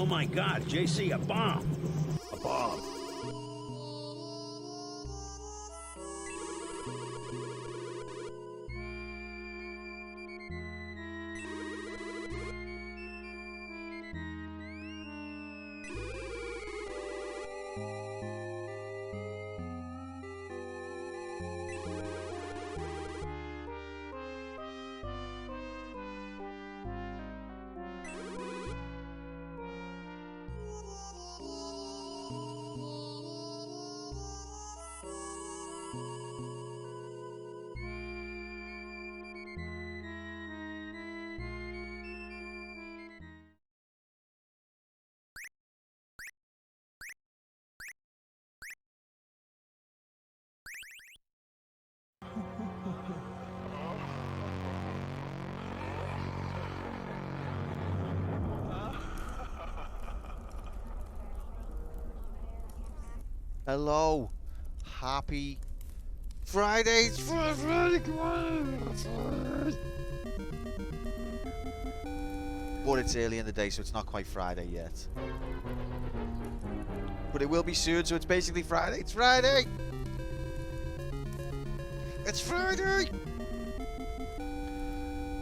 Oh my God, JC, a bomb! A bomb. Hello. Happy Friday. It's Friday. Come on. But it's early in the day, so it's not quite Friday yet. But it will be soon, so it's basically Friday. It's Friday. It's Friday.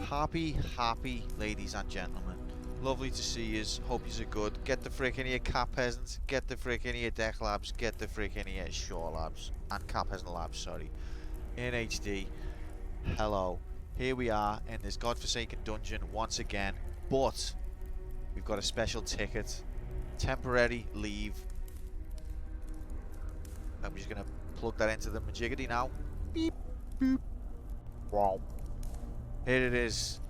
Happy, ladies and gentlemen. Lovely to see yous. Hope yous are good. Get the frick in here, Cat Peasants. Get the frick in here, Deck Labs. Get the frick in here, Shore Labs. And Cat Peasant Labs, sorry. In HD. Hello. Here we are in this godforsaken dungeon once again. But we've got a special ticket. Temporary leave. I'm just going to plug that into the Majiggity now. Beep, boop. Wow. Here it is.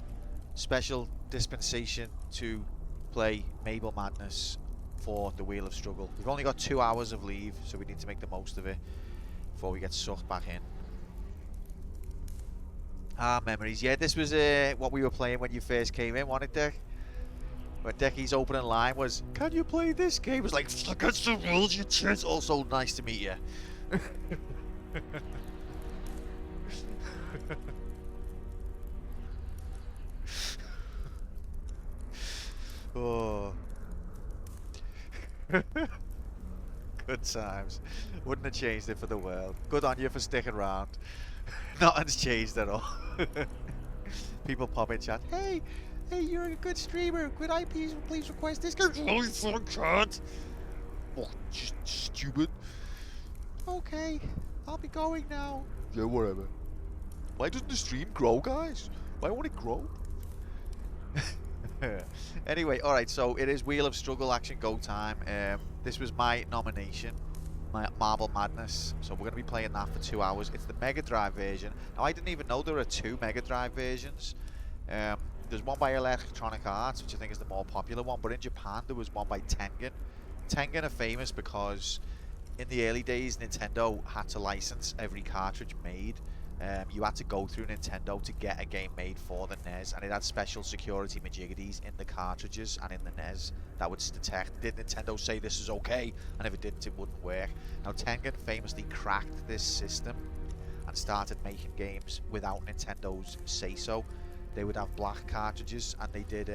Special dispensation to play Mabel Madness for the Wheel of Struggle. We've only got 2 hours of leave, so we need to make the most of it before we get sucked back in. Ah, memories. Yeah, this was what we were playing when you first came in, wasn't it, Deck? When Decky's opening line was, "Can you play this game?" It was like, "Against the rules, you chance." Also, nice to meet you. Oh. Good times. Wouldn't have changed it for the world. Good on you for sticking around. Nothing's changed at all. People pop in chat. Hey, you're a good streamer. Good IPs, please request this game. Oh, you fucking can't. Oh, just stupid. Okay, I'll be going now. Yeah, whatever. Why doesn't the stream grow, guys? Why won't it grow? Anyway, alright, so it is Wheel of Struggle Action Go time. This was my nomination, my Marble Madness. So we're going to be playing that for 2 hours. It's the Mega Drive version. Now, I didn't even know there are 2 Mega Drive versions. There's one by Electronic Arts, which I think is the more popular one, but in Japan there was one by Tengen. Tengen are famous because in the early days Nintendo had to license every cartridge made. You had to go through Nintendo to get a game made for the NES, and it had special security majiggities in the cartridges and in the NES that would detect, did Nintendo say this is okay, and if it didn't, it wouldn't work. Now, Tengen famously cracked this system and started making games without Nintendo's say-so. They would have black cartridges, and they did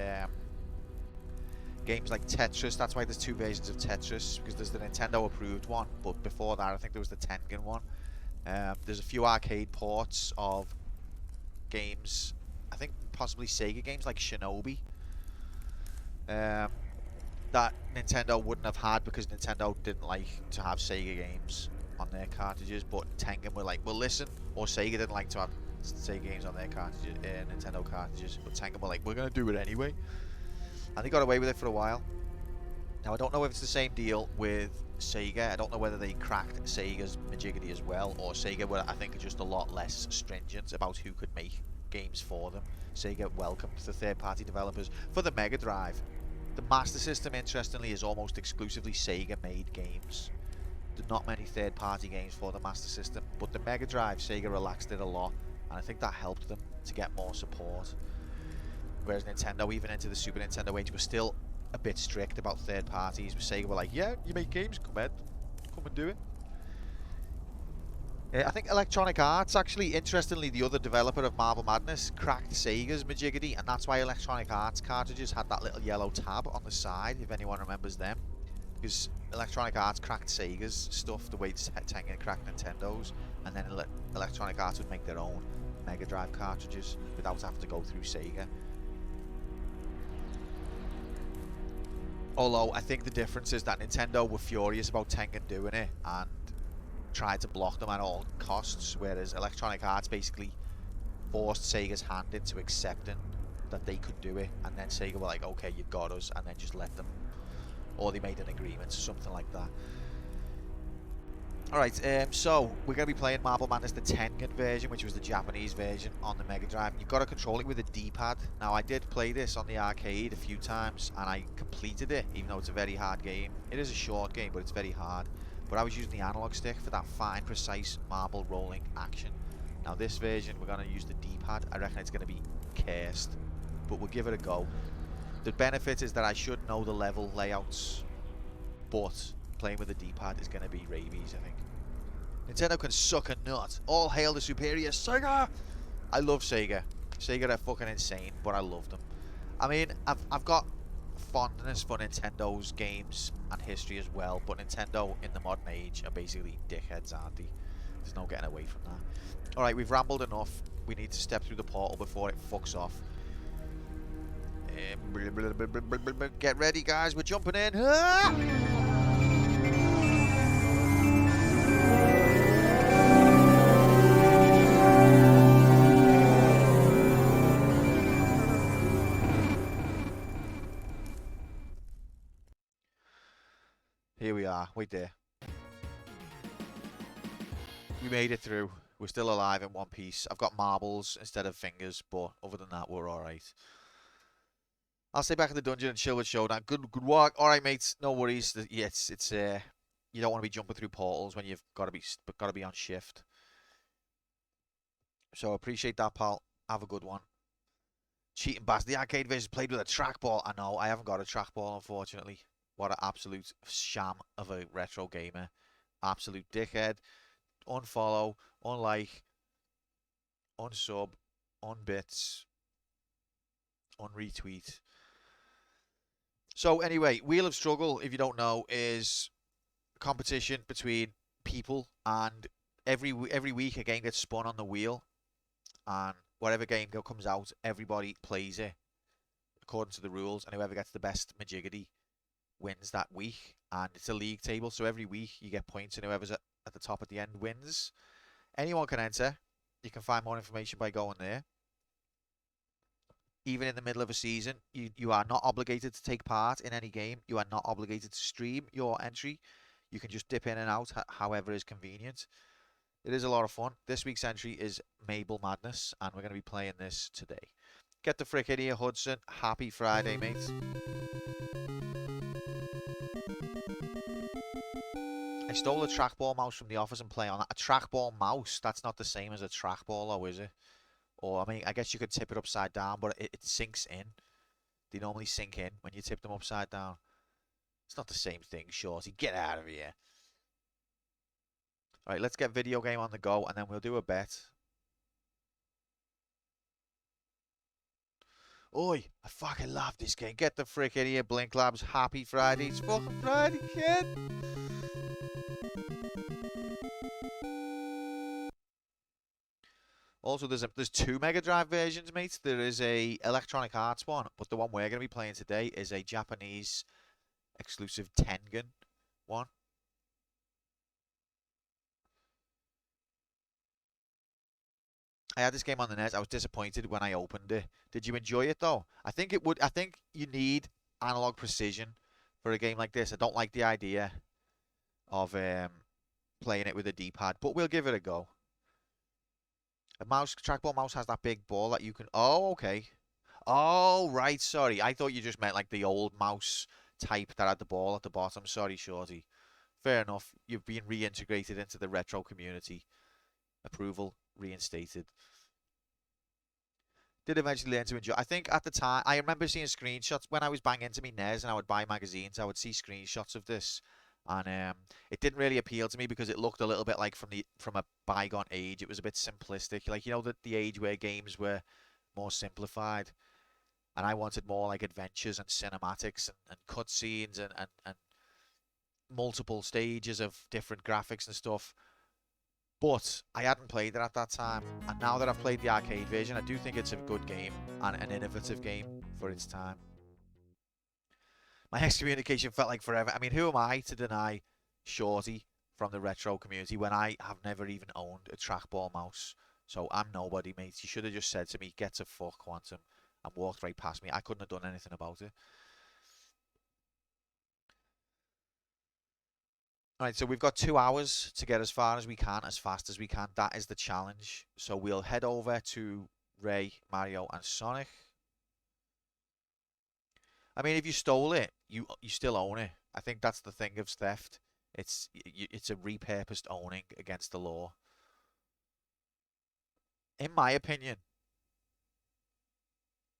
games like Tetris. That's why there's 2 versions of Tetris, because there's the Nintendo approved one, but before that I think there was the Tengen one. There's a few arcade ports of games, I think possibly Sega games like Shinobi, that Nintendo wouldn't have had because Nintendo didn't like to have Sega games on their cartridges, but Tengen were like, well listen, or Sega didn't like to have Sega games on their cartridges, Nintendo cartridges, but Tengen were like, we're going to do it anyway. And they got away with it for a while. Now I don't know if it's the same deal with Sega. I don't know whether they cracked Sega's majiggity as well, or Sega were, I think, just a lot less stringent about who could make games for them. Sega welcomed the third-party developers. For the Mega Drive, the Master System, interestingly, is almost exclusively Sega-made games. There are not many third-party games for the Master System, but the Mega Drive, Sega relaxed it a lot, and I think that helped them to get more support. Whereas Nintendo, even into the Super Nintendo age, was still a bit strict about third parties. Sega were like, yeah, you make games, come and do it. I think Electronic Arts, actually, interestingly, the other developer of Marble Madness, cracked Sega's Majiggity, and that's why Electronic Arts cartridges had that little yellow tab on the side, if anyone remembers them. Because Electronic Arts cracked Sega's stuff the way Tengen cracked Nintendo's, and then Electronic Arts would make their own Mega Drive cartridges without having to go through Sega. Although, I think the difference is that Nintendo were furious about Tengen doing it, and tried to block them at all costs, whereas Electronic Arts basically forced Sega's hand into accepting that they could do it, and then Sega were like, okay, you got us, and then just let them, or they made an agreement, something like that. Alright, so we're going to be playing Marble Madness, the Tengen version, which was the Japanese version on the Mega Drive. You've got to control it with a D-pad. Now, I did play this on the arcade a few times, and I completed it, even though it's a very hard game. It is a short game, but it's very hard. But I was using the analog stick for that fine, precise marble rolling action. Now, this version, we're going to use the D-pad. I reckon it's going to be cursed, but we'll give it a go. The benefit is that I should know the level layouts, but playing with the D-pad is going to be rabies, I think. Nintendo can suck a nut. All hail the superior Sega! I love Sega. Sega are fucking insane, but I love them. I mean, I've got fondness for Nintendo's games and history as well, but Nintendo in the modern age are basically dickheads, aren't they? There's no getting away from that. Alright, we've rambled enough. We need to step through the portal before it fucks off. Get ready, guys. We're jumping in. Here we are. Wait there. We made it through. We're still alive in one piece. I've got marbles instead of fingers, but other than that, we're alright. I'll stay back in the dungeon and chill with Showdown. Good work. Alright, mates. No worries. Yeah, it's you don't want to be jumping through portals when you've got to be on shift. So appreciate that, pal. Have a good one. Cheating bastard. The arcade version played with a trackball. I know. I haven't got a trackball, unfortunately. What an absolute sham of a retro gamer. Absolute dickhead. Unfollow, unlike, unsub, unbits, unretweet. So anyway, Wheel of Struggle, if you don't know, is a competition between people, and every week a game gets spun on the wheel, and whatever game comes out, everybody plays it according to the rules, and whoever gets the best Majiggity wins that week. And it's a league table, so every week you get points, and whoever's at the top at the end wins. Anyone can enter. You can find more information by going there. Even in the middle of a season, you are not obligated to take part in any game. You are not obligated to stream your entry. You can just dip in and out however is convenient. It is a lot of fun. This week's entry is Marble Madness, and we're going to be playing this today. Get the frick in here, Hudson. Happy Friday, mate. I stole a trackball mouse from the office and play on that. A trackball mouse? That's not the same as a trackball, though, is it? Or, I mean, I guess you could tip it upside down, but it sinks in. They normally sink in when you tip them upside down. It's not the same thing, Shorty. Get out of here. Alright, let's get video game on the go, and then we'll do a bet. Oi, I fucking love this game. Get the frick in here, Blink Labs. Happy Friday. It's fucking Friday, kid. Also, there's two Mega Drive versions, mate. There is a Electronic Arts one, but the one we're going to be playing today is a Japanese exclusive Tengen one. I had this game on the NES. I was disappointed when I opened it. Did you enjoy it though? I think you need analog precision for a game like this. I don't like the idea of playing it with a D-pad, but we'll give it a go. A trackball mouse has that big ball that you can. Oh, okay. Oh, right. Sorry, I thought you just meant like the old mouse type that had the ball at the bottom. Sorry, Shorty. Fair enough. You've been reintegrated into the retro community. Approval reinstated. Did eventually learn to enjoy. I think at the time, I remember seeing screenshots when I was banging into me NES and I would buy magazines. I would see screenshots of this, And it didn't really appeal to me because it looked a little bit like from a bygone age. It was a bit simplistic, like, you know, the age where games were more simplified, and I wanted more like adventures and cinematics and cutscenes and multiple stages of different graphics and stuff. But I hadn't played it at that time, and now that I've played the arcade version, I do think it's a good game and an innovative game for its time. My excommunication felt like forever. I mean, who am I to deny Shorty from the retro community when I have never even owned a trackball mouse? So I'm nobody, mate. You should have just said to me, "Get to fuck, Quantum," and walked right past me. I couldn't have done anything about it. Alright, so we've got 2 hours to get as far as we can, as fast as we can. That is the challenge. So we'll head over to Ray, Mario, and Sonic. I mean, if you stole it, you still own it. I think that's the thing of theft. It's a repurposed owning against the law. In my opinion,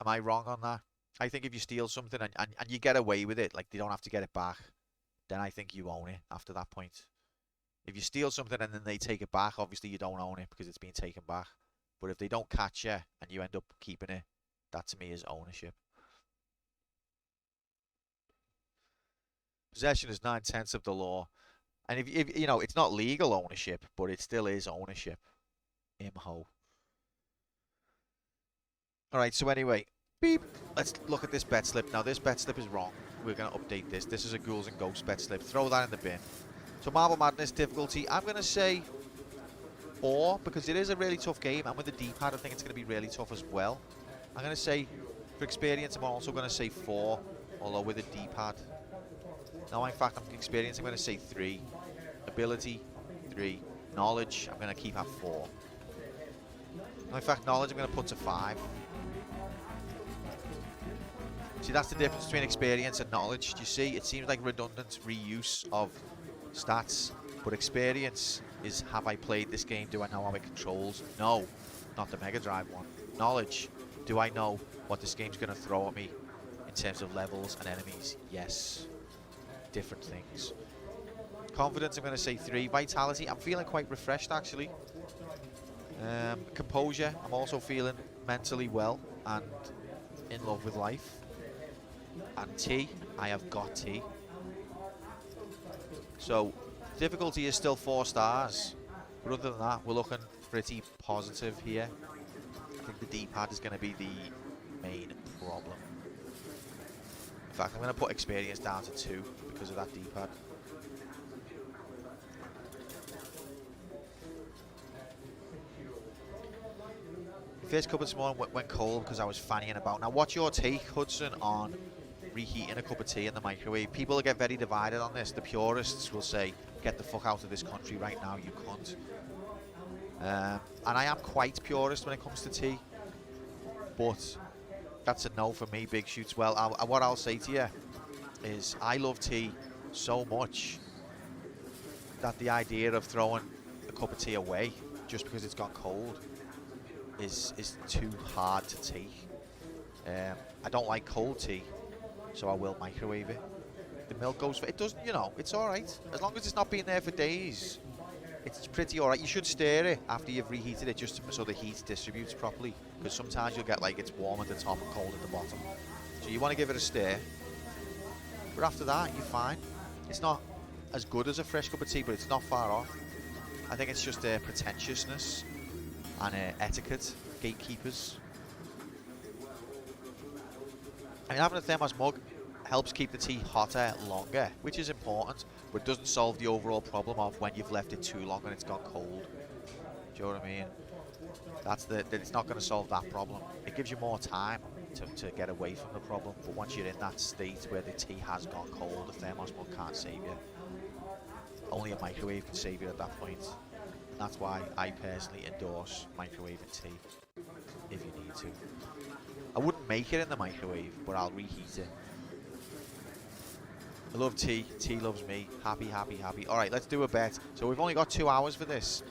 am I wrong on that? I think if you steal something and you get away with it, like they don't have to get it back, then I think you own it after that point. If you steal something and then they take it back, obviously you don't own it because it's been taken back. But if they don't catch you and you end up keeping it, that to me is ownership. Possession is 9/10 of the law. And if you know, it's not legal ownership, but it still is ownership. Imho. Alright, so anyway, beep. Let's look at this bet slip. Now, this bet slip is wrong. We're going to update this. This is a Ghouls and Ghosts bet slip. Throw that in the bin. So, Marble Madness difficulty, I'm going to say 4, because it is a really tough game. And with the D-pad, I think it's going to be really tough as well. I'm going to say, for experience, I'm also going to say 4, although with a D-pad. No, in fact, I'm experienced. I'm going to say 3. Ability, 3. Knowledge, I'm going to keep at 4. No, in fact, knowledge, I'm going to put to 5. See, that's the difference between experience and knowledge. Do you see? It seems like redundant reuse of stats, but experience is, have I played this game? Do I know how it controls? No, not the Mega Drive one. Knowledge, do I know what this game's going to throw at me in terms of levels and enemies? Yes. Different things. Confidence, I'm going to say 3. Vitality, I'm feeling quite refreshed, actually. Composure, I'm also feeling mentally well and in love with life. And T, I have got T. So, difficulty is still 4 stars. But other than that, we're looking pretty positive here. I think the D-pad is going to be the main problem. In fact, I'm going to put experience down to 2 because of that D-pad. The first cup this morning went cold because I was fannying about. Now, what's your take, Hudson, on reheating a cup of tea in the microwave? People get very divided on this. The purists will say, get the fuck out of this country right now, you cunt. And I am quite purist when it comes to tea. But that's a no for me, Big Shoots. Well, what I'll say to you is I love tea so much that the idea of throwing a cup of tea away just because it's gone cold is too hard to take. I don't like cold tea, so I will microwave it. The milk goes for it. Doesn't, you know, it's alright. As long as it's not been there for days, it's pretty alright. You should stir it after you've reheated it just so the heat distributes properly, because sometimes you'll get like it's warm at the top and cold at the bottom. So you want to give it a stir. But after that, you're fine. It's not as good as a fresh cup of tea, but it's not far off. I think it's just pretentiousness and etiquette, gatekeepers. I mean, having a thermos mug helps keep the tea hotter longer, which is important, but it doesn't solve the overall problem of when you've left it too long and it's gone cold. Do you know what I mean? It's not going to solve that problem. It gives you more time to get away from the problem, but once you're in that state where the tea has gone cold, the thermos mug can't save you. Only a microwave can save you at that point. And that's why I personally endorse microwaving tea, if you need to. I wouldn't make it in the microwave, but I'll reheat it. I love tea. Tea loves me. Happy, happy, happy. Alright, let's do a bet. So we've only got 2 hours for this.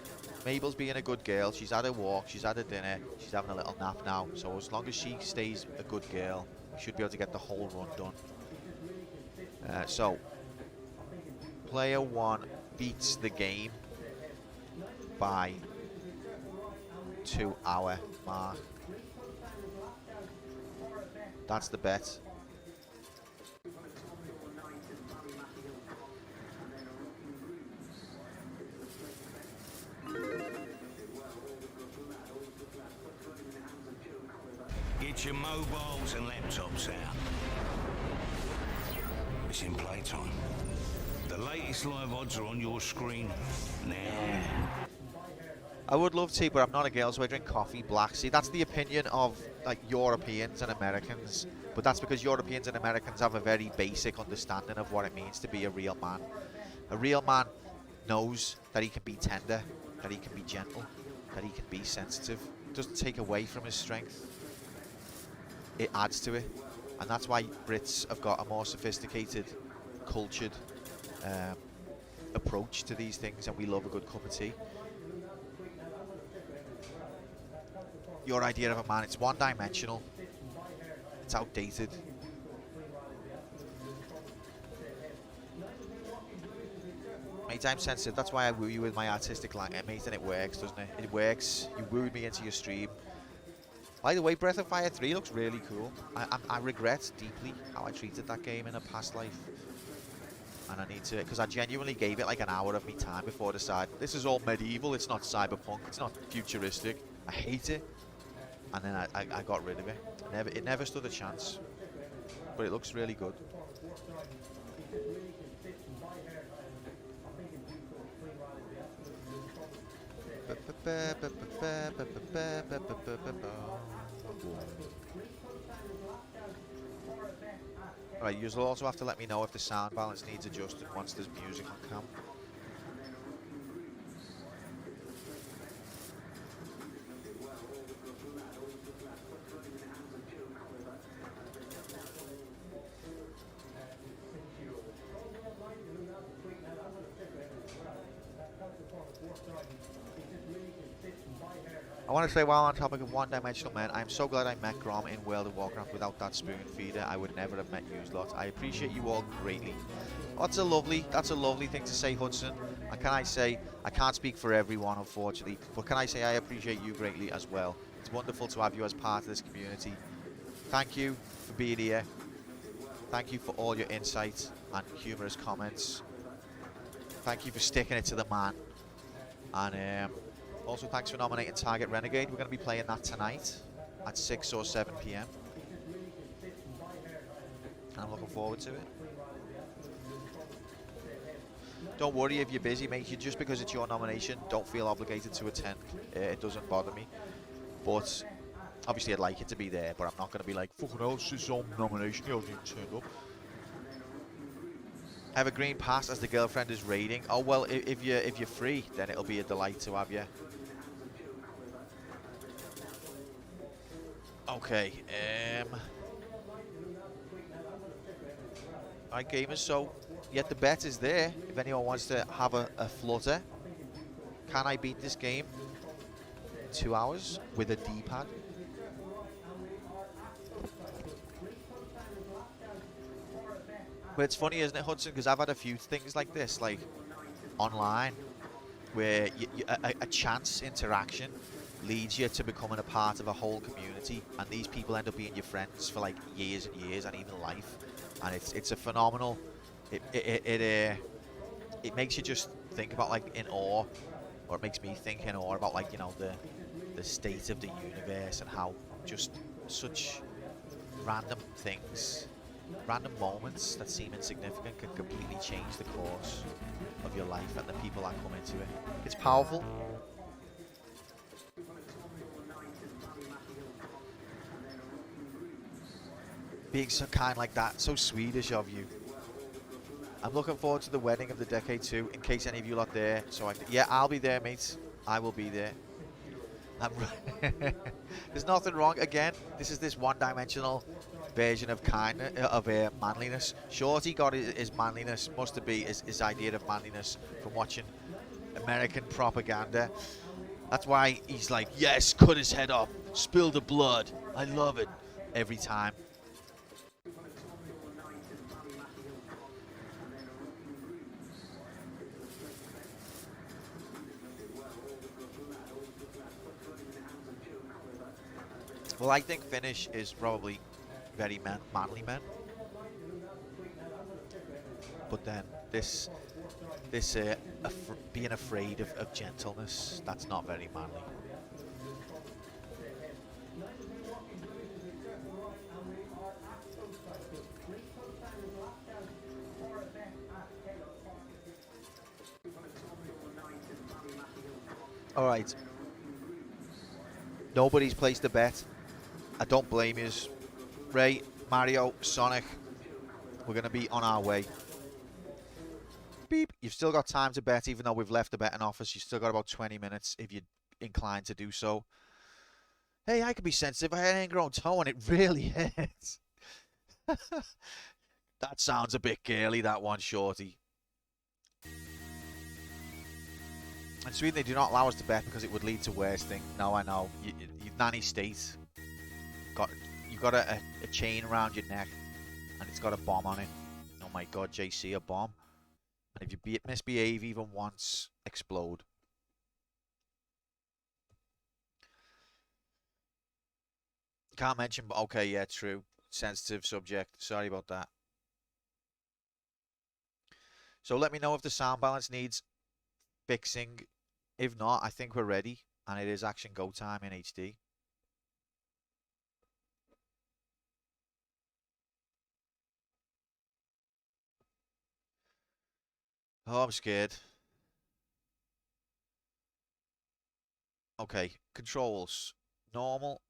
Mabel's being a good girl. She's had a walk. She's had a dinner. She's having a little nap now. So as long as she stays a good girl, we should be able to get the whole run done. So, player one beats the game by 2 hour mark. That's the bet. Get your mobiles and laptops out. It's in playtime. The latest live odds are on your screen now. I would love to, but I'm not a girl, so I drink coffee black. See, that's the opinion of like Europeans and Americans, but that's because Europeans and Americans have a very basic understanding of what it means to be a real man. A real man knows that he can be tender, that he can be gentle, that he can be sensitive. It doesn't take away from his strength. It adds to it, and that's why Brits have got a more sophisticated, cultured approach to these things, and we love a good cup of tea. Your idea of a man, it's one-dimensional, it's outdated. Mate, I'm sensitive, that's why I woo you with my artistic line, mate, and it works, doesn't it? It works, you wooed me into your stream. By the way, Breath of Fire 3 looks really cool. I regret deeply how I treated that game in a past life. And I need to, because I genuinely gave it like an hour of me time before I decided, this is all medieval, it's not cyberpunk, it's not futuristic. I hate it. And then I got rid of it. It never stood a chance. But it looks really good. Alright, you'll also have to let me know if the sound balance needs adjusting once there's music on cam. I want to say, while on topic of one-dimensional men, I'm so glad I met Grom in World of Warcraft. Without that spoon feeder, I would never have met you lot. I appreciate you all greatly. That's a lovely thing to say, Hudson. And can I say, I can't speak for everyone, unfortunately, but can I say I appreciate you greatly as well. It's wonderful to have you as part of this community. Thank you for being here. Thank you for all your insight and humorous comments. Thank you for sticking it to the man. And also, thanks for nominating Target Renegade. We're going to be playing that tonight at 6 or 7 PM. And I'm looking forward to it. Don't worry if you're busy, mate. Just because it's your nomination, don't feel obligated to attend. It doesn't bother me. But obviously, I'd like it to be there, but I'm not going to be like, fucking hell, it's his own nomination. He hasn't even turned up. Have a green pass as the girlfriend is raiding. Oh well, if you're free, then it'll be a delight to have you. Okay. Alright, gamers. So, yet the bet is there. If anyone wants to have a flutter, can I beat this game in 2 hours with a D-pad? But it's funny, isn't it, Hudson? Because I've had a few things like this, like online, where a chance interaction leads you to becoming a part of a whole community, and these people end up being your friends for like years and years, and even life. And it's a phenomenal. It makes you just think about, like, in awe, or it makes me think in awe about, like, you know, the state of the universe and how just such random things. Random moments that seem insignificant can completely change the course of your life and the people that come into it. It's powerful. Being so kind like that, so Swedish of you. I'm looking forward to the wedding of the decade too, in case any of you lot there. So yeah, I'll be there, mate. I will be there. There's nothing wrong. Again, this one-dimensional version of kindness, of manliness. Shorty got his manliness, must be his idea of manliness from watching American propaganda. That's why he's like, yes, cut his head off, spill the blood. I love it every time. Well, I think finish is probably very manly men. But then this being afraid of gentleness, that's not very manly. All right. Nobody's placed a bet. I don't blame you. Ray, Mario, Sonic, we're going to be on our way. Beep. You've still got time to bet, even though we've left the betting office. You've still got about 20 minutes if you're inclined to do so. Hey, I could be sensitive. I had an ingrown toe and it really hurts. That sounds a bit girly, that one, Shorty. In Sweden, they do not allow us to bet because it would lead to worse things. No, I know. You nanny state. You got a chain around your neck, and it's got a bomb on it. Oh my God, JC, a bomb. And if you misbehave even once, explode. Can't mention, but okay, yeah, true. Sensitive subject. Sorry about that. So let me know if the sound balance needs fixing. If not, I think we're ready, and it is action go time in HD. Oh, I'm scared. Okay, controls. Normal.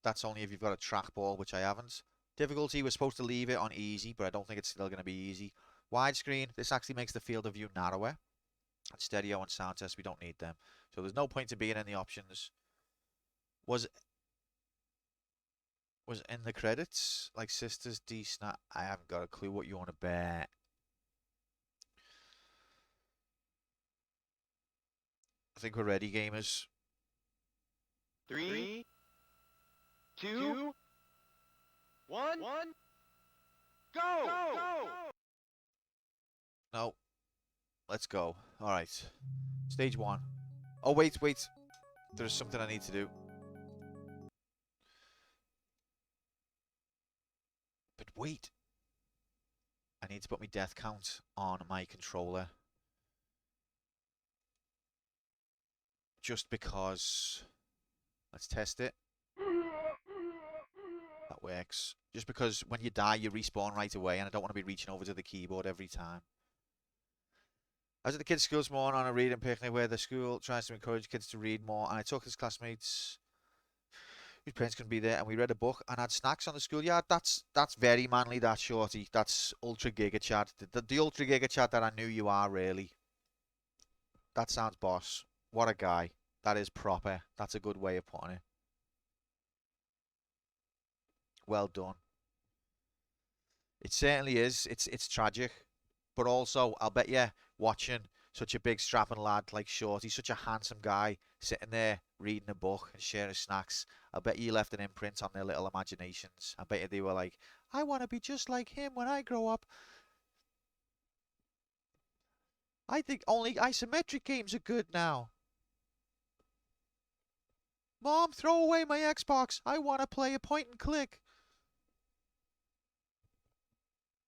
That's only if you've got a trackball, which I haven't. Difficulty, we're supposed to leave it on easy, but I don't think it's still going to be easy. Widescreen, this actually makes the field of view narrower. And stereo and sound test, we don't need them. So there's no point to being in the options. Was in the credits, like Sisters, D-Snap. I haven't got a clue what you want to bet. I think we're ready, gamers. 3, 2, 1, go! No. Let's go. Alright. Stage 1. Oh, wait. There's something I need to do. But wait. I need to put my death count on my controller. Just because. Let's test it. That works. Just because when you die, you respawn right away, and I don't want to be reaching over to the keyboard every time. I was at the kids' school this morning on a reading picnic where the school tries to encourage kids to read more, and I took his classmates whose parents couldn't be there, and we read a book and had snacks on the schoolyard. That's very manly, that, Shorty. That's Ultra Giga Chat. The Ultra Giga Chat that I knew you are, really. That sounds boss. What a guy. That is proper. That's a good way of putting it. Well done. It certainly is. It's tragic. But also, I'll bet you, watching such a big strapping lad like Shorty, such a handsome guy, sitting there reading a book and sharing snacks, I'll bet you left an imprint on their little imaginations. I bet you they were like, I want to be just like him when I grow up. I think only isometric games are good now. Mom, throw away my Xbox. I want to play a point and click.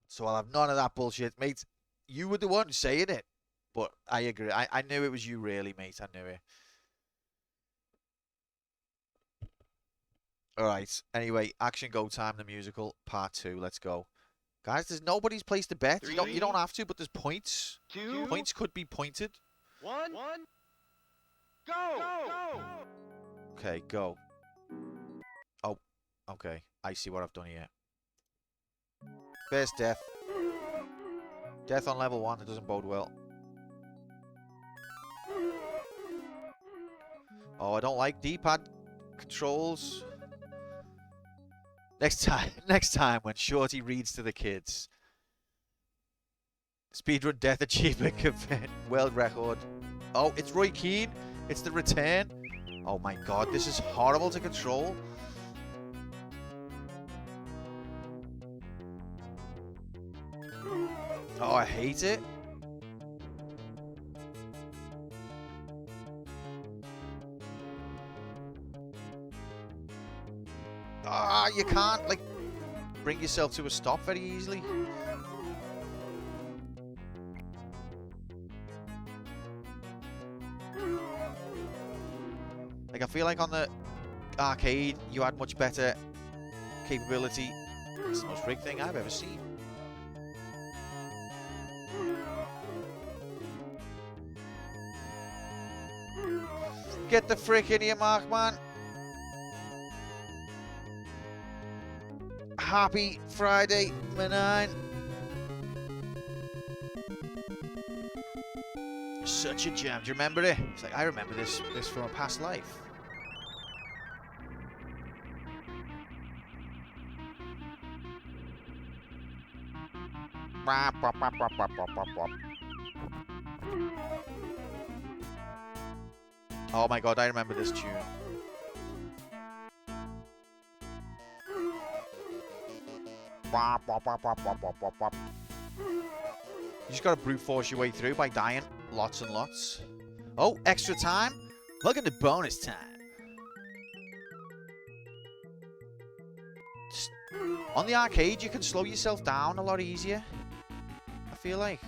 So I'll have none of that bullshit, mate. You were the one saying it. But I agree. I knew it was you, really, mate. I knew it. Alright. Anyway, Action Go Time, the musical, part 2. Let's go. Guys, there's nobody's placed a bet. You don't have to, but there's points. 2, Points could be pointed. 1, go! Okay, go. Oh, okay. I see what I've done here. First death. Death on level 1. That doesn't bode well. Oh, I don't like D-pad controls. Next time when Shorty reads to the kids. Speedrun death achievement event. World record. Oh, it's Roy Keane. It's the return. Oh my god, this is horrible to control. Oh, I hate it. You can't, like, bring yourself to a stop very easily. Like, I feel like on the arcade, you had much better capability. It's the most rigged thing I've ever seen. Get the frick in here, Markman. Happy Friday, Manine. Such a gem. Do you remember it? It's like, I remember this from a past life. Oh my god, I remember this tune. You just gotta brute force your way through by dying lots and lots. Oh, extra time? Welcome to bonus time. Just, on the arcade, you can slow yourself down a lot easier, I feel like.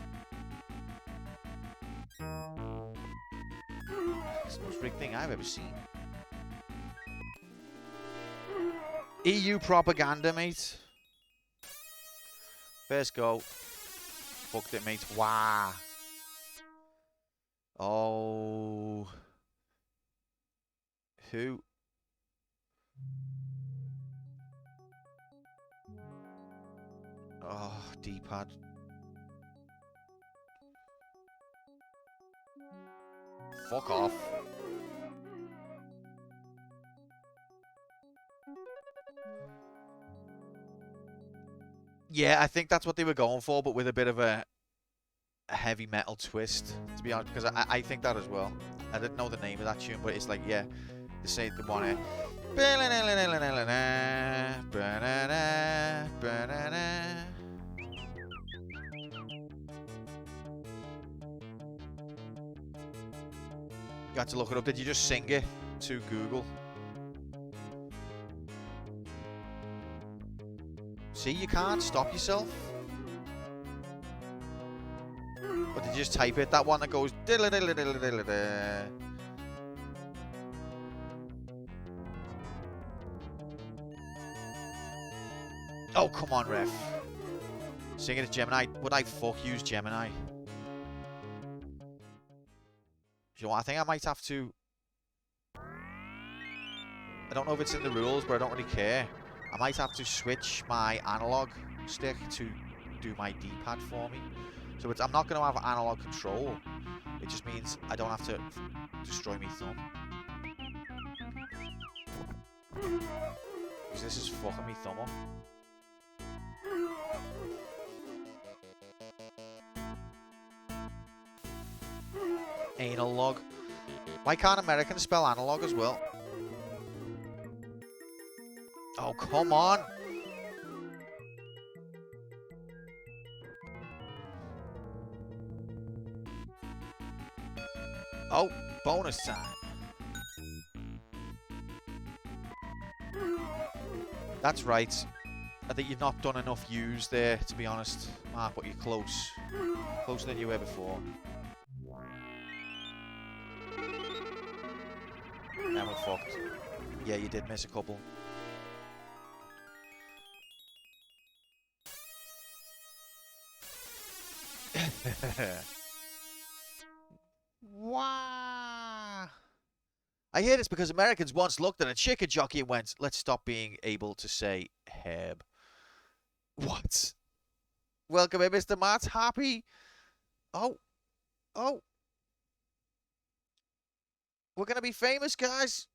It's the most rigged thing I've ever seen. EU propaganda, mate. First go. Fucked it, mate. Wow. Oh. Who? Oh, D-pad. Fuck off. Yeah, I think that's what they were going for, but with a bit of a heavy metal twist, to be honest, because I think that as well. I didn't know the name of that tune, but it's like, yeah, they say the one You had to look it up. Did you just sing it to Google? See, you can't stop yourself. Or did you just type it? That one that goes diddle diddle diddle diddle diddle. Oh, come on, ref. Sing it to Gemini. Would I fuck use Gemini? Do you know what? I think I might have to... I don't know if it's in the rules, but I don't really care. I might have to switch my analog stick to do my D-pad for me. So I'm not going to have analog control. It just means I don't have to destroy my thumb. Because this is fucking me thumb up. Anal log. Why can't Americans spell analog as well? Oh, come on. Oh, bonus time. That's right. I think you've not done enough use there, to be honest, Mark, but you're close. Closer than you were before. Now we're fucked. Yeah, you did miss a couple. Wow. I hear this because Americans once looked at a chicken jockey and went, let's stop being able to say herb. What? Welcome in, Mr. Matt. Happy. Oh. Oh. We're going to be famous, guys.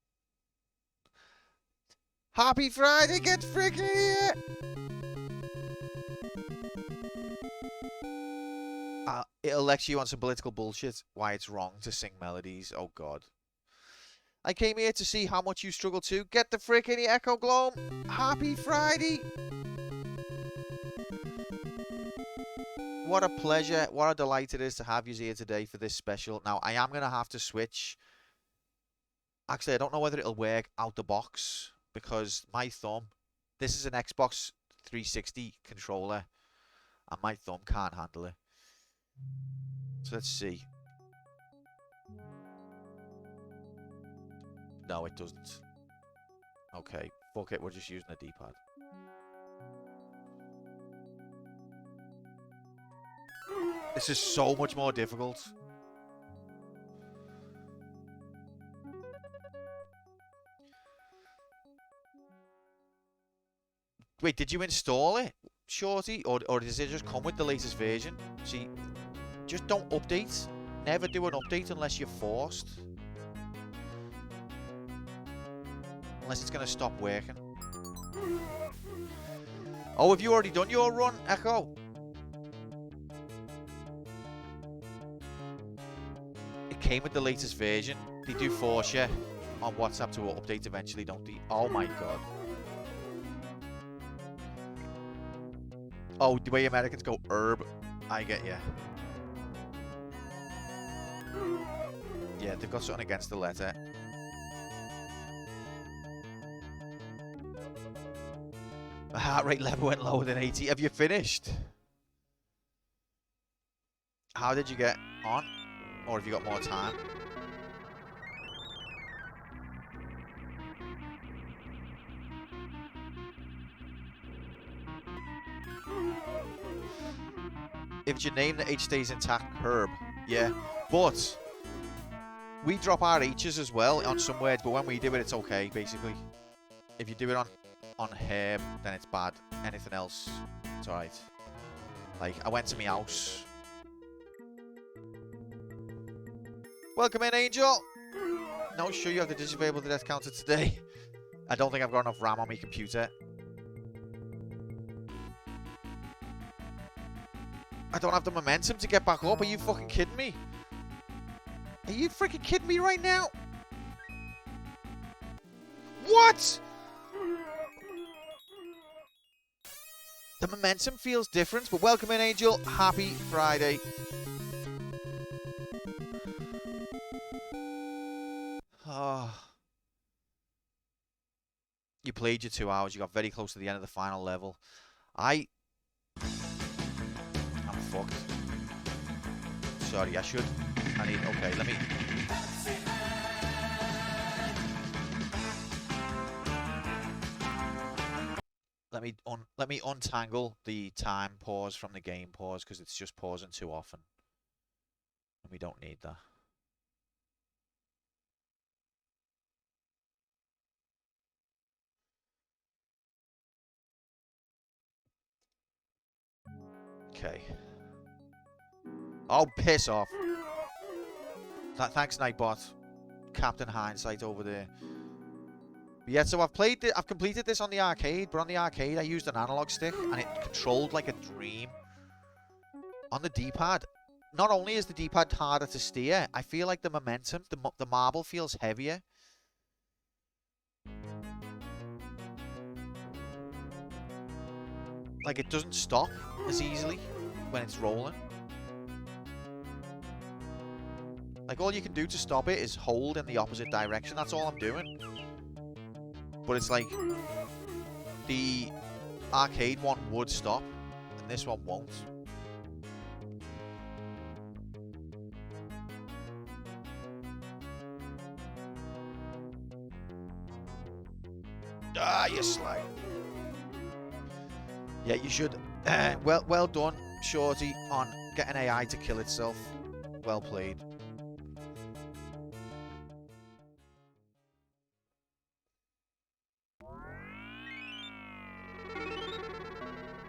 Happy Friday. Get freaking here. It'll lecture you on some political bullshit, why it's wrong to sing melodies. Oh, God. I came here to see how much you struggle to. Get the frick in the Echo Gloam. Happy Friday. What a pleasure. What a delight it is to have you here today for this special. Now, I am going to have to switch. Actually, I don't know whether it'll work out the box because my thumb, this is an Xbox 360 controller, and my thumb can't handle it. So let's see. No, it doesn't. Okay, fuck it, we're just using the D-pad. This is so much more difficult. Wait, did you install it, Shorty? Or does it just come with the latest version? See, just don't update. Never do an update unless you're forced. Unless it's going to stop working. Oh, have you already done your run, Echo? It came with the latest version. They do force you on WhatsApp to update eventually, don't they? Oh my god. Oh, the way Americans go herb. I get you. Yeah, they've got something against the letter. The heart rate level went lower than 80. Have you finished? How did you get on? Or have you got more time? If it's your name, the H stays intact. Herb. Yeah. But we drop our H's as well on some words, but when we do it, it's okay, basically. If you do it on herb, then it's bad. Anything else, it's alright. Like, I went to my house. Welcome in, Angel. No, sure you have to disable the death counter today. I don't think I've got enough RAM on my computer. I don't have the momentum to get back up. Are you fucking kidding me? Are you freaking kidding me right now? What? The momentum feels different, but welcome in, Angel. Happy Friday. Oh. You played your 2 hours. You got very close to the end of the final level. I'm fucked. Sorry, I need, okay, let me untangle the time pause from the game pause, because it's just pausing too often. And we don't need that. Okay. Oh, piss off. Thanks, Nightbot. Captain Hindsight over there. But yeah, so I've completed this on the arcade, but on the arcade I used an analog stick and it controlled like a dream. On the D-pad, not only is the D-pad harder to steer, I feel like the momentum, the marble feels heavier. Like it doesn't stop as easily when it's rolling. Like all you can do to stop it is hold in the opposite direction. That's all I'm doing. But it's like the arcade one would stop and this one won't. Ah, you slag. Yeah, you should. Well done, Shorty, on getting AI to kill itself. Well played.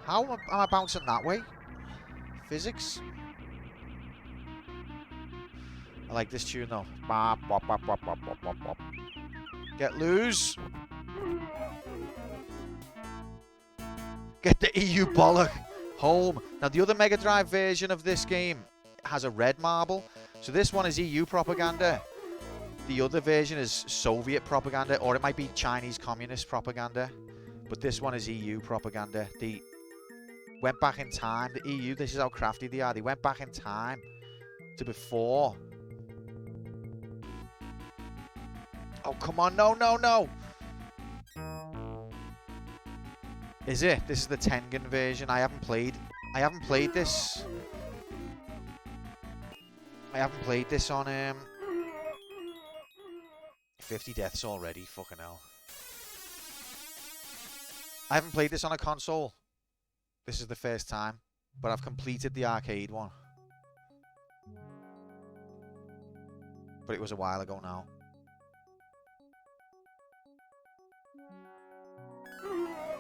How am I bouncing that way? Physics? I like this tune though. Bop, bop, bop, bop, bop, bop, bop, bop. Get loose. Get the EU bollock home. Now the other Mega Drive version of this game has a red marble. So this one is EU propaganda. The other version is Soviet propaganda, or it might be Chinese communist propaganda. But this one is EU propaganda. They went back in time. The EU, this is how crafty they are. They went back in time to before. Oh, come on. No, no, no. Is it? This is the Tengen version. I haven't played this. I haven't played this on 50 deaths already. Fucking hell. I haven't played this on a console. This is the first time, but I've completed the arcade one. But it was a while ago now.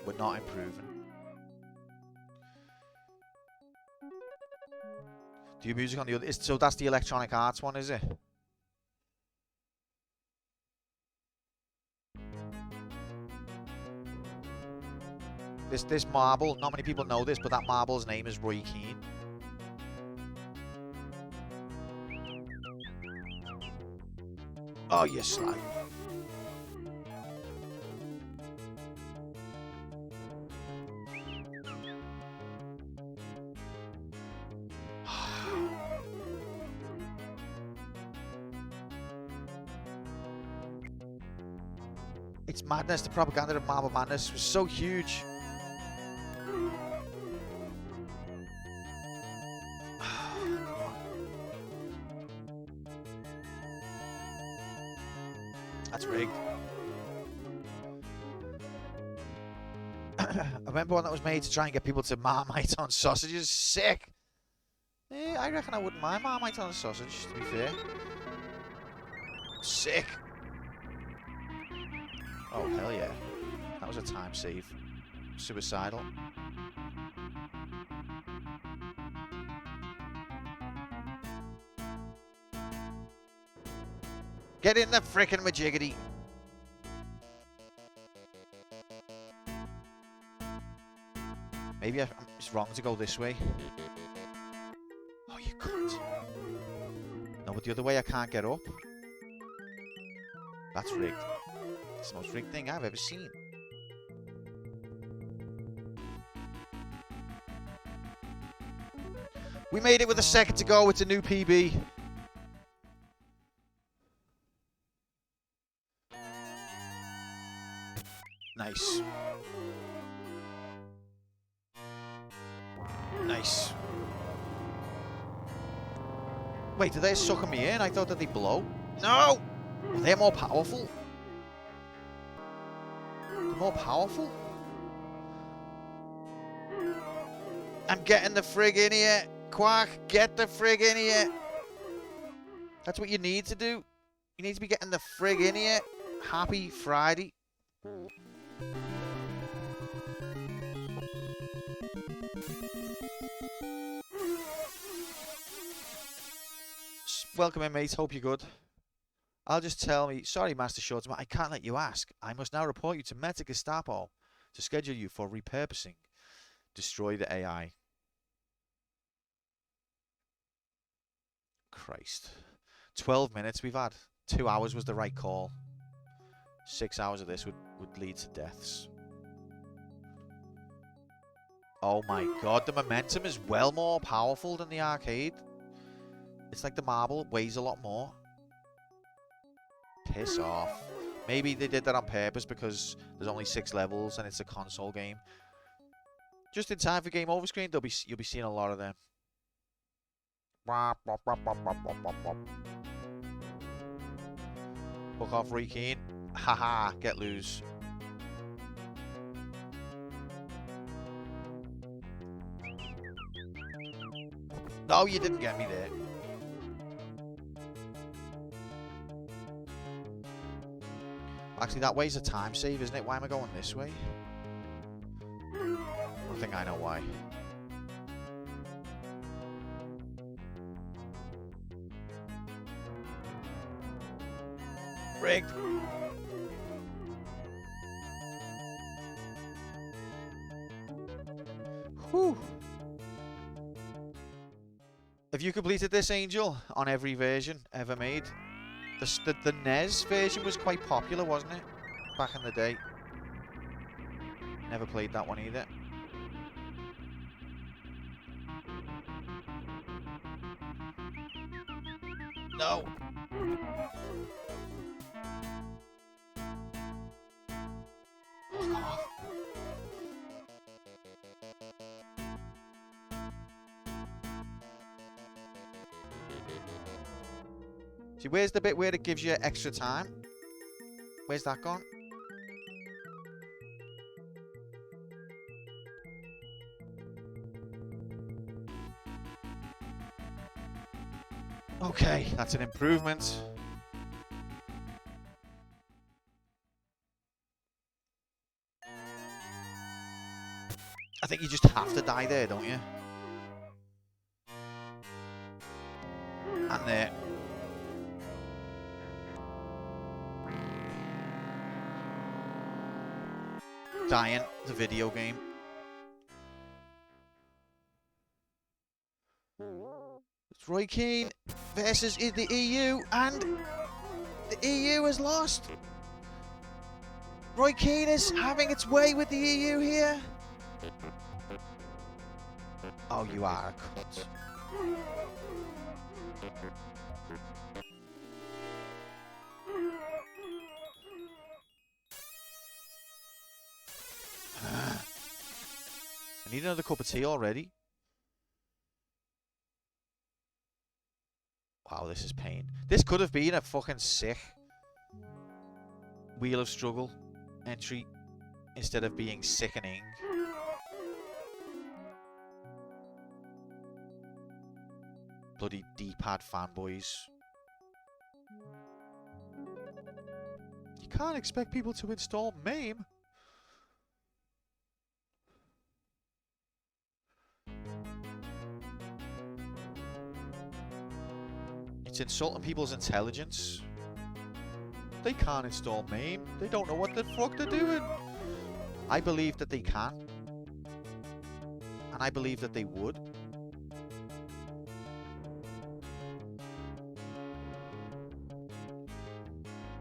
We're not improving. Do you music on the other? So that's the Electronic Arts one, is it? This marble, not many people know this, but that marble's name is Roy Keane. Oh, you slag. It's madness. The propaganda of Marble Madness was so huge. That's rigged. I remember one that was made to try and get people to Marmite on sausages. Sick. I reckon I wouldn't mind Marmite on a sausage, to be fair. Sick. Oh, hell yeah. That was a time save. Suicidal. Get in the frickin' majiggity. Maybe it's wrong to go this way. Oh, you cunt. No, but the other way I can't get up. That's rigged. It's the most rigged thing I've ever seen. We made it with a second to go. It's a new PB. Nice. Nice. Wait, did they suck me in? I thought that they blow. No! They're more powerful. They're more powerful. I'm getting the frig in here. Quack, get the frig in here. That's what you need to do. You need to be getting the frig in here. Happy Friday. Welcome in, mates. Hope you're good. I'll just tell me, sorry, Master Shortsman, I can't let you ask. I must now report you to Meta Gestapo to schedule you for repurposing. Destroy the AI. Christ. 12 minutes we've had. 2 hours was the right call. 6 hours of this would lead to deaths. Oh my god, the momentum is well more powerful than the arcade. It's like the marble weighs a lot more. Piss off. Maybe they did that on purpose because there's only 6 levels and it's a console game. Just in time for Game Over Screen, you'll be seeing a lot of them. Fuck off, Roy Keane. Haha, get loose. No, you didn't get me there. Actually, that way's a time save, isn't it? Why am I going this way? I think I know why. Rigged. Whew. Have you completed this, Angel, on every version ever made? The NES version was quite popular, wasn't it? Back in the day. Never played that one either. No! Fuck off. See, where's the bit where it gives you extra time? Where's that gone? Okay, that's an improvement. I think you just have to die there, don't you? And there. Dying, the video game. It's Roy Keane versus the EU, and the EU has lost. Roy Keane is having its way with the EU here. Oh, you are a cunt. I need another cup of tea already. Wow, this is pain. This could have been a fucking sick Wheel of Struggle entry instead of being sickening. Bloody D-pad fanboys. You can't expect people to install MAME. It's insulting people's intelligence. They can't install MAME. They don't know what the fuck they're doing. I believe that they can. And I believe that they would.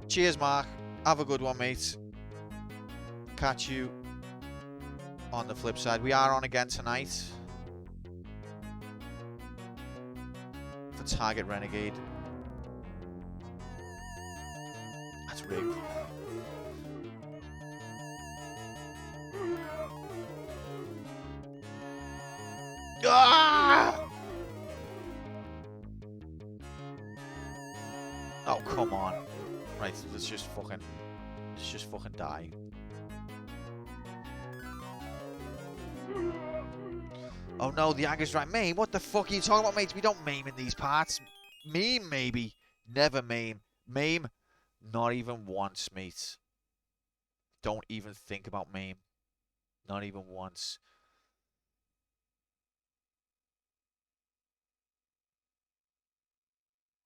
Cheers, Mark. Have a good one, mate. Catch you on the flip side. We are on again tonight for Target Renegade. That's rigged. Ah! Oh, come on. Right, let's just fucking die. Oh no, the Angus right. MAME? What the fuck are you talking about, mates? We don't MAME in these parts. Meme, maybe. Never MAME. MAME? Not even once, mate. Don't even think about MAME. Not even once.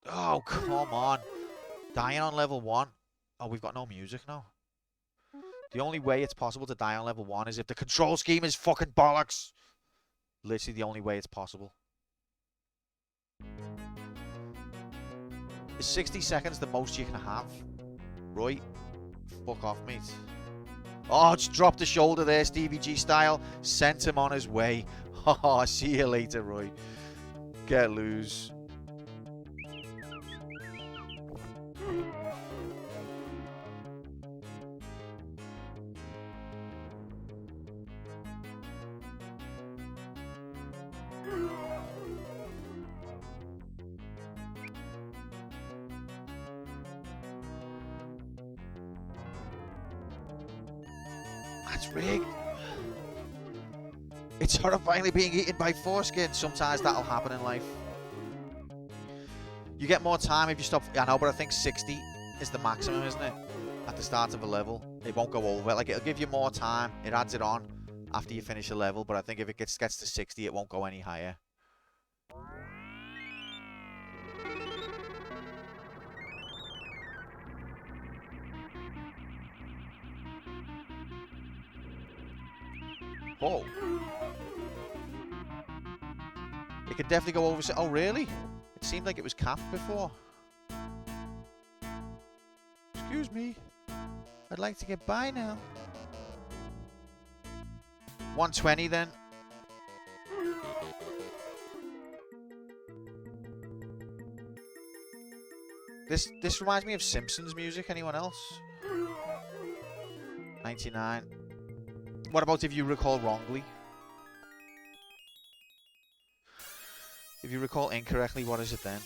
Oh, come on. Dying on level 1. Oh, we've got no music now. The only way it's possible to die on level 1 is if the control scheme is fucking bollocks. Literally the only way it's possible. Is 60 seconds the most you can have? Right? Fuck off, mate. Oh, just dropped the shoulder there, Stevie G style. Sent him on his way. Oh, see you later, Roy. Get loose. That's rigged. It's horrifyingly being eaten by foreskin. Sometimes that'll happen in life. You get more time if you stop. I know, but I think 60 is the maximum, isn't it? At the start of a level. It won't go over. Like, it'll give you more time. It adds it on after you finish a level. But I think if it gets to 60, it won't go any higher. Oh. It could definitely go over. Oh, really? It seemed like it was capped before. Excuse me. I'd like to get by now. 120 then. This reminds me of Simpsons music. Anyone else? 99. What about if you recall wrongly? If you recall incorrectly, what is it then?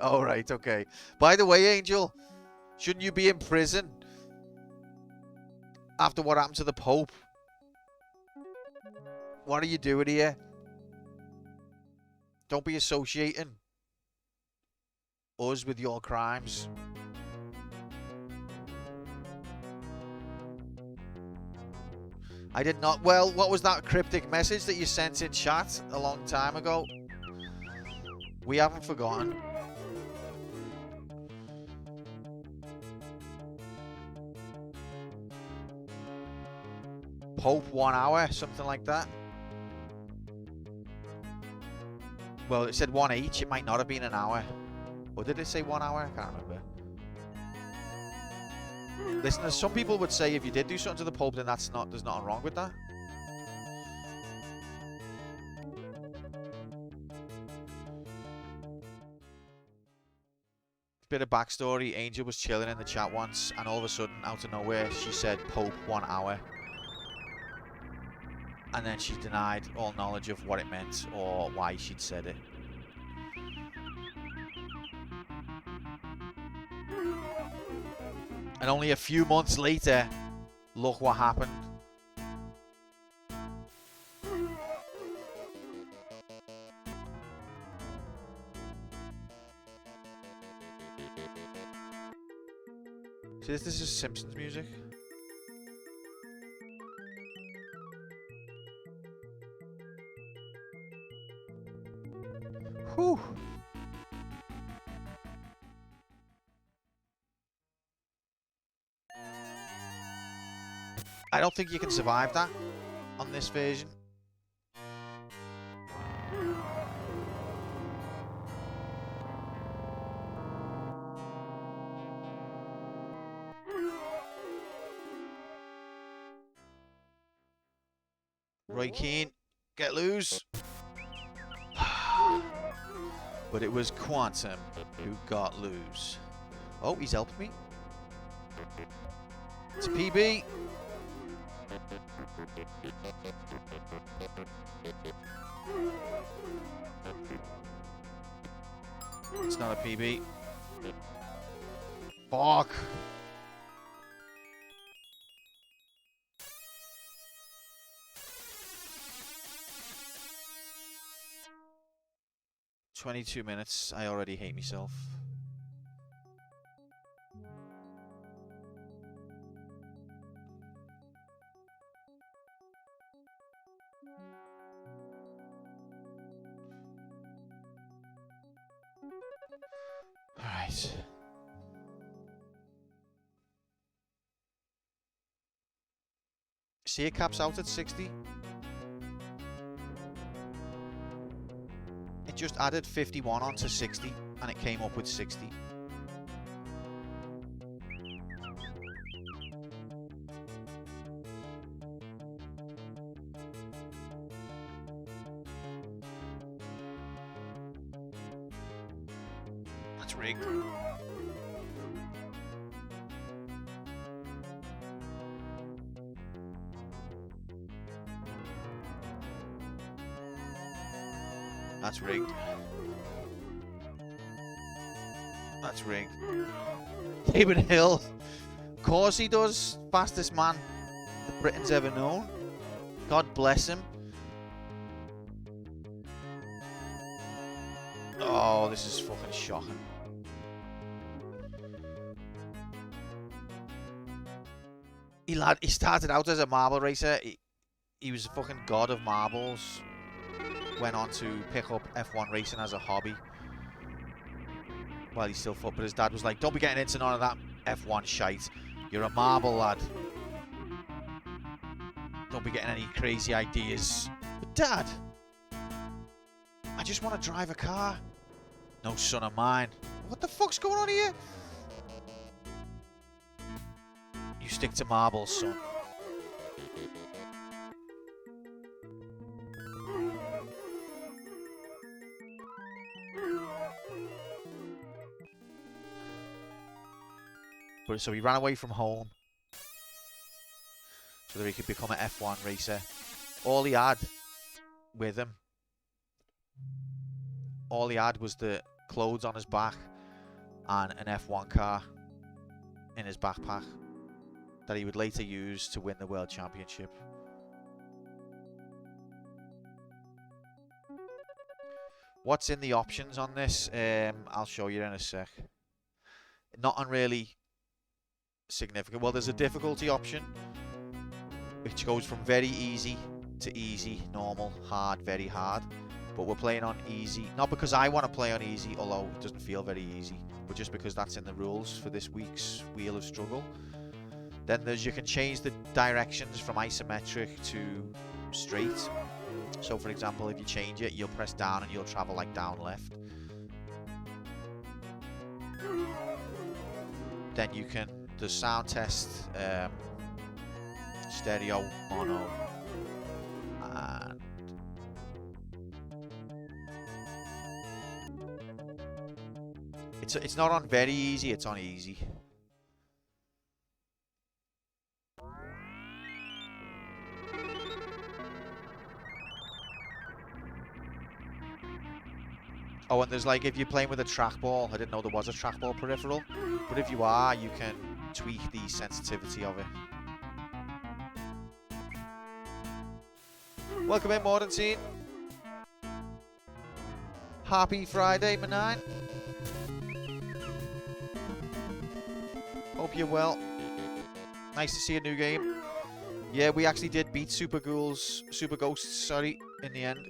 All right, okay. By the way, Angel, shouldn't you be in prison after what happened to the Pope? What are you doing here? Don't be associating us with your crimes. I did not. Well, what was that cryptic message that you sent in chat a long time ago? We haven't forgotten. Pope 1 hour, something like that. Well, it said 1 each. It might not have been an hour. Or did it say 1 hour? I can't remember. Listen, some people would say if you did do something to the Pope, then there's nothing wrong with that. Bit of backstory. Angel was chilling in the chat once, and all of a sudden, out of nowhere, she said Pope 1 hour. And then she denied all knowledge of what it meant or why she'd said it. And only a few months later, look what happened. See, this is Simpsons music. Whew. I don't think you can survive that on this version. Roy Keane, get loose. But it was Quantum who got loose. Oh, he's helped me. It's a PB. It's not a PB. Fuck. "22 minutes. I already hate myself." Alright. See, it caps out at 60. It just added 51 onto 60 and it came up with 60. That's rigged. That's rigged. That's rigged. David Hill. Of course he does. Fastest man that Britain's ever known. God bless him. Oh, this is fucking shocking. He started out as a marble racer. He was a fucking god of marbles. Went on to pick up F1 racing as a hobby while he's still fit, but his dad was like, "Don't be getting into none of that F1 shite. You're a marble lad. Don't be getting any crazy ideas." But Dad, I just want to drive a car. No son of mine. What the fuck's going on here? You stick to marbles, son. But so he ran away from home. so that he could become an F1 racer. All he had with him, all he had was the clothes on his back and an F1 car in his backpack that he would later use to win the World Championship. What's in the options on this? I'll show you in a sec. Not really significant. Well, there's a difficulty option, which goes from very easy to easy, normal, hard, very hard. But we're playing on easy, not because I want to play on easy, although it doesn't feel very easy, but just because that's in the rules for this week's Wheel of Struggle. Then you can change the directions from isometric to straight. So for example, if you change it, you'll press down and you'll travel like down left. Then you can, the sound test, stereo, mono, and it's not on very easy, it's on easy. Oh, and there's like, if you're playing with a trackball, I didn't know there was a trackball peripheral, but if you are, you can tweak the sensitivity of it. Welcome in, Modern Scene. Happy Friday, Manine. Hope you're well. Nice to see a new game. Yeah, we actually did beat Super Ghosts, sorry, in the end.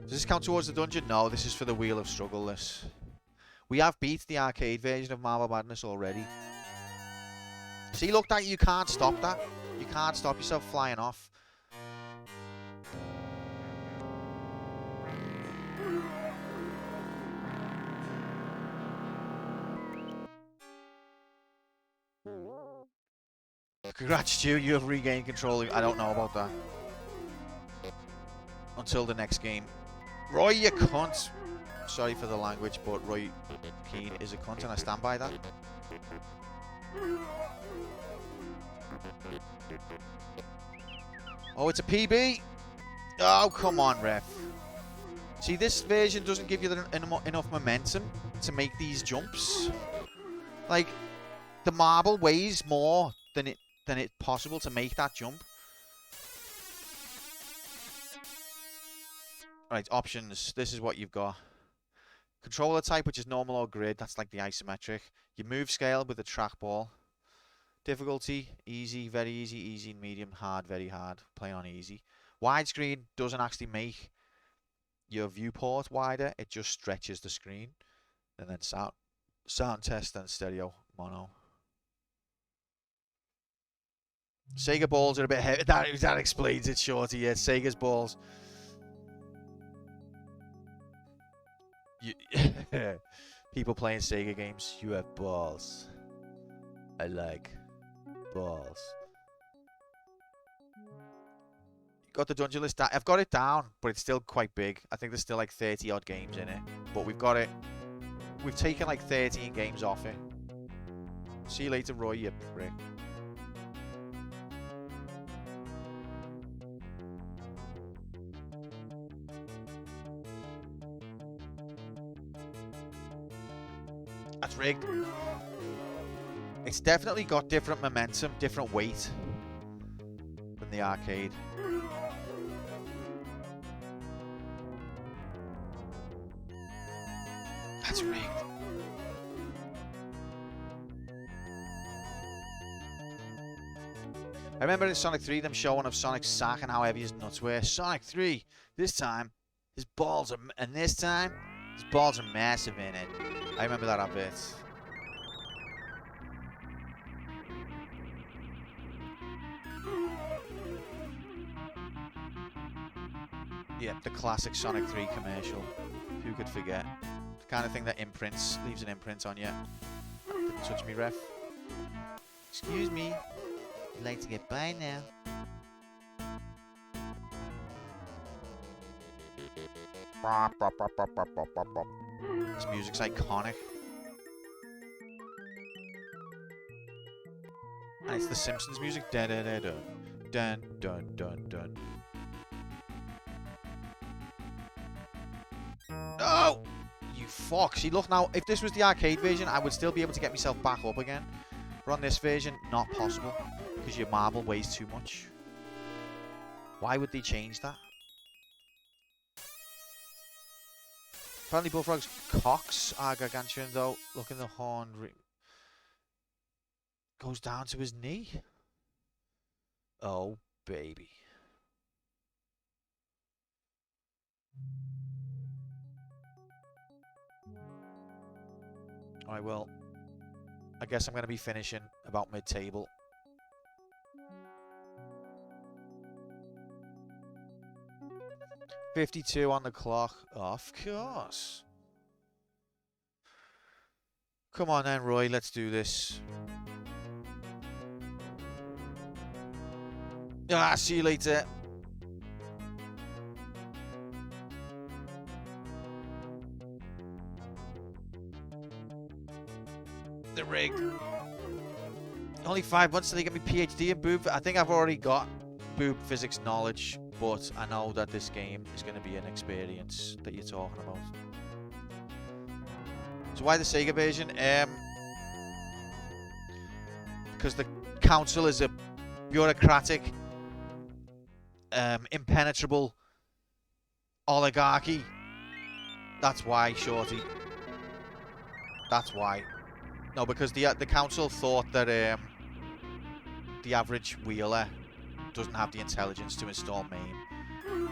Does this count towards the dungeon? No, this is for the Wheel of Struggle, this. We have beat the arcade version of Marble Madness already. See, look, that you can't stop that. You can't stop yourself flying off. Congrats, Stu, you have regained control. I don't know about that. Until the next game. Roy, you cunt. Sorry for the language, but Roy Keane is a cunt, and I stand by that. Oh, it's a PB. Oh, come on, ref. See, this version doesn't give you enough momentum to make these jumps. Like, the marble weighs more than it's possible to make that jump. Right, options. This is what you've got. Controller type, which is normal or grid. That's like the isometric. Your move scale with the trackball. Difficulty, easy, very easy, easy, medium, hard, very hard. Playing on easy. Widescreen doesn't actually make your viewport wider. It just stretches the screen. And then sound test and stereo, mono. Sega balls are a bit heavy. That explains it, Shorty. Yeah, Sega's balls. People playing Sega games, you have balls. I like balls. You got the dungeon list down. I've got it down, but it's still quite big. I think there's still like 30 odd games in it. But we've got it. We've taken like 13 games off it. See you later, Roy, you prick. That's rigged. It's definitely got different momentum, different weight than the arcade. That's rigged. I remember in Sonic 3 them showing of Sonic's sack and how heavy his nuts were. Sonic 3, this time his balls are, and this time his balls are massive in it. I remember that a bit. Yep, the classic Sonic 3 commercial. Who could forget? The kind of thing that leaves an imprint on you. Didn't touch me, ref. Excuse me. I'd like to get by now. This music's iconic. And it's the Simpsons music. Dun dun dun dun. Dun dun dun dun. No! You fuck. See, look now, if this was the arcade version, I would still be able to get myself back up again. But on this version, not possible. Because your marble weighs too much. Why would they change that? Apparently Bullfrog's cocks are gargantuan though. Look in the horn. Goes down to his knee. Oh, baby. Alright, well, I guess I'm going to be finishing about mid-table. .52 on the clock. Of course. Come on then, Roy. Let's do this. Ah, see you later. The rig. Only 5 months till they get me PhD in boob. I think I've already got boob physics knowledge, but I know that this game is going to be an experience that you're talking about. So why the Sega version? Because the council is a bureaucratic, impenetrable oligarchy. That's why, Shorty. That's why. No, because the council thought that the average wheeler doesn't have the intelligence to install MAME.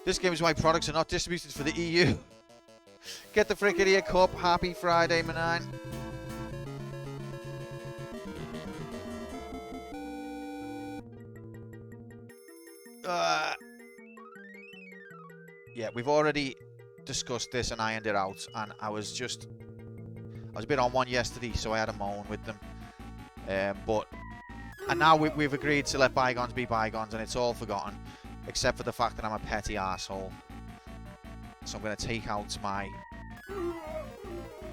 This game is why products are not distributed for the EU. Get the frick idiot cup. Happy Friday, man. Yeah, we've already discussed this and ironed it out, and I was a bit on one yesterday, so I had a moan with them. And now we've agreed to let bygones be bygones, and it's all forgotten, except for the fact that I'm a petty asshole. So I'm going to take out my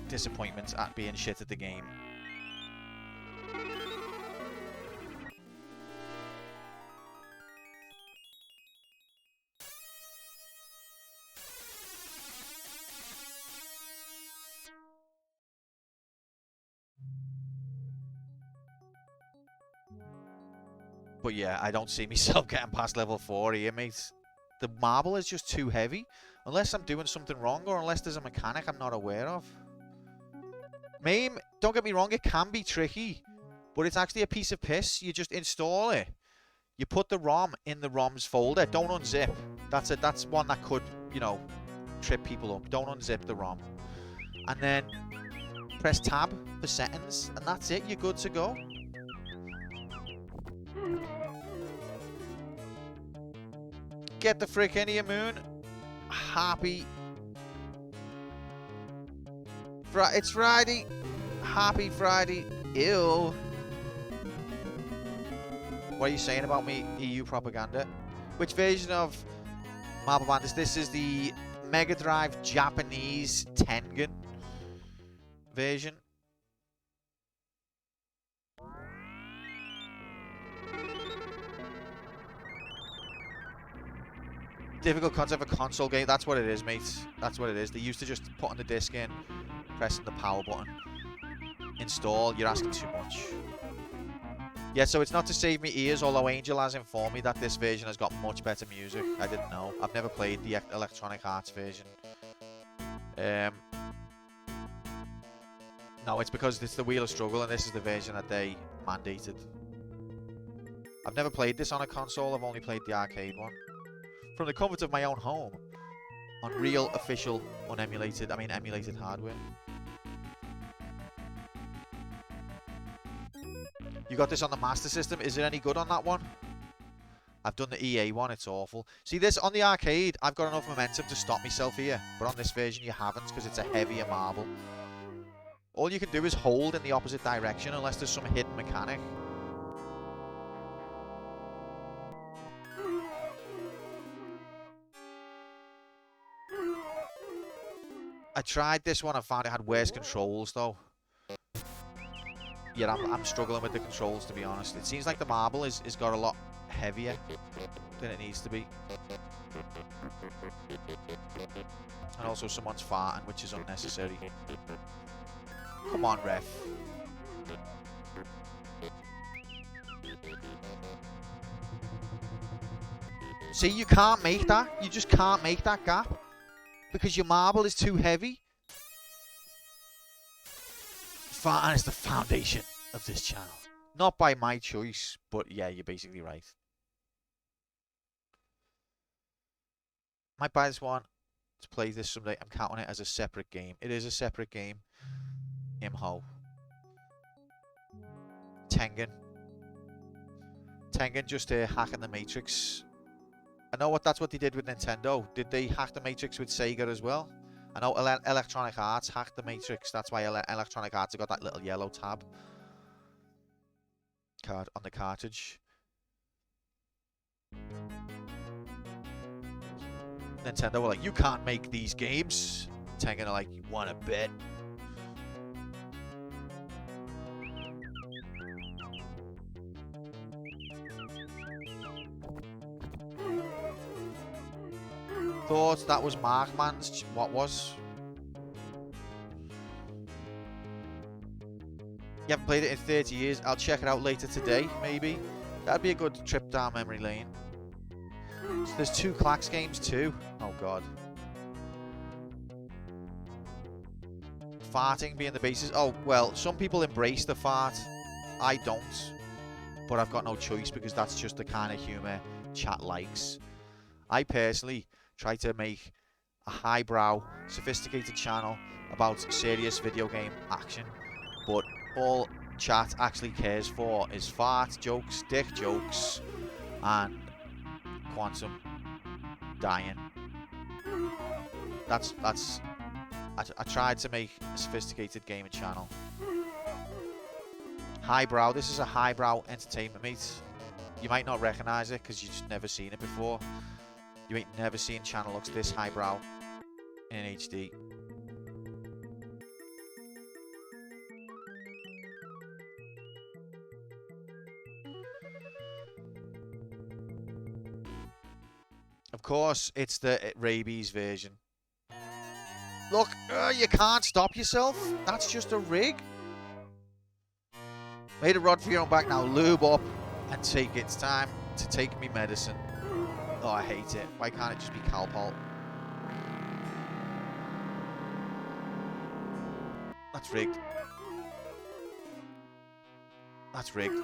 disappointment at being shit at the game. But yeah, I don't see myself getting past level 4 here, mate. The marble is just too heavy. Unless I'm doing something wrong, or unless there's a mechanic I'm not aware of. MAME, don't get me wrong, it can be tricky. But it's actually a piece of piss. You just install it. You put the ROM in the ROMs folder. Don't unzip. That's one that could, you know, trip people up. Don't unzip the ROM. And then press tab for settings. And that's it. You're good to go. Get the frick in here, Moon. Happy. It's Friday. Happy Friday. Ew. What are you saying about me, EU propaganda? Which version of Marble Band is this? Is the Mega Drive Japanese Tengen version. Difficult concept of a console game. That's what it is, mate. That's what it is. They used to just put on the disc in, pressing the power button, install. You're asking too much. Yeah, so it's not to save me ears, although Angel has informed me that this version has got much better music. I didn't know. I've never played the Electronic Arts version. No, it's because it's the Wheel of Struggle, and this is the version that they mandated. I've never played this on a console. I've only played the arcade one. From the comfort of my own home, on real, official, emulated hardware. You got this on the Master System. Is it any good on that one? I've done the EA one. It's awful. See, this on the arcade, I've got enough momentum to stop myself here. But on this version, you haven't, because it's a heavier marble. All you can do is hold in the opposite direction, unless there's some hidden mechanic. I tried this one. I found it had worse controls though. Yeah, I'm struggling with the controls, to be honest. It seems like the marble is got a lot heavier than it needs to be. And also someone's farting, which is unnecessary. Come on, ref. See, you can't make that. You just can't make that gap. Because your marble is too heavy. Farting is the foundation of this channel. Not by my choice, but yeah, you're basically right. Might buy this one to play this someday. I'm counting it as a separate game. It is a separate game. Imho. Tengen. Tengen just hacking the Matrix. I know that's what they did with Nintendo. Did they hack the Matrix with Sega as well? I know Electronic Arts hacked the Matrix. That's why Electronic Arts have got that little yellow tab card on the cartridge. Nintendo were like, you can't make these games. Tengen are like, you want to bet? Thought that was Markman's. What was? You haven't played it in 30 years. I'll check it out later today, maybe. That'd be a good trip down memory lane. So there's 2 Clax games too. Oh god. Farting being the basis. Oh, well, some people embrace the fart. I don't. But I've got no choice because that's just the kind of humour chat likes. I personally try to make a highbrow, sophisticated channel about serious video game action. But all chat actually cares for is fart jokes, dick jokes, and quantum dying. I tried to make a sophisticated gaming channel. Highbrow, this is a highbrow entertainment, mate. You might not recognise it because you've just never seen it before. You ain't never seen channel looks this highbrow in HD. Of course, it's the rabies version. Look, you can't stop yourself. That's just a rig. Made a rod for your own back now. Lube up and take it. It's time to take me medicine. Oh, I hate it. Why can't it just be Calpol? That's rigged. That's rigged.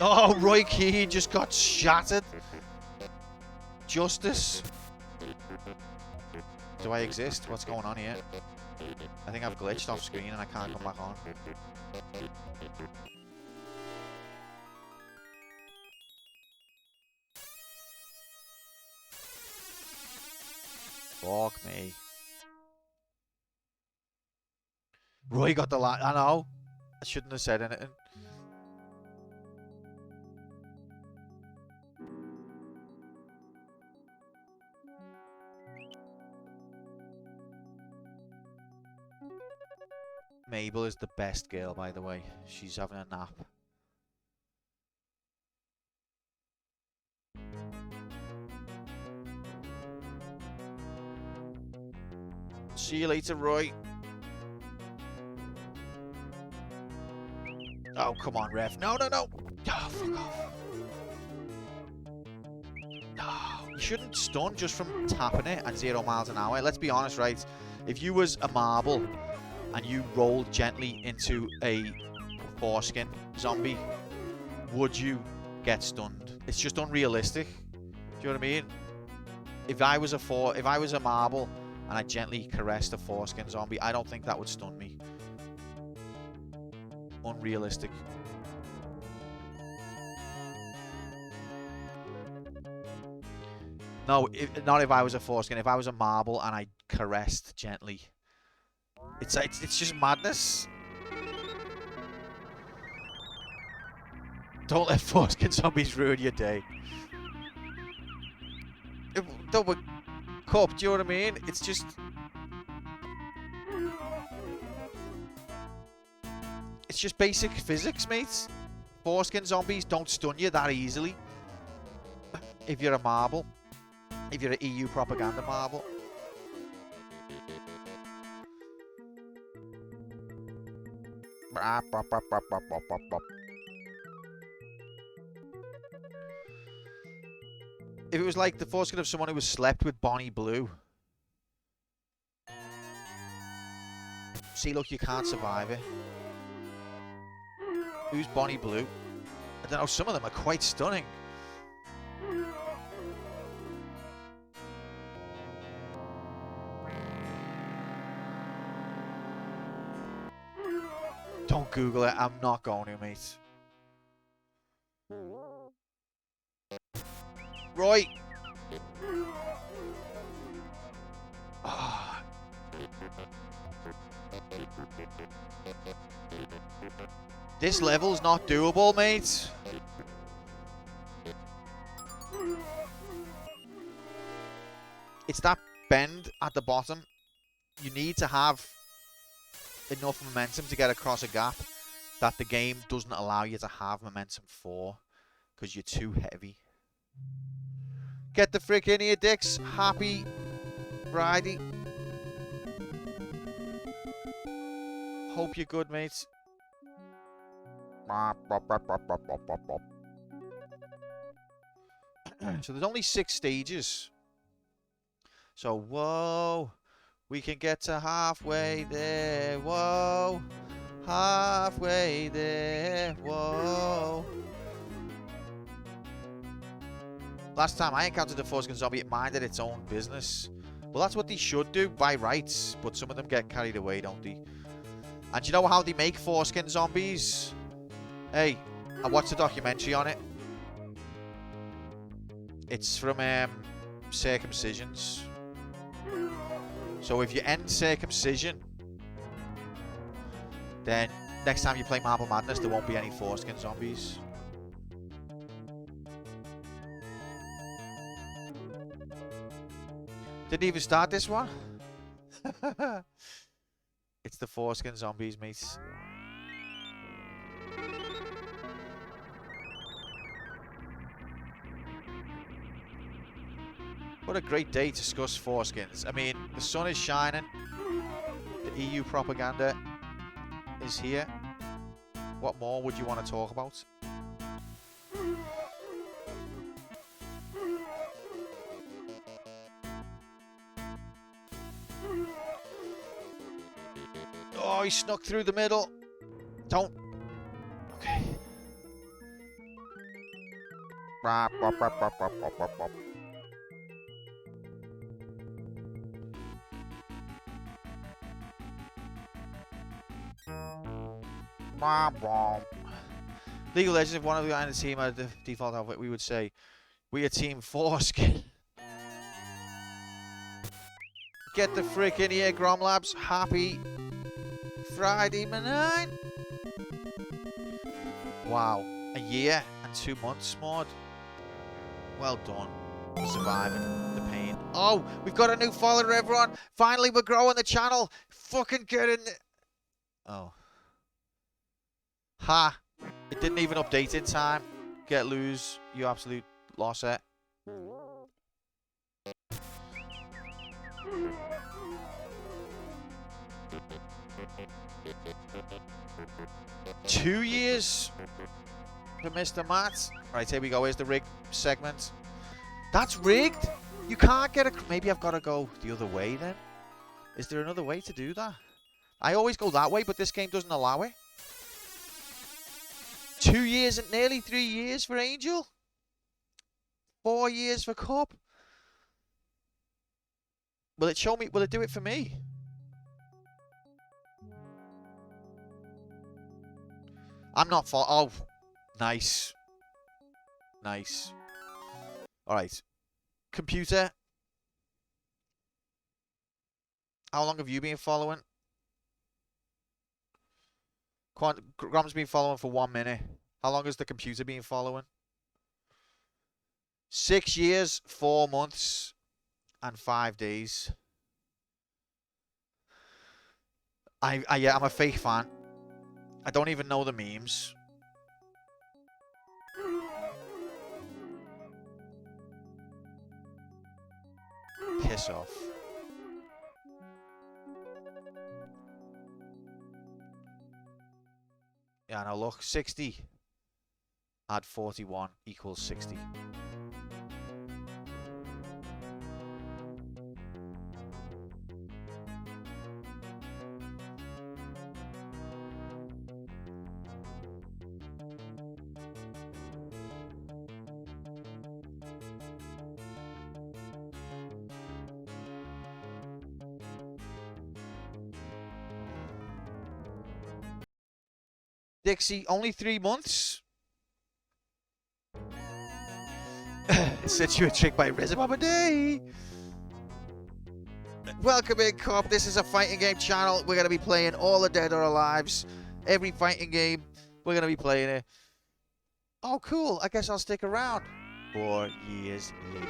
Oh, Roy Keane just got shattered. Justice. Do I exist? What's going on here? I think I've glitched off screen and I can't come back on. Fuck me. Roy got the I know. I shouldn't have said anything. Mabel is the best girl, by the way. She's having a nap. See you later, Roy. Oh, come on, ref. No, no, no. Oh, fuck off. No, you shouldn't stun just from tapping it at 0 miles an hour. Let's be honest, right? If you was a marble and you rolled gently into a foreskin zombie, would you get stunned? It's just unrealistic. Do you know what I mean? If I was a marble and I gently caressed a foreskin zombie, I don't think that would stun me. Unrealistic. No, not if I was a foreskin. If I was a marble and I caressed gently. It's just madness. Don't let foreskin zombies ruin your day. though, but Cup, do you know what I mean? It's just... It's just basic physics, mate. Foreskin zombies don't stun you that easily. If you're a marble. If you're an EU propaganda marble. If it was like the foreskin of someone who was slept with Bonnie Blue. See, look, you can't survive it. Who's Bonnie Blue? I don't know, some of them are quite stunning. Don't Google it, I'm not going to, mate. Right. Ah. This level's not doable, mate. It's that bend at the bottom. You need to have enough momentum to get across a gap that the game doesn't allow you to have momentum for, because you're too heavy. Get the frick in here, dicks. Happy Friday. Hope you're good, mate. So there's only 6 stages. So, whoa. We can get to halfway there. Whoa. Halfway there. Whoa. Last time I encountered a foreskin zombie, it minded its own business. Well, that's what they should do by rights, but some of them get carried away, don't they? And do you know how they make foreskin zombies? Hey, I watched a documentary on it. It's from circumcisions. So if you end circumcision, then next time you play Marble Madness, there won't be any foreskin zombies. Didn't even start this one. It's the foreskin zombies, mates. What a great day to discuss foreskins. I mean, the sun is shining. The EU propaganda is here. What more would you want to talk about? Oh, he snuck through the middle. Don't. Okay. League of Legends, if one of the guys in the team had the default outfit, we would say, we are Team Foreskin. Get the frick in here, Grom Labs. Happy Friday, man. Wow. A year and 2 months, Maud. Well done for surviving the pain. Oh, we've got a new follower, everyone. Finally, we're growing the channel. Fucking get in there. Oh. Ha. It didn't even update in time. Get lose, you absolute loss it. Two years for Mr. Matt. Right, here we go. Here's the rig segment. That's rigged. You can't get a... Maybe I've got to go the other way then. Is there another way to do that? I always go that way, but this game doesn't allow it. 2 years and nearly 3 years for Angel. 4 years for Cup. Will it show me? Will it do it for me? I'm not for... Oh, nice. Nice. Alright. Computer. How long have you been following? Grom's been following for 1 minute. How long has the computer been following? 6 years, 4 months. and 5 days. Yeah, I'm a fake fan. I don't even know the memes. Piss off. Yeah, now look, 60 add 41 equals 60. Dixie, only 3 months? It sets you a trick by Reservoir Day. Welcome in, Cop. This is a fighting game channel. We're going to be playing all the Dead or Alives. Every fighting game, we're going to be playing it. Oh, cool. I guess I'll stick around. 4 years later.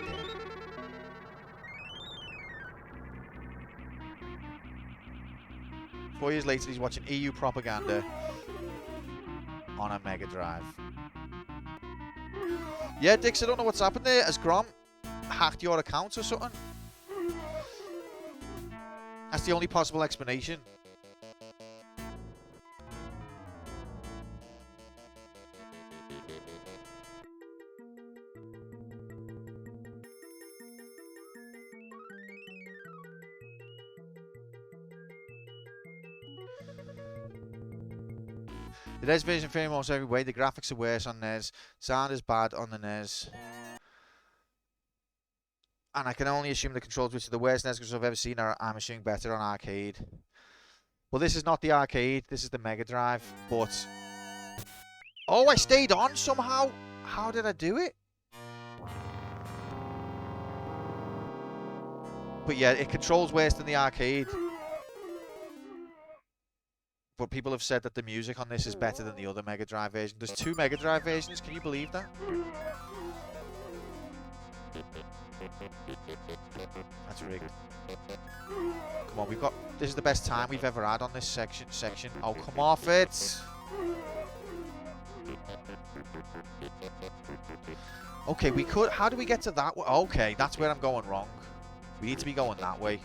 Four years later, he's watching EU propaganda on a Mega Drive. Yeah, Dix, I don't know what's happened there. Has Grom hacked your account or something? That's the only possible explanation. The NES version fails almost every way. The graphics are worse on NES. Sound is bad on the NES. And I can only assume the controls, which are the worst NES controls I've ever seen, are, I'm assuming, better on arcade. Well, this is not the arcade. This is the Mega Drive. But... oh, I stayed on somehow. How did I do it? But yeah, it controls worse than the arcade. But people have said that the music on this is better than the other Mega Drive version. There's 2 Mega Drive versions. Can you believe that? That's rigged. Come on, we've got... this is the best time we've ever had on this section. Oh, come off it! Okay, we could... how do we get to that way? Okay, that's where I'm going wrong. We need to be going that way.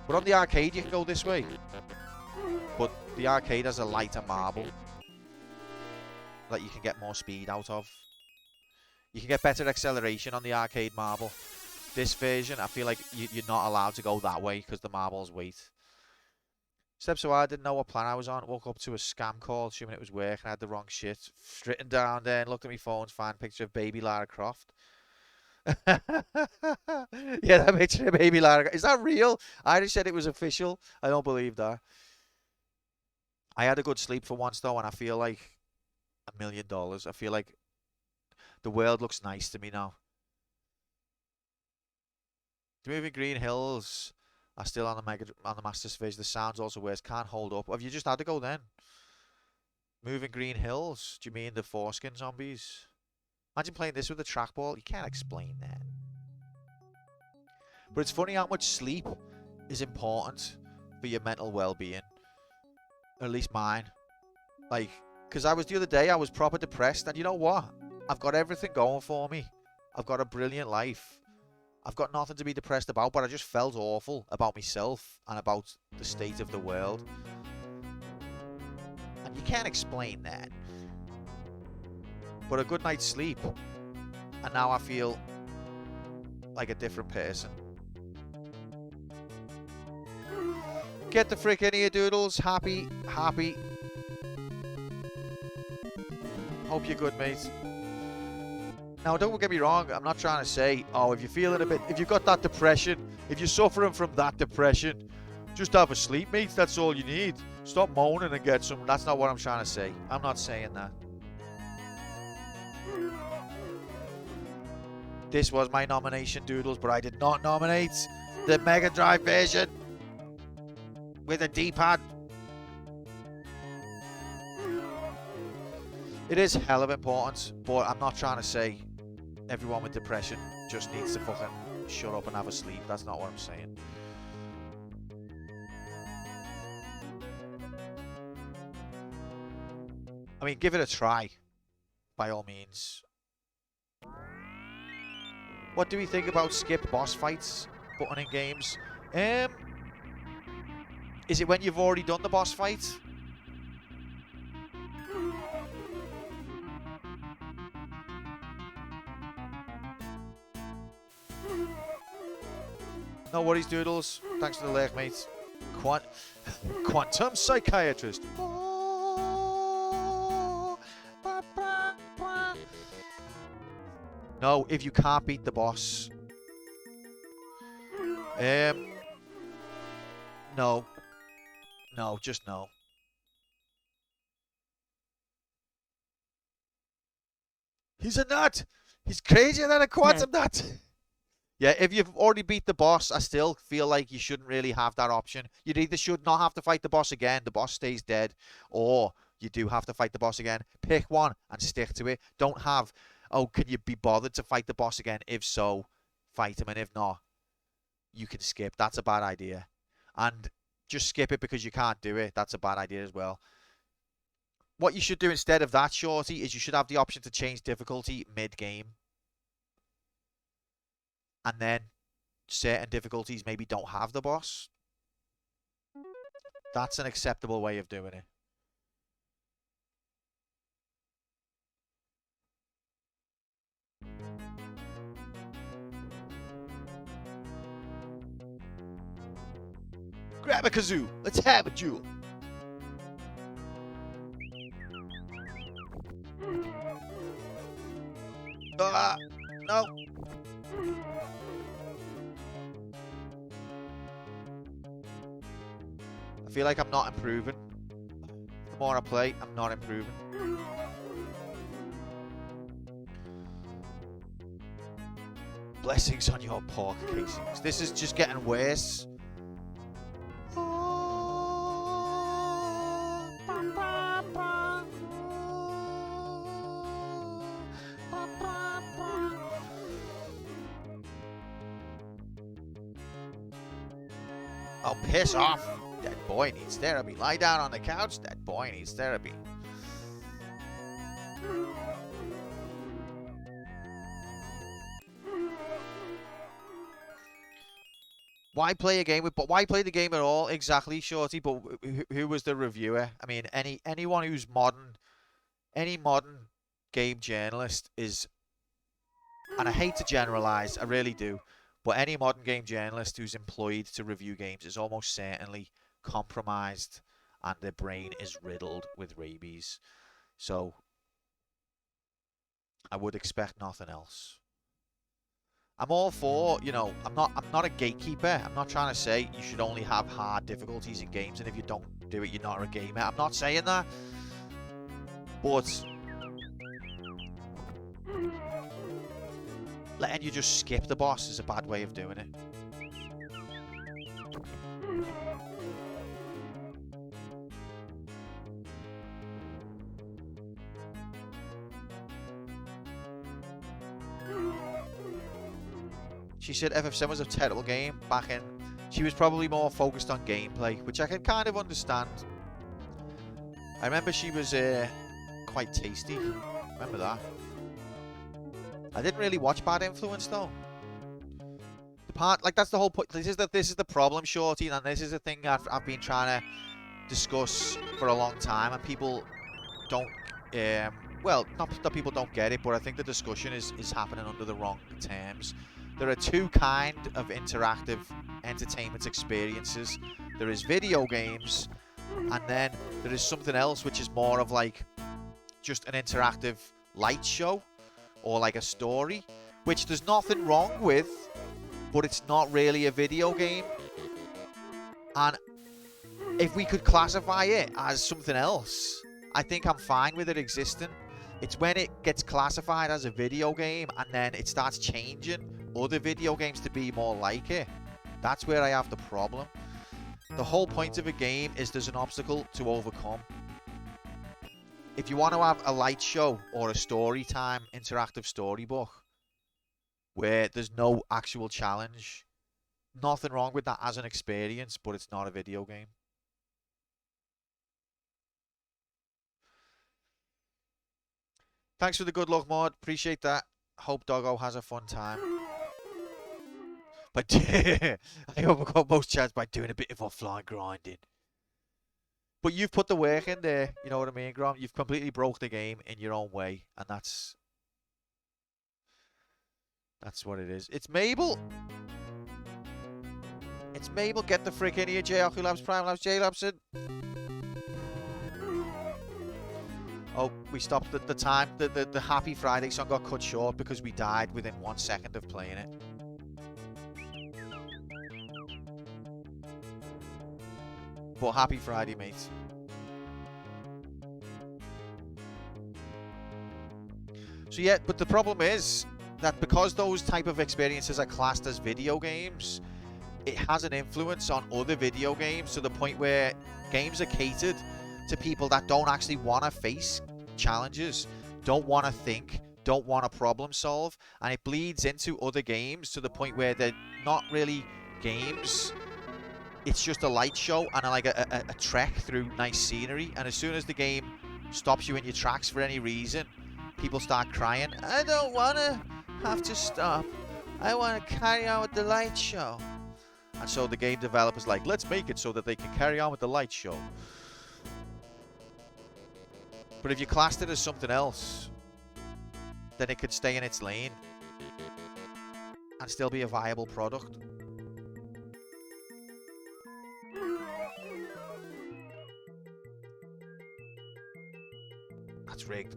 But on the arcade, you can go this way. But the arcade has a lighter marble that you can get more speed out of. You can get better acceleration on the arcade marble. This version, I feel like you're not allowed to go that way because the marble's weight. Step so I didn't know what plan I was on. Woke up to a scam call, assuming it was work, and I had the wrong shit. Stritten down then, looked at my phone, found a picture of baby Lara Croft. Yeah, that picture of baby Lara. Is that real? I just said it was official. I don't believe that. I had a good sleep for once though, and I feel like $1 million. I feel like the world looks nice to me now. The movie Green Hills are still on the Master Switch. The sound's also worse. Can't hold up. Have you just had to go then? Moving Green Hills? Do you mean the foreskin zombies? Imagine playing this with a trackball. You can't explain that. But it's funny how much sleep is important for your mental well-being. Or at least mine. Like, because the other day, I was proper depressed. And you know what? I've got everything going for me. I've got a brilliant life. I've got nothing to be depressed about. But I just felt awful about myself and about the state of the world. And you can't explain that. But a good night's sleep, and now I feel like a different person. Get the frick in here, Doodles. Happy. Hope you're good, mate. Now, don't get me wrong. I'm not trying to say, oh, if you're feeling a bit... if you've got that depression, if you're suffering from that depression, just have a sleep, mate. That's all you need. Stop moaning and get some... that's not what I'm trying to say. I'm not saying that. This was my nomination, Doodles, but I did not nominate the Mega Drive version with a D-pad. It is hell of important, but I'm not trying to say everyone with depression just needs to fucking shut up and have a sleep. That's not what I'm saying. I mean, give it a try, by all means. What do we think about skip boss fights button in games? Is it when you've already done the boss fight? No worries, Doodles. Thanks for the lurk, mate. Quantum Psychiatrist. No, if you can't beat the boss. No. No, just no. He's a nut! He's crazier than a quantum nut! Yeah, if you've already beat the boss, I still feel like you shouldn't really have that option. You either should not have to fight the boss again, the boss stays dead, or you do have to fight the boss again. Pick one and stick to it. Don't have, oh, can you be bothered to fight the boss again? If so, fight him, and if not, you can skip. That's a bad idea. And just skip it because you can't do it. That's a bad idea as well. What you should do instead of that, Shorty, is you should have the option to change difficulty mid-game. And then certain difficulties maybe don't have the boss. That's an acceptable way of doing it. Grab a kazoo. Let's have a duel. No. I feel like I'm not improving. The more I play, I'm not improving. Blessings on your pork casings. This is just getting worse. Oh, piss off. That boy needs therapy. Lie down on the couch. That boy needs therapy. Why play a game with? But why play the game at all? Exactly, Shorty. But who was the reviewer? I mean, anyone who's modern, any modern game journalist is, and I hate to generalize, I really do, but any modern game journalist who's employed to review games is almost certainly compromised, and their brain is riddled with rabies. So I would expect nothing else. I'm all for, you know, I'm not a gatekeeper. I'm not trying to say you should only have hard difficulties in games, and if you don't do it, you're not a gamer. I'm not saying that. But letting you just skip the boss is a bad way of doing it. She said FF7 was a terrible game back in. She was probably more focused on gameplay, which I can kind of understand. I remember she was quite tasty. Remember that. I didn't really watch Bad Influence though. The part, like, that's the whole point. This is the problem, Shorty, and this is the thing I've been trying to discuss for a long time, and people don't. Well, not that people don't get it, but I think the discussion is happening under the wrong terms. There are two kinds of interactive entertainment experiences. There is video games, and then there is something else which is more of like just an interactive light show or like a story, which there's nothing wrong with, but it's not really a video game. And if we could classify it as something else, I think I'm fine with it existing. It's when it gets classified as a video game and then it starts changing other video games to be more like it. That's where I have the problem. The whole point of a game is there's an obstacle to overcome. if you want to have a light show or a story time interactive storybook where there's no actual challenge, nothing wrong with that as an experience, but it's not a video game. Thanks for the good luck, Maud. Appreciate that. Hope Doggo has a fun time. But I hope I got most chance by doing a bit of offline grinding. But you've put the work in there, you know what I mean, Grom? You've completely broke the game in your own way, and that's what it is. It's Mabel. It's Mabel. Get the frick in here, J-Ocu Labs, Prime Labs, J-Labson. Oh, we stopped at the time. The Happy Friday song got cut short because we died within 1 second of playing it. But happy Friday, mates. So yeah, but the problem is that because those type of experiences are classed as video games, it has an influence on other video games to the point where games are catered to people that don't actually want to face challenges, don't want to think, don't want to problem solve, and it bleeds into other games to the point where they're not really games. It's just a light show and like a trek through nice scenery, and as soon as the game stops you in your tracks for any reason, people start crying, I don't want to have to stop, I want to carry on with the light show. And so the game developers like, let's make it so that they can carry on with the light show. But if you classed it as something else, then it could stay in its lane and still be a viable product. That's rigged.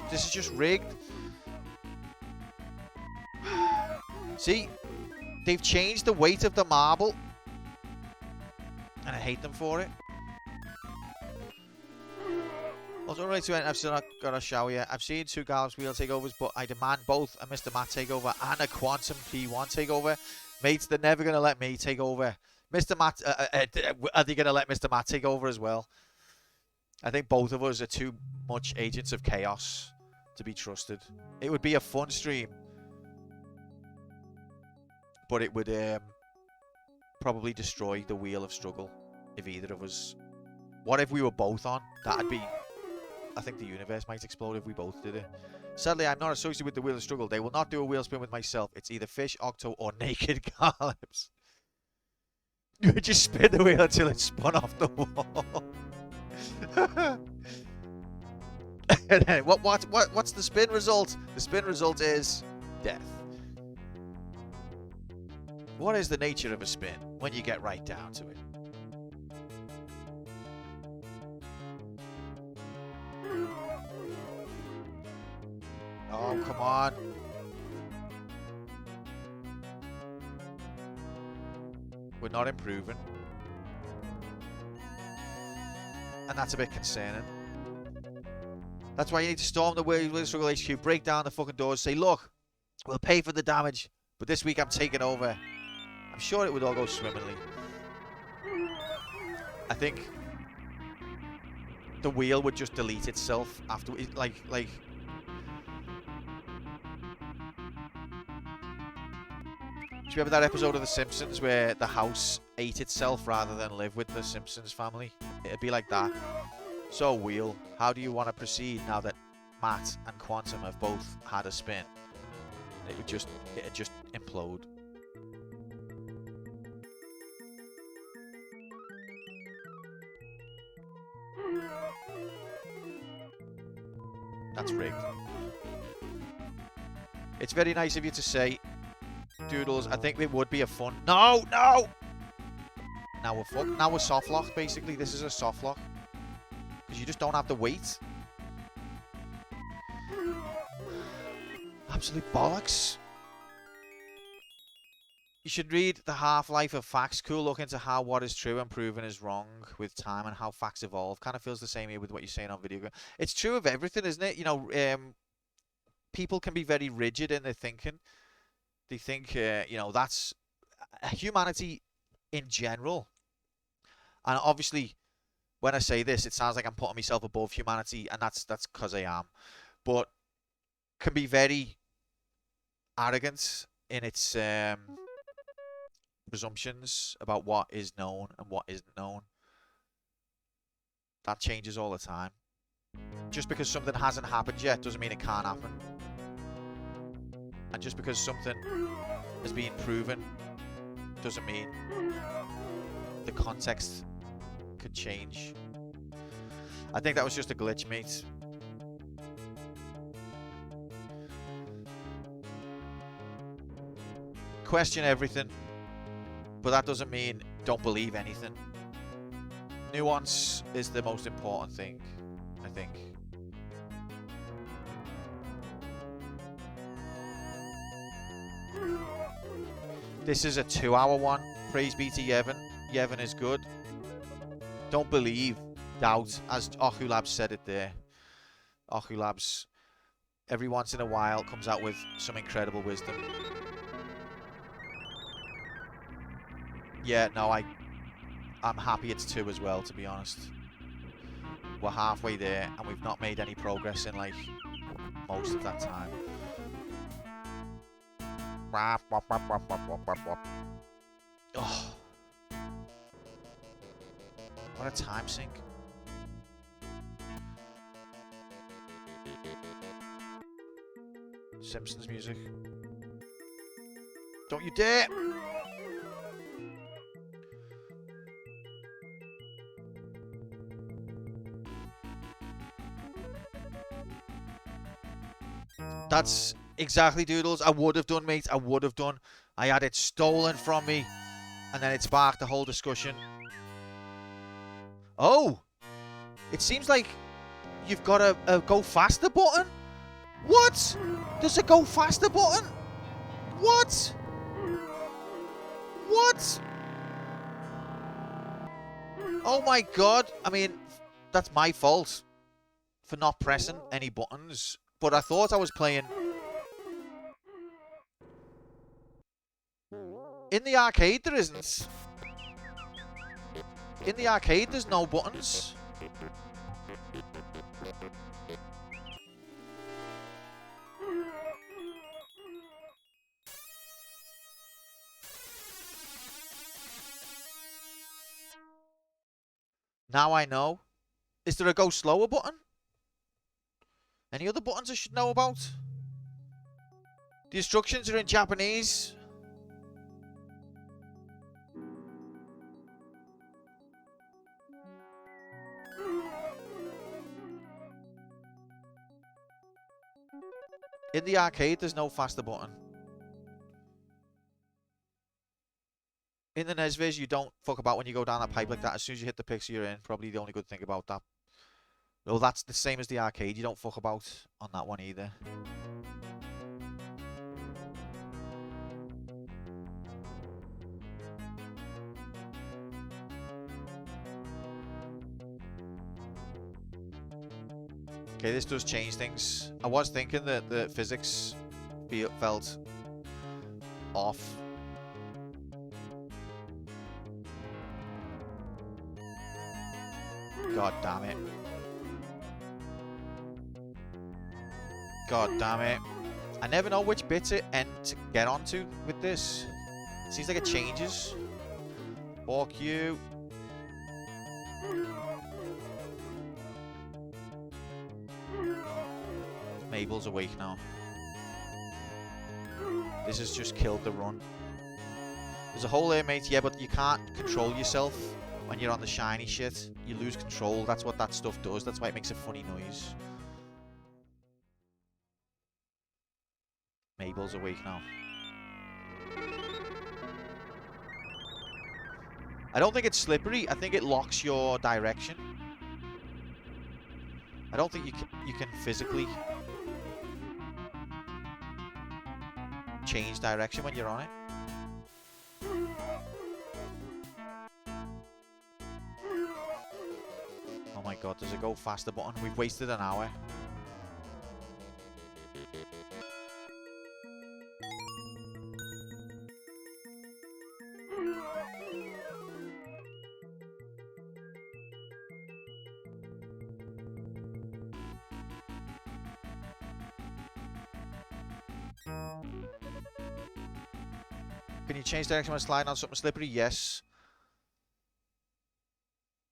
This is just rigged. See, they've changed the weight of the marble, and I hate them for it. Also, right to end, I've still not got a shower yet. I've seen 2 Gallops Wheel takeovers, but I demand both a Mr. Matt takeover and a Quantum P1 takeover. Mates, they're never going to let me take over. Mr. Matt, are they going to let Mr. Matt take over as well? I think both of us are too much agents of chaos to be trusted. It would be a fun stream, but it would probably destroy the wheel of struggle if either of us. What if we were both on? That'd be... I think the universe might explode if we both did it. Sadly, I'm not associated with the wheel of struggle. They will not do a wheel spin with myself. It's either Fish, Octo, or Naked Gallops. You would just spin the wheel until it spun off the wall. And then what's the spin result? The spin result is death. What is the nature of a spin when you get right down to it? Oh, come on. We're not improving. And that's a bit concerning. That's why you need to storm the Wheel of Struggle HQ, break down the fucking doors, say, look, we'll pay for the damage, but this week I'm taking over. I'm sure it would all go swimmingly. I think the wheel would just delete itself after, like. Do you remember that episode of The Simpsons where the house ate itself rather than live with the Simpsons family? It'd be like that. So, Wheel, how do you want to proceed now that Matt and Quantum have both had a spin? It'd just implode. That's rigged. It's very nice of you to say, Doodles, I think it would be a fun... No! No! Now we're soft locked, basically. This is a soft lock. Because you just don't have the weight. Absolute bollocks. You should read The Half-Life of Facts. Cool look into how what is true and proven is wrong with time and how facts evolve. Kind of feels the same here with what you're saying on video game. It's true of everything, isn't it? You know, people can be very rigid in their thinking. They think, you know, that's... humanity in general And obviously, when I say this, it sounds like I'm putting myself above humanity, and that's because I am. But can be very arrogant in its presumptions about what is known and what isn't known. That changes all the time. Just because something hasn't happened yet doesn't mean it can't happen. And just because something is being proven doesn't mean the context could change. I think that was just a glitch, mate. Question everything, but that doesn't mean don't believe anything. Nuance is the most important thing, I think. This is a 2-hour one. Praise be to Yevon. Yevon is good. Don't believe, doubt, as Oculabs said it there. Oculabs, every once in a while, comes out with some incredible wisdom. Yeah, no, I'm happy it's 2 as well, to be honest. We're halfway there, and we've not made any progress in, like, most of that time. Oh. What a time sink. Simpsons music. Don't you dare! That's exactly, Doodles. I would have done, mate. I would have done. I had it stolen from me. And then it sparked a whole discussion. Oh! It seems like you've got a go faster button. What? There's a go faster button? What? What? Oh my god. I mean, that's my fault for not pressing any buttons. But I thought I was playing... In the arcade, there isn't. In the arcade, there's no buttons. Now I know. Is there a go slower button? Any other buttons I should know about? The instructions are in Japanese. In the arcade, there's no faster button. In the NESVIS, you don't fuck about when you go down that pipe like that. As soon as you hit the pixel, you're in. Probably the only good thing about that. Well, that's the same as the arcade. You don't fuck about on that one either. Okay, this does change things. I was thinking that the physics felt off. God damn it. God damn it. I never know which bit to get onto with this. It seems like it changes. Fuck you. Mabel's awake now. This has just killed the run. There's a hole there, mate. Yeah, but you can't control yourself when you're on the shiny shit. You lose control. That's what that stuff does. That's why it makes a funny noise. Mabel's awake now. I don't think it's slippery. I think it locks your direction. I don't think you can physically change direction when you're on it. Oh my god, there's a go faster button. We've wasted an hour. Can you change direction when sliding on something slippery? Yes.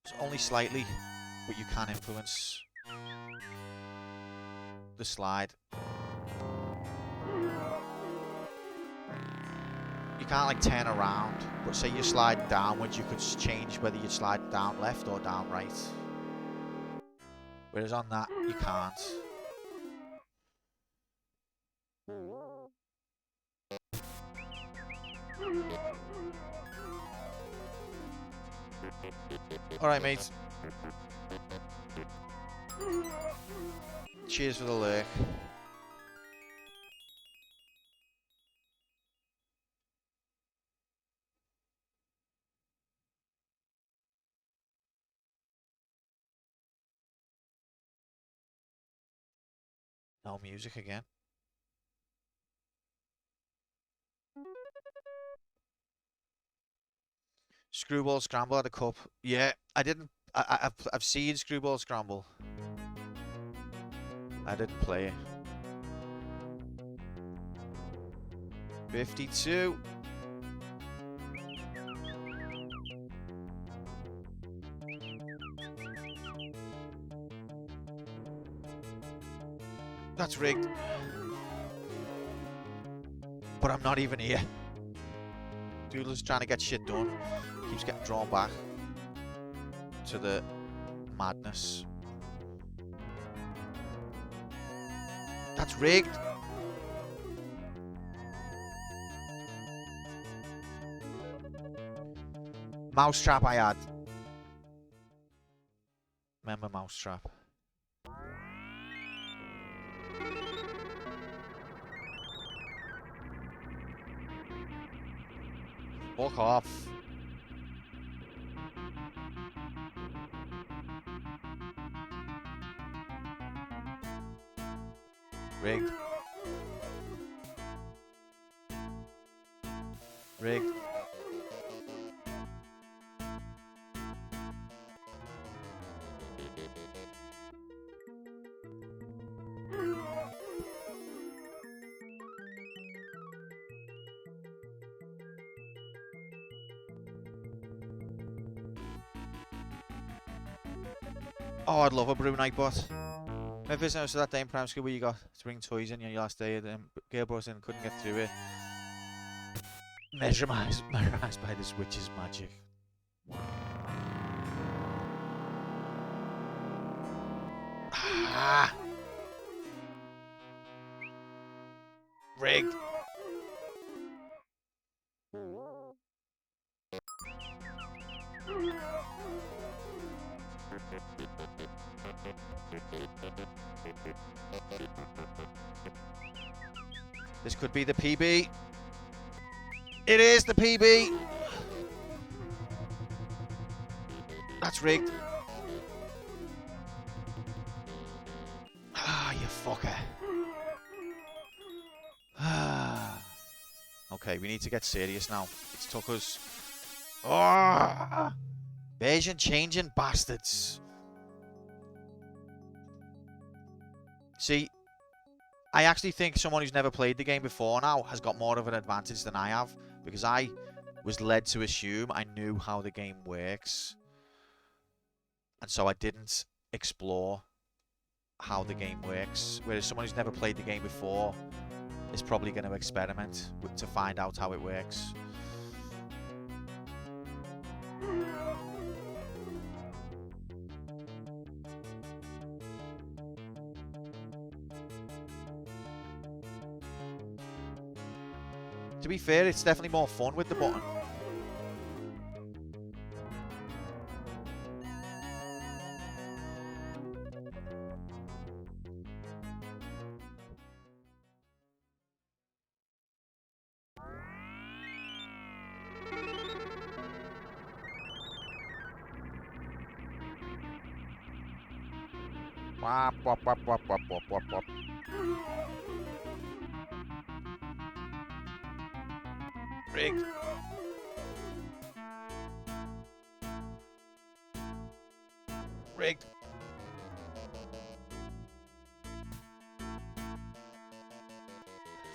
It's only slightly, but you can influence the slide. You can't like turn around, but say you're sliding downwards, you could change whether you're sliding down left or down right. Whereas on that, you can't. Alright, mate. Cheers for the lurk. No music again. Screwball Scramble at a cup. Yeah, I didn't. I've seen Screwball Scramble. I didn't play it. 52. That's rigged. But I'm not even here. Doodle's trying to get shit done. Keeps getting drawn back to the madness. That's rigged. Mousetrap I had. Remember Mousetrap. Fuck off. Rigged. Rigged. Oh, I'd love a Brew Night bot. My business was that day in primary school where you got to bring toys in your last day and girl brought in and couldn't get through it. Mesmerized by this witch's magic. Ah! Rigged. This could be the PB. It is the PB. That's rigged. Ah, you fucker. Ah. Okay, we need to get serious now. It's took us. Oh! Version changing bastards. See, I actually think someone who's never played the game before now has got more of an advantage than I have, because I was led to assume I knew how the game works, and so I didn't explore how the game works, whereas someone who's never played the game before is probably going to experiment to find out how it works. To be fair, it's definitely more fun with the button. Wop, wop, wop, wop, wop, wop, wop, wop. Rigged. Rigged.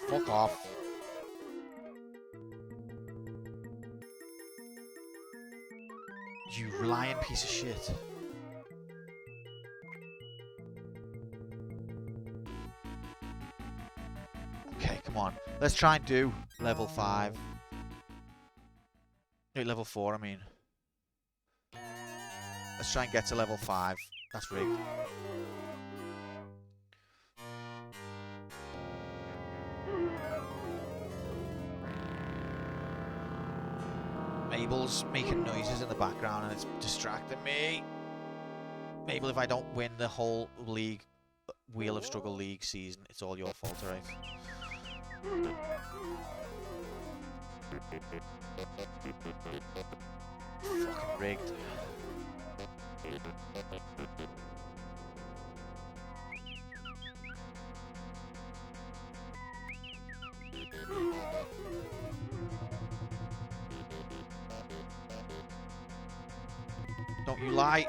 Fuck off. You lying piece of shit. Okay, come on. Let's try and do level 5. No, level 4, I mean. Let's try and get to level 5. That's rigged. Mabel's making noises in the background and it's distracting me. Mabel, if I don't win the whole league, Wheel of Struggle League season, it's all your fault, alright? Fucking rigged. Don't you lie.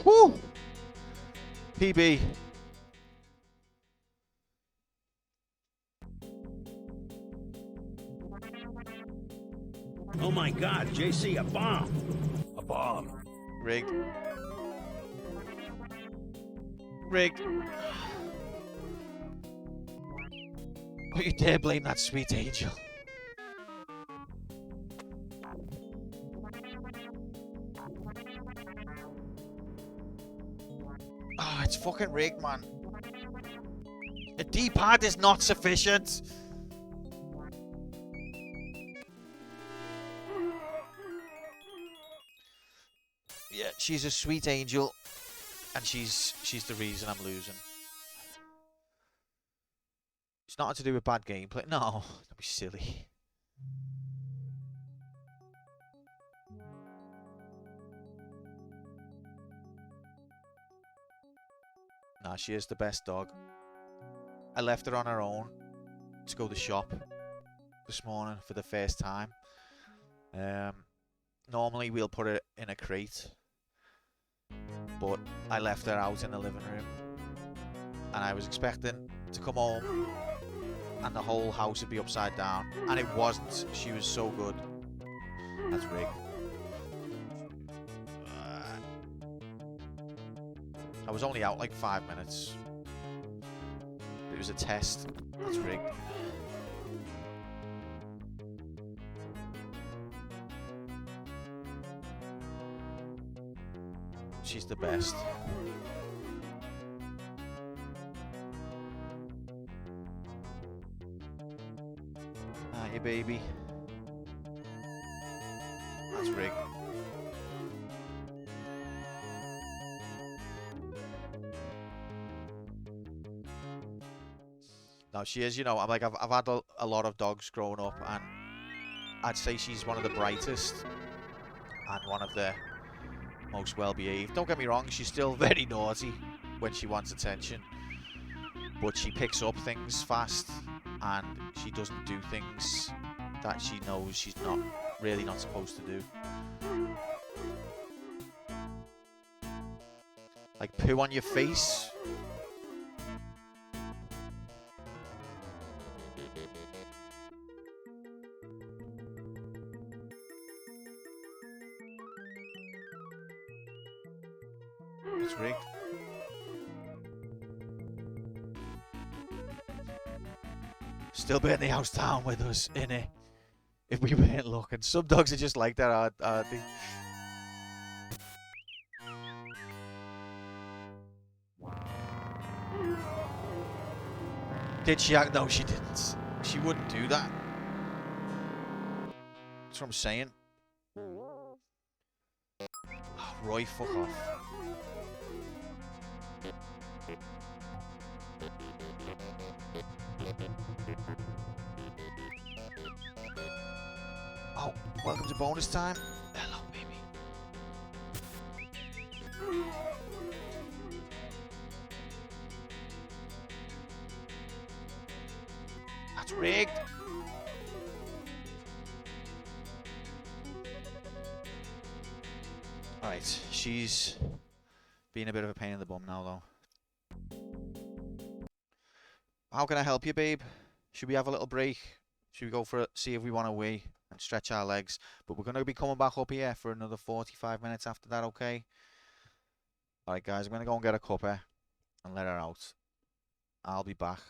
Woo! PB. Oh my God, JC, a bomb! A bomb. Rigged. Rigged. Oh, you dare blame that sweet angel. Oh, it's fucking rigged, man. A D-pad is not sufficient. Yeah, she's a sweet angel, and she's the reason I'm losing. It's nothing to do with bad gameplay. No, don't be silly. Nah, she is the best dog. I left her on her own to go to the shop this morning for the first time. Normally we'll put her in a crate, but I left her out in the living room, and I was expecting to come home and the whole house would be upside down, and it wasn't. She was so good. That's rigged. I was only out like 5 minutes. It was a test. That's rigged. She's the best. Ah, you baby. That's rigged. No, she is, you know, I'm like, I've had a lot of dogs growing up, and I'd say she's one of the brightest and one of the most well-behaved. Don't get me wrong, she's still very naughty when she wants attention, but she picks up things fast, and she doesn't do things that she knows she's really not supposed to do. Like poo on your face. It's rigged. Still burn the house down with us, innit? If we weren't looking. Some dogs are just like that, aren't they? Did she act? No, she didn't. She wouldn't do that. That's what I'm saying. Oh, Roy, fuck off. Oh, welcome to bonus time. Hello, baby. That's rigged. Alright, she's being a bit of a pain in the bum now, though. How can I help you, babe? Should we have a little break? Should we go for see if we want to wee and stretch our legs? But we're going to be coming back up here for another 45 minutes after that, okay? Alright guys, I'm going to go and get a cuppa and let her out. I'll be back.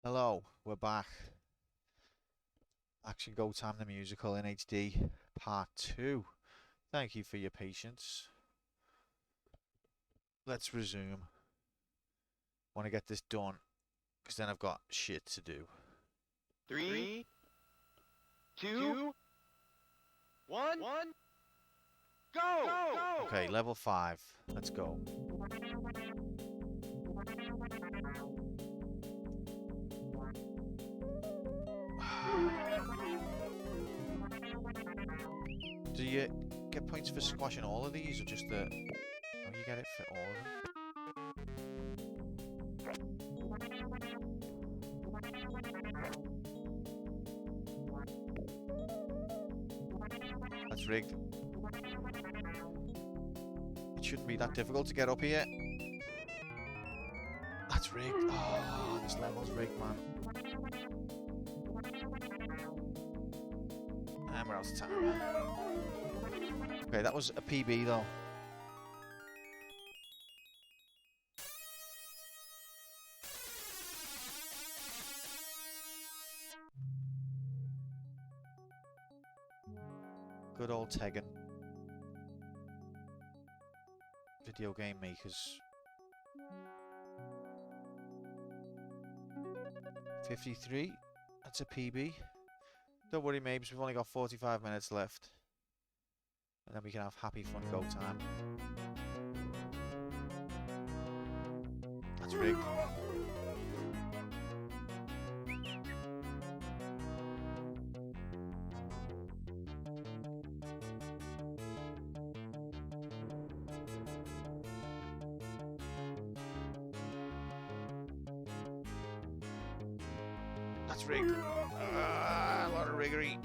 Hello, we're back. Action Go Time the Musical in HD Part 2. Thank you for your patience. Let's resume. Want to get this done, because then I've got shit to do. 3, 2, 1, go! Okay, level 5. Let's go. Do you get points for squashing all of these, or just the... Oh, you get it for all of them? That's rigged. It shouldn't be that difficult to get up here. That's rigged. Oh, this level's rigged, man. And we're out of time. Okay, that was a PB though. Good old Tegan. Video game makers. 53. That's a PB. Don't worry, Mabes, we've only got 45 minutes left. And then we can have happy fun go time. That's rigged. That's rigged. A lot of riggery.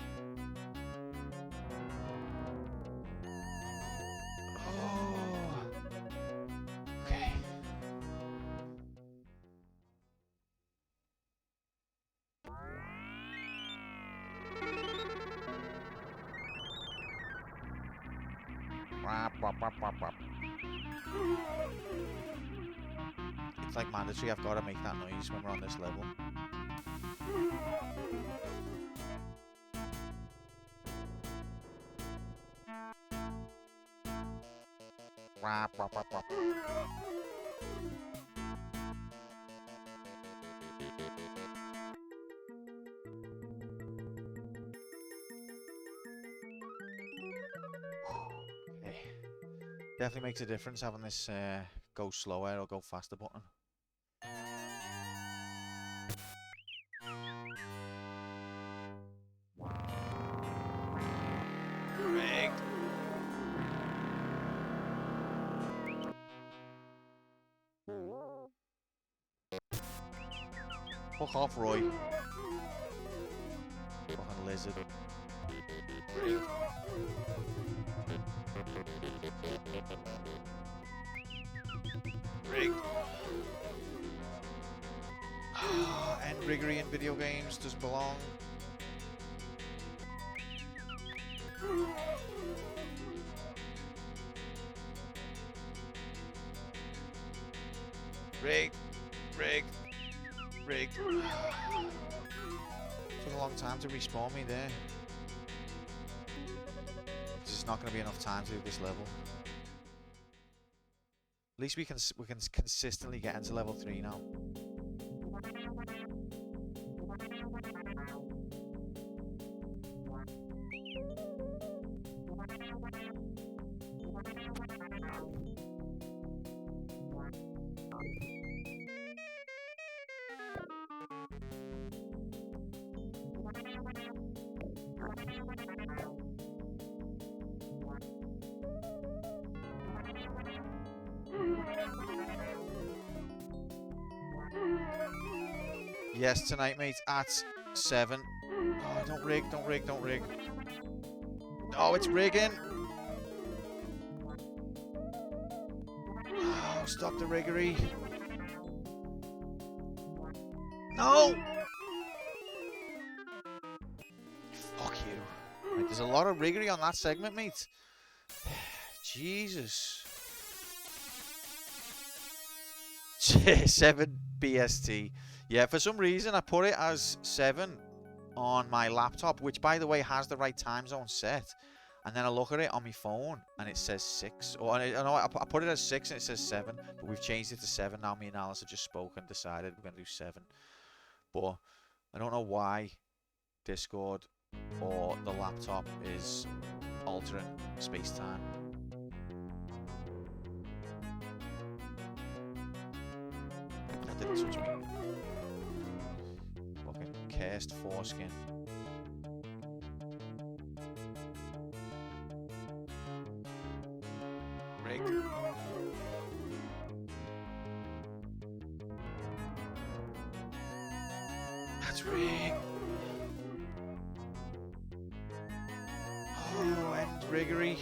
Oh. Okay. It's like mandatory, I've got to make that noise when we're on this level. Okay. Definitely makes a difference having this go slower or go faster button. Rigged. Fuck off, Roy. Fucking lizard. Rigged. Rigged. And riggery in video games does belong. Rigged. Rigged. Rigged. Took a long time to respawn me there. There's not going to be enough time to do this level. At least we can consistently get into level 3 now. Yes, tonight, mate, at 7. Oh, don't rig, don't rig, don't rig. Oh, it's rigging. Oh, stop the riggery. No! Fuck you. Right, there's a lot of riggery on that segment, mate. Jesus. 7 BST. Yeah, for some reason I put it as 7 on my laptop, which by the way has the right time zone set. And then I look at it on my phone and it says 6. Or I put it as 6 and it says 7, but we've changed it to 7 now. Me and Alice have just spoke and decided we're going to do 7. But I don't know why Discord or the laptop is altering space-time. That didn't touch me. Fucking cursed foreskin. Rigged. That's rigged. Oh, end riggery.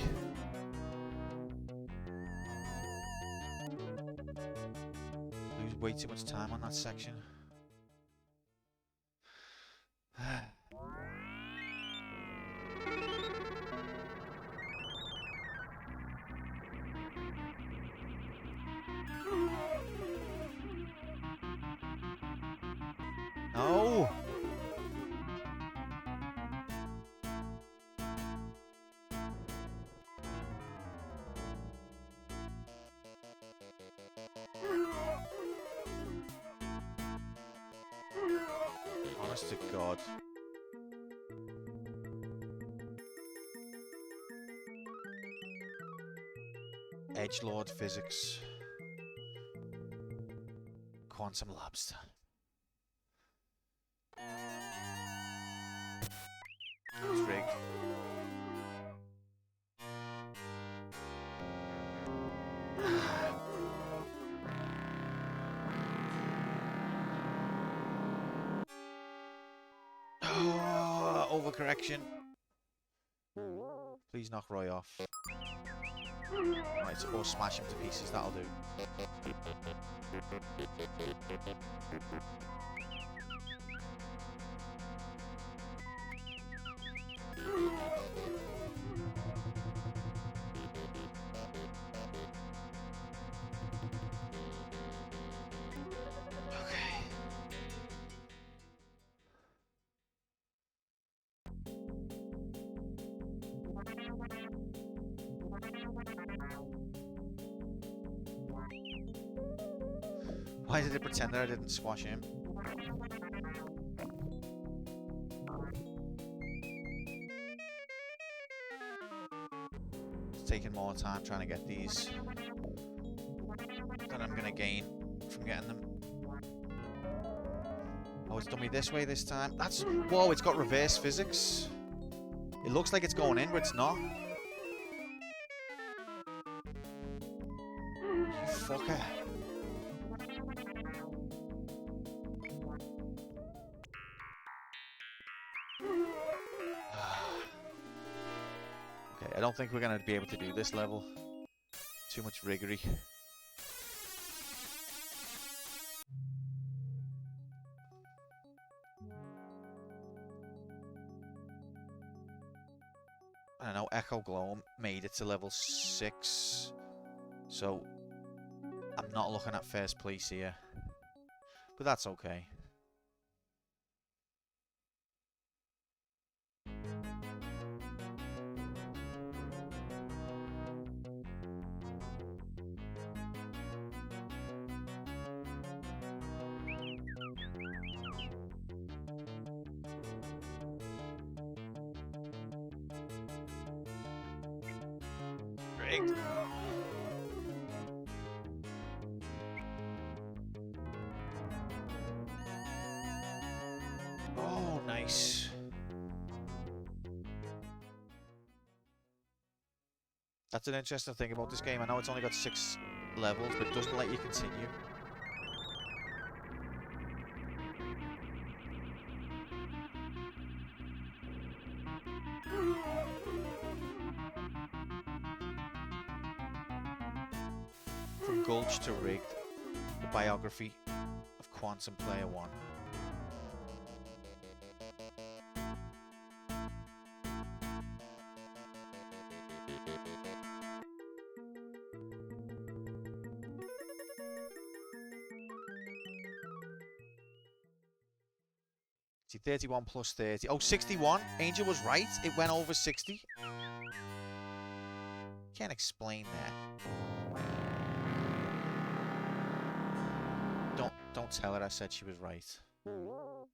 Lose way too much time on that section. No. Honest to God. Edgelord physics. Quantum Labs. It's rigged. Oh, overcorrection. Please knock Roy off. Right, or smash him to pieces, that'll do. Why did it pretend that I didn't squash him? It's taking more time trying to get these than I'm gonna gain from getting them. Oh, it's done me this way this time. That's... Whoa, it's got reverse physics. It looks like it's going in, but it's not. You fucker. Okay, I don't think we're going to be able to do this level. Too much riggery. I don't know, Echo Gloam made it to level 6. So, I'm not looking at first place here. But that's okay. Rigged. Oh, nice. That's an interesting thing about this game. I know it's only got 6 levels, but it doesn't let you continue. From Gulch to Rigged, the biography of Quantum Player 1. See, 31 plus 30. Oh, 61. Angel was right. It went over 60. Can't explain that. Don't tell her I said she was right. Oh,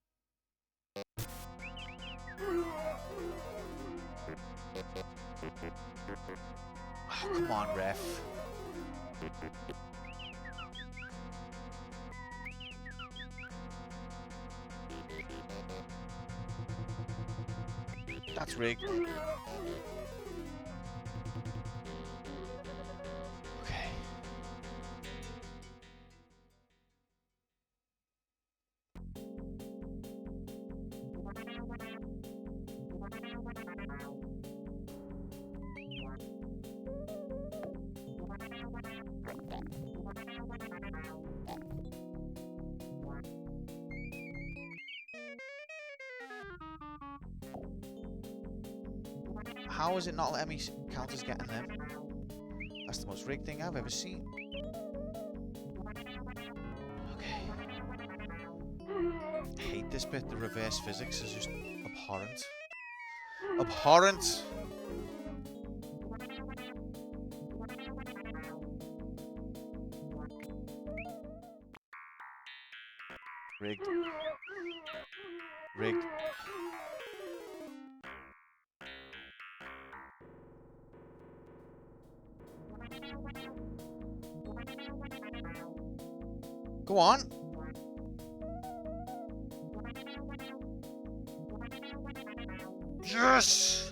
come on, ref. That's rigged. Okay. How is it not letting me count as getting them? That's the most rigged thing I've ever seen. Okay. I hate this bit. The reverse physics is just abhorrent. Abhorrent! Rigged. Rigged. Go on. Yes!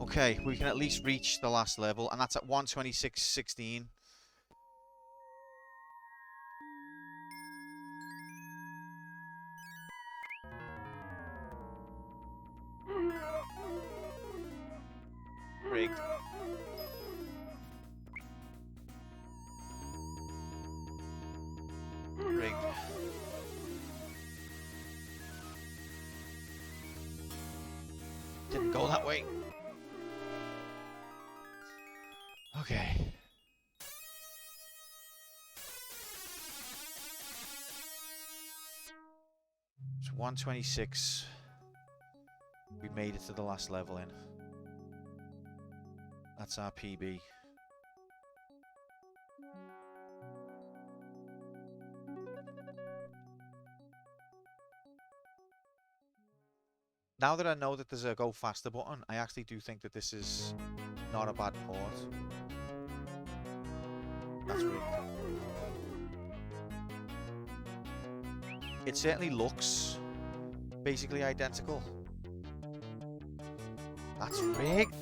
Okay, we can at least reach the last level, and that's at 126.16. Rigged. Rigged. Didn't go that way. Okay. It's 126. We made it to the last level in. That's our PB. Now that I know that there's a go faster button, I actually do think that this is not a bad port. That's rigged. It certainly looks basically identical. That's rigged.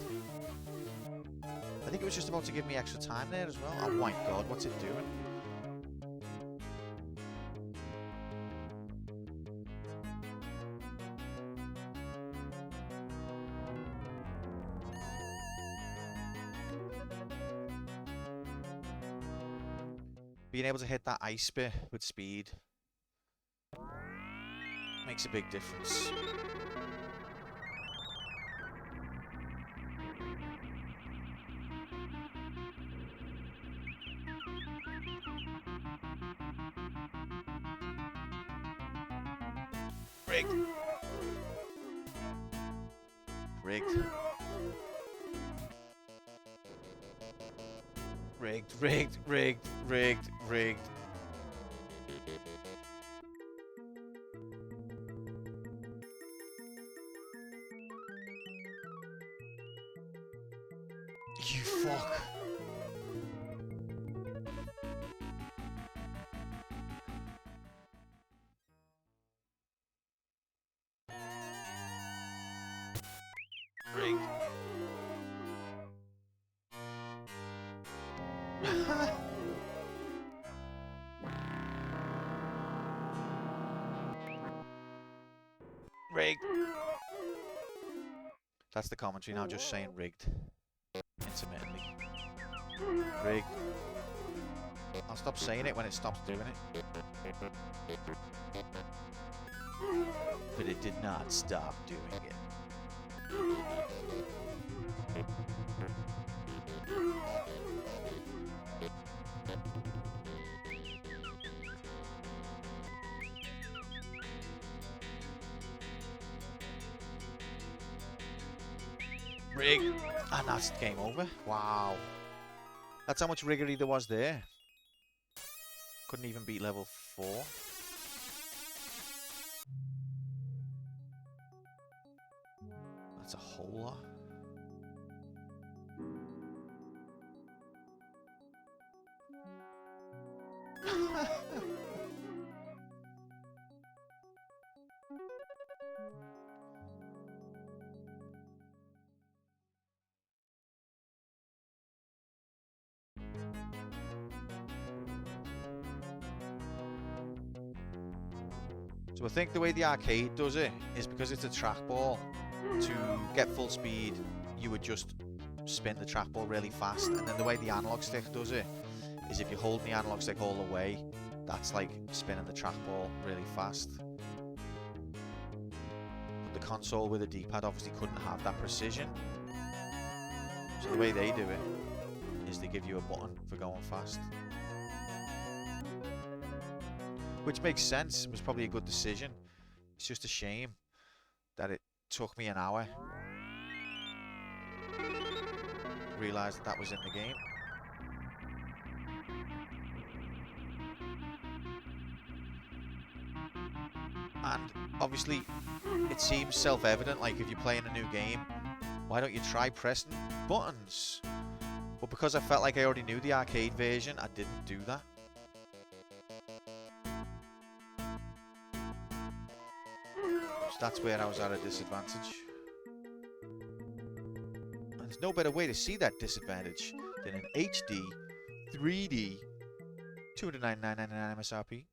I think it was just about to give me extra time there as well. Oh my god, what's it doing? Being able to hit that ice bit with speed makes a big difference. Rigged. Rigged. Rigged, rigged, rigged, rigged, rigged. You fuck. Rigged. Rigged. That's the commentary now, just saying rigged. Intermittently. Rigged. I'll stop saying it when it stops doing it. But it did not stop doing it. Rig. And that's game over. Wow. That's how much riggery there was there. Couldn't even beat level 4. That's a whole lot. So I think the way the arcade does it is because it's a trackball. To get full speed, you would just spin the trackball really fast, and then the way the analog stick does it is if you hold the analog stick all the way, that's like spinning the trackball really fast. But the console with a D-pad obviously couldn't have that precision. So the way they do it is they give you a button for going fast. Which makes sense. It was probably a good decision. It's just a shame that it took me an hour. Realised that was in the game. And obviously, it seems self-evident, like if you're playing a new game, why don't you try pressing buttons? But because I felt like I already knew the arcade version, I didn't do that. That's where I was at a disadvantage. And there's no better way to see that disadvantage than in HD, 3D, $299.99 MSRP.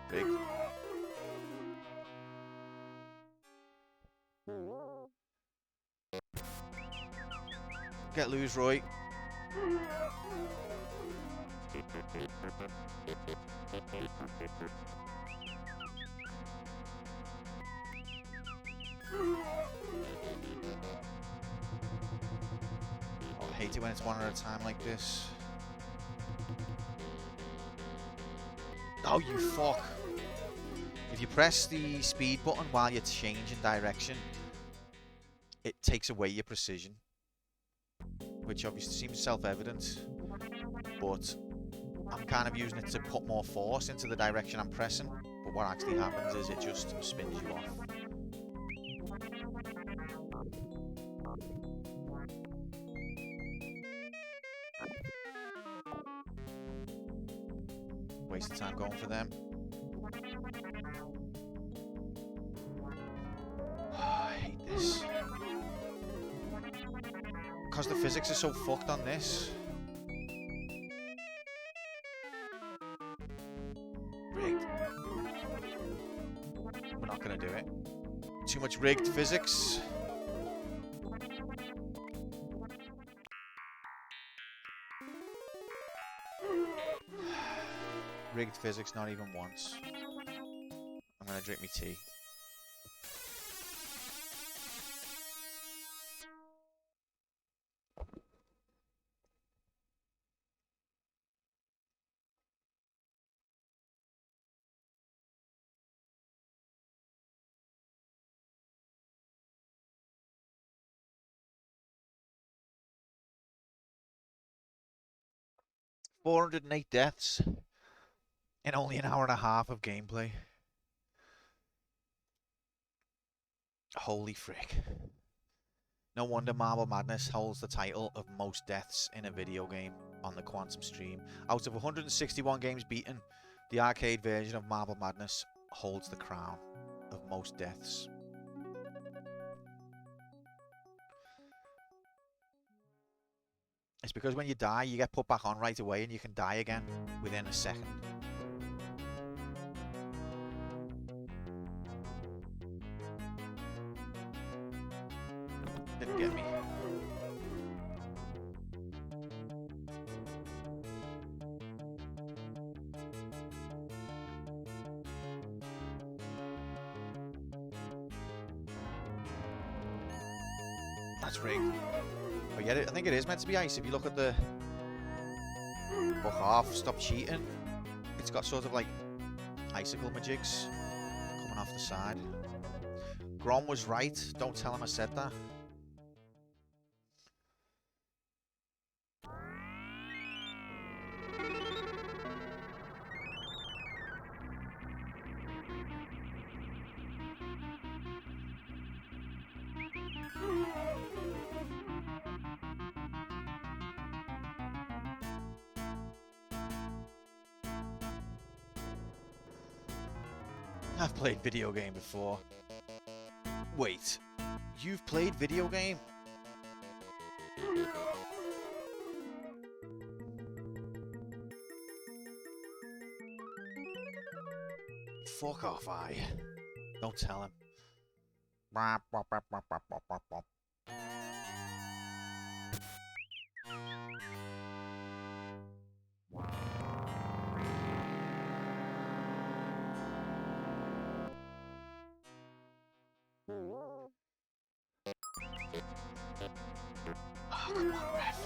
Big. Get loose, Roy. Oh, I hate it when it's one at a time like this. Oh, you fuck. If you press the speed button while you're changing direction, it takes away your precision. Which obviously seems self-evident, but I'm kind of using it to put more force into the direction I'm pressing, but what actually happens is it just spins you off. Waste of time going for them. I hate this. Because the physics are so fucked on this. Rigged. We're not gonna do it. Too much rigged physics. Rigged physics, not even once. I'm gonna drink me tea. $408 deaths in only an hour and a half of gameplay. Holy frick. No wonder Marble Madness holds the title of most deaths in a video game on the Quantum stream. Out of 161 games beaten, the arcade version of Marble Madness holds the crown of most deaths. It's because when you die, you get put back on right away and you can die again within a second. Didn't get me. That's rigged. But yeah, I think it is meant to be ice. If you look at the Fuck off, stop cheating. It's got sort of like icicle majigs coming off the side. Grom was right. Don't tell him I said that. I've played video game before. Wait, you've played video game? Fuck off, I. Don't tell him. Oh, come on, ref.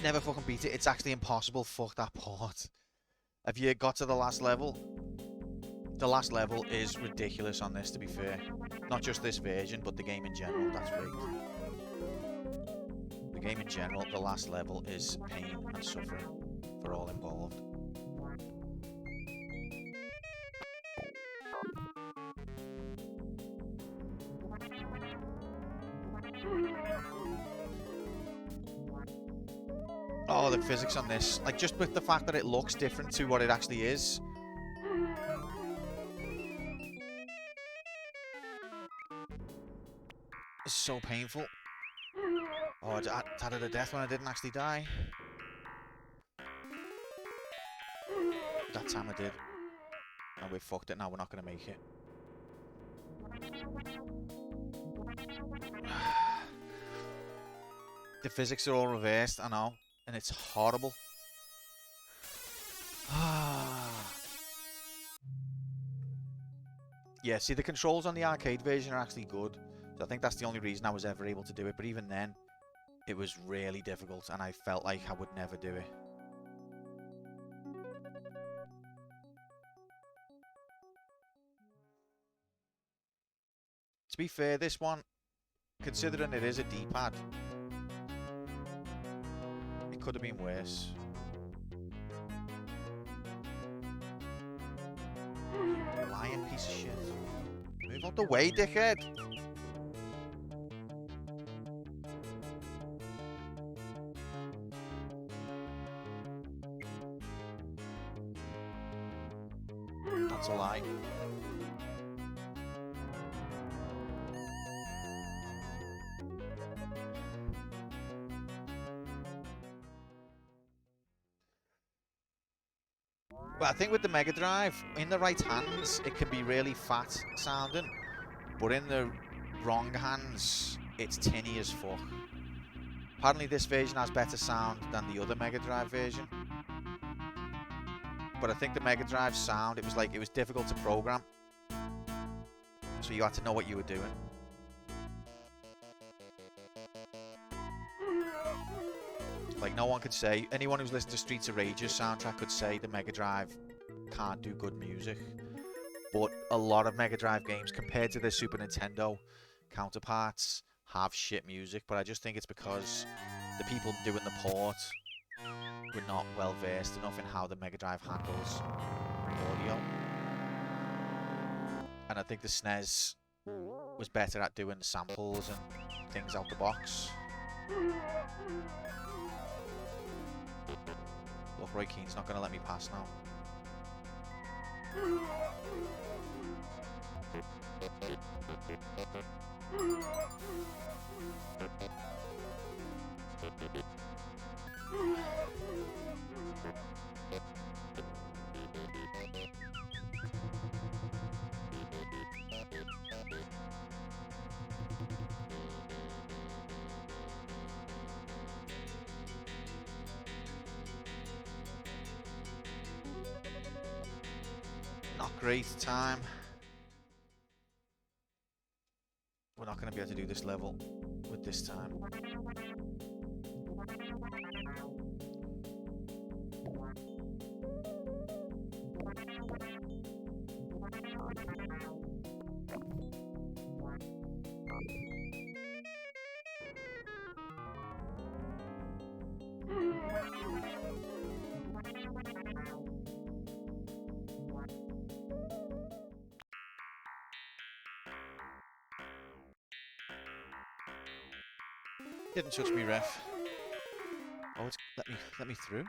Never fucking beat it. It's actually impossible. Fuck that port. Have you got to the last level? The last level is ridiculous on this, to be fair. Not just this version, but the game in general. That's rigged. The game in general, the last level is pain and suffering for all involved. Oh, the physics on this. Like, just with the fact that it looks different to what it actually is. It's so painful. Oh, I died a death when I didn't actually die. That time I did. And we fucked it now, we're not going to make it. The physics are all reversed, I know. And it's horrible. Yeah, see, the controls on the arcade version are actually good. So I think that's the only reason I was ever able to do it. But even then, it was really difficult. And I felt like I would never do it. To be fair, this one, considering it is a D-pad, it could have been worse. Lying piece of shit. Move out the way, dickhead! That's a lie. But I think with the Mega Drive, in the right hands, it can be really fat sounding, but in the wrong hands, it's tinny as fuck. Apparently this version has better sound than the other Mega Drive version. But I think the Mega Drive sound, it was difficult to program. So you had to know what you were doing. Like, no one could say, anyone who's listened to Streets of Rage's soundtrack could say the Mega Drive can't do good music. But a lot of Mega Drive games, compared to their Super Nintendo counterparts, have shit music. But I just think it's because the people doing the port were not well versed enough in how the Mega Drive handles audio. And I think the SNES was better at doing samples and things out the box. Look, Roy Keane's not going to let me pass now. great time. We're not going to be able to do this level with this time. Didn't touch me, ref. Oh, it's let me through.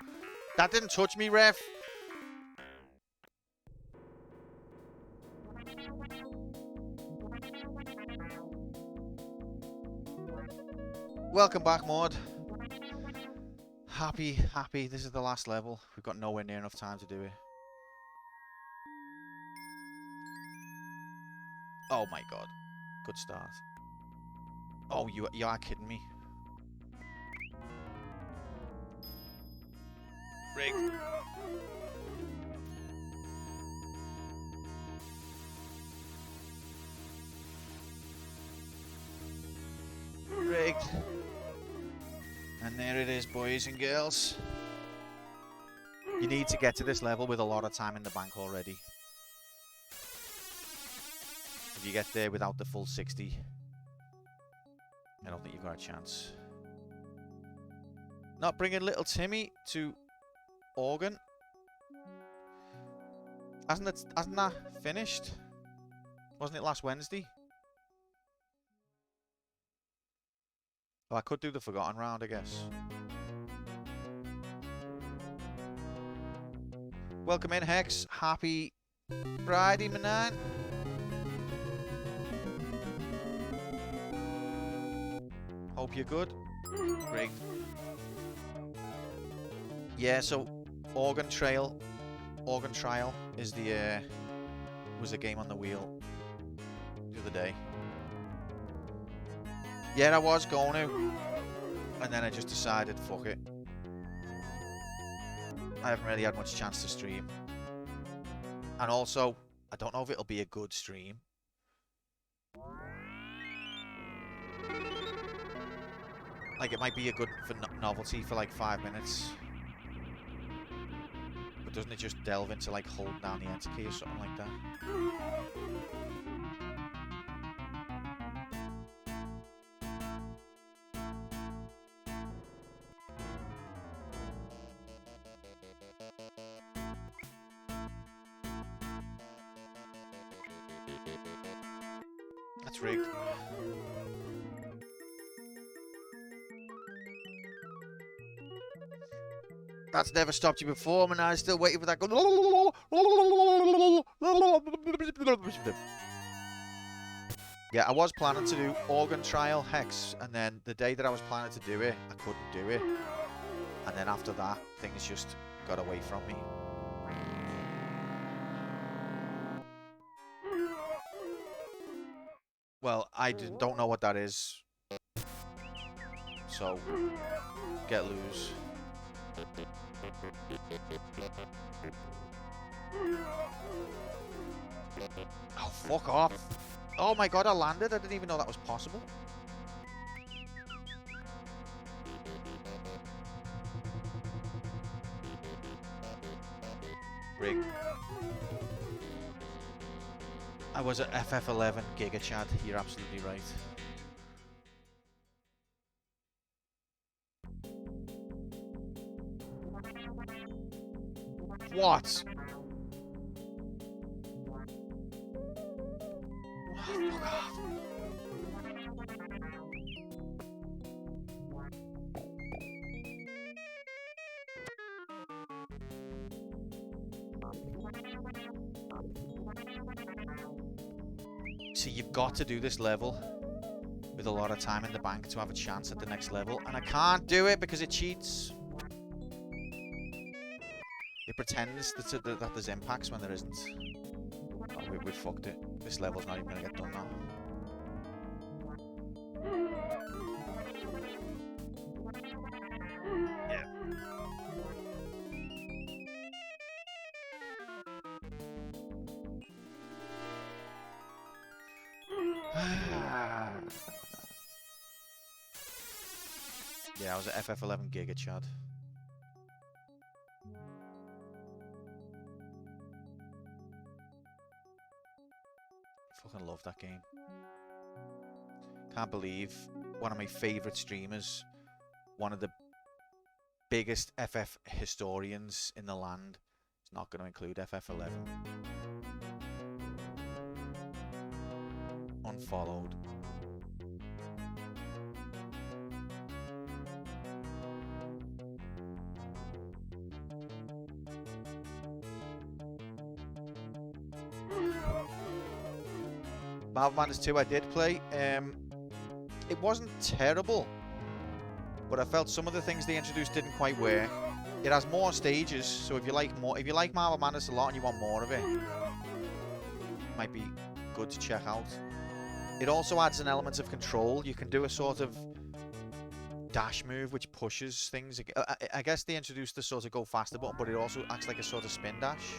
That didn't touch me, ref. Welcome back, Maud. Happy. This is the last level. We've got nowhere near enough time to do it. Oh my god. Good start. Oh, you are kidding me. Rigged. Rigged. And there it is, boys and girls. You need to get to this level with a lot of time in the bank already. If you get there without the full 60, I don't think you've got a chance. Not bringing little Timmy to Organ. Hasn't that finished? Wasn't it last Wednesday? Well, I could do the Forgotten round, I guess. Welcome in, Hex. Happy Friday, man. Hope you're good. Great. Yeah, so Organ Trial is the was a game on the wheel the other day. Yeah, I was going to, and then I just decided, fuck it. I haven't really had much chance to stream, and also I don't know if it'll be a good stream. Like, it might be a good for novelty for like 5 minutes. But doesn't it just delve into like holding down the enter key or something like that? That's rigged. That's never stopped you before, man. I'm still waiting for that. Yeah, I was planning to do Organ Trial Hex, and then the day that I was planning to do it, I couldn't do it. And then after that, things just got away from me. Well, I don't know what that is. So, get loose. Oh, fuck off. Oh my god, I landed. I didn't even know that was possible. Rig. I was at FF11 Giga Chad. You're absolutely right. What? Oh, fuck off. See, you've got to do this level with a lot of time in the bank to have a chance at the next level, and I can't do it because it cheats. It pretends that there's impacts when there isn't. Oh, we fucked it. This level's not even gonna get done now. Yeah. Yeah, I was at FF11 Giga, Chad. Fucking love that game. Can't believe one of my favourite streamers, one of the biggest FF historians in the land, is not going to include FF11. Unfollowed. Marvel Madness 2 I did play. It wasn't terrible, but I felt some of the things they introduced didn't quite work. It has more stages, so if you like Marvel Madness a lot and you want more of it, might be good to check out. It also adds an element of control. You can do a sort of dash move which pushes things. I guess they introduced the sort of go faster button, but it also acts like a sort of spin dash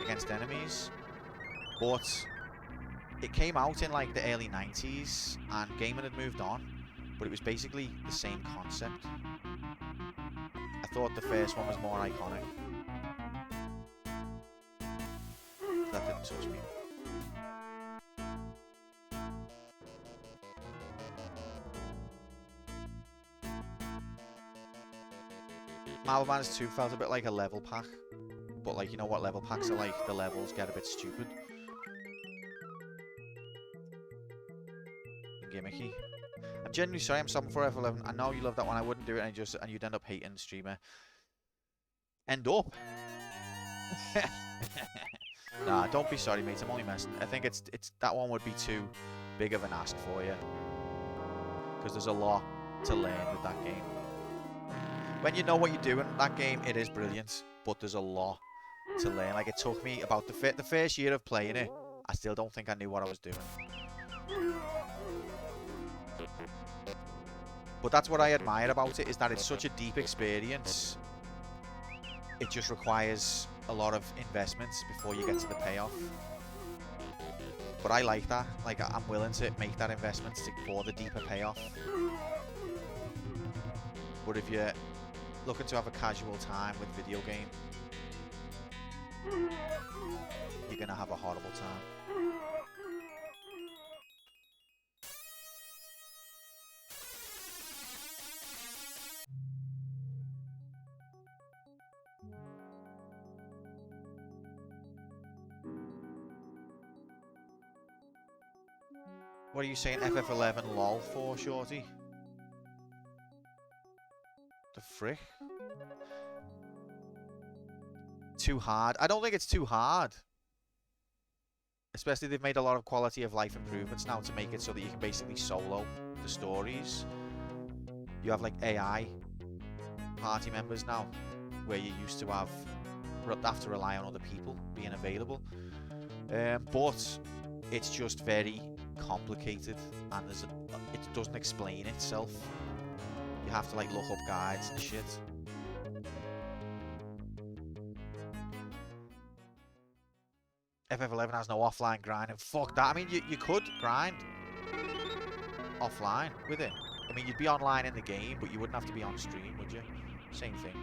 against enemies. But it came out in like the early 90s and gaming had moved on, but it was basically the same concept. I thought the first one was more iconic. That didn't touch me. Marvel Madness 2 felt a bit like a level pack, but like, you know what level packs are like? The levels get a bit stupid. Gimmicky. I'm genuinely sorry I'm stopping for F11. I know you love that one. I wouldn't do it and you'd end up hating the streamer. End up. Nah, don't be sorry, mate. I'm only messing. I think it's that one would be too big of an ask for you, because there's a lot to learn with that game. When you know what you're doing, that game, it is brilliant, but there's a lot to learn. Like, it took me about the first year of playing it, I still don't think I knew what I was doing. But that's what I admire about it, is that it's such a deep experience. It just requires a lot of investment before you get to the payoff. But I like that. Like, I'm willing to make that investment for the deeper payoff. But if you're looking to have a casual time with video game, you're gonna have a horrible time. What are you saying FF11 lol for, Shorty? The frick? Too hard? I don't think it's too hard. Especially they've made a lot of quality of life improvements now to make it so that you can basically solo the stories. You have like AI party members now, where you used to have to rely on other people being available. But it's just very complicated, and it doesn't explain itself. You have to like look up guides and shit. FF11 has no offline grinding. Fuck that. I mean, you could grind offline with it. I mean, you'd be online in the game, but you wouldn't have to be on stream, would you? Same thing.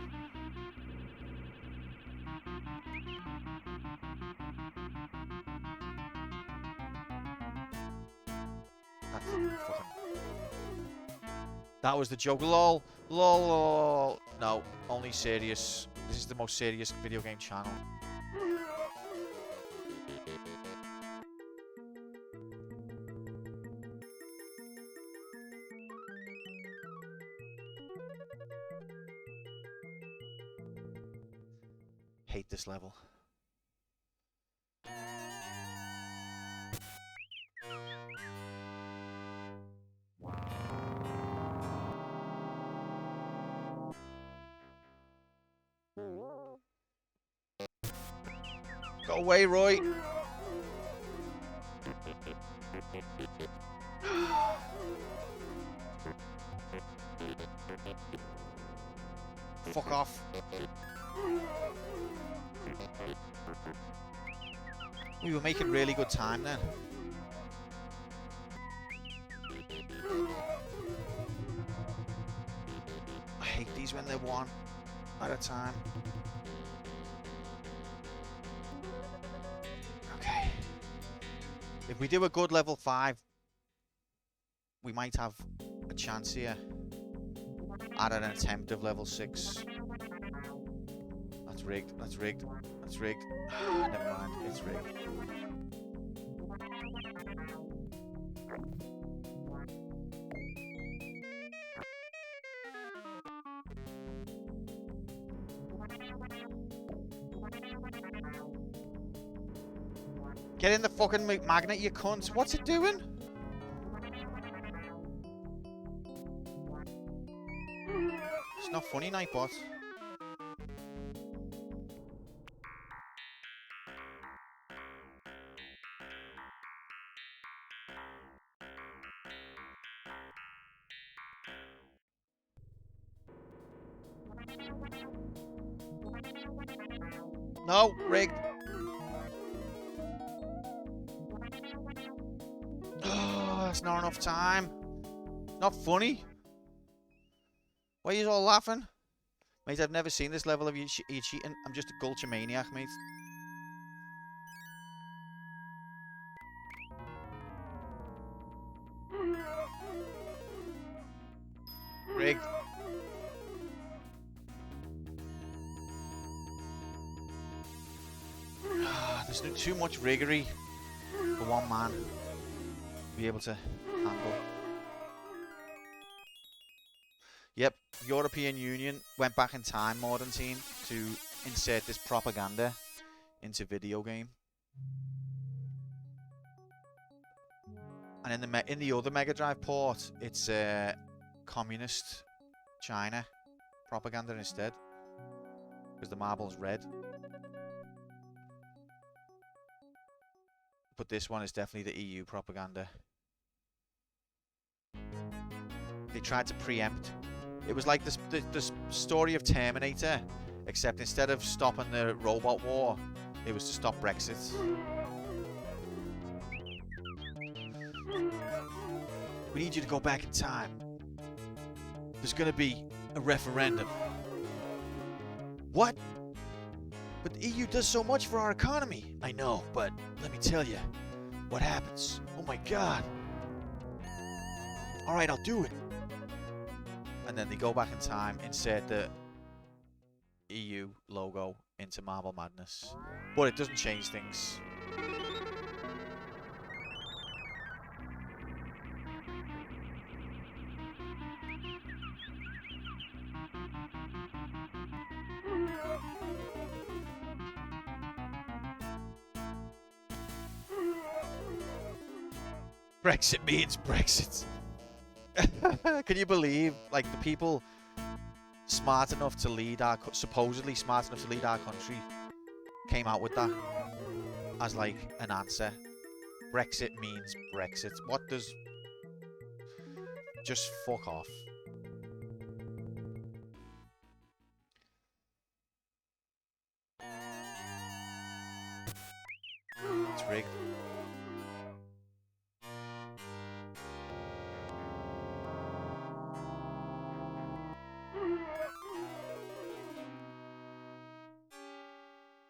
That was the joke. Lol. Lol. Lol. No, only serious. This is the most serious video game channel. Hate this level. Go away, Roy. Fuck off. We were making really good time then. when they're one at a time. Okay. If we do a good level 5, we might have a chance here at an attempt of level 6. That's rigged. That's rigged. That's rigged. Never mind. It's rigged. Get in the fucking magnet, you cunt. What's it doing? It's not funny, Nightbot. No, rigged. Oh, that's not enough time. Not funny. Why are you all laughing? Mate, I've never seen this level of you cheating. I'm just a culture maniac, mate. Rigged. There's too much riggery for one man to be able to handle. Yep, European Union went back in time, Modern Team, to insert this propaganda into video game. And in the other Mega Drive port, it's communist China propaganda instead, because the marble's red. But this one is definitely the EU propaganda. They tried to preempt. It was like the story of Terminator, except instead of stopping the robot war, it was to stop Brexit. We need you to go back in time. There's going to be a referendum. What? But the EU does so much for our economy. I know, but let me tell you what happens. Oh my god. Alright, I'll do it. And then they go back in time, insert the EU logo into Marble Madness. But it doesn't change things. Brexit means Brexit. Can you believe, like, the people smart enough to lead our, supposedly smart enough to lead our country, came out with that as, like, an answer. Brexit means Brexit. What does... Just fuck off. It's rigged.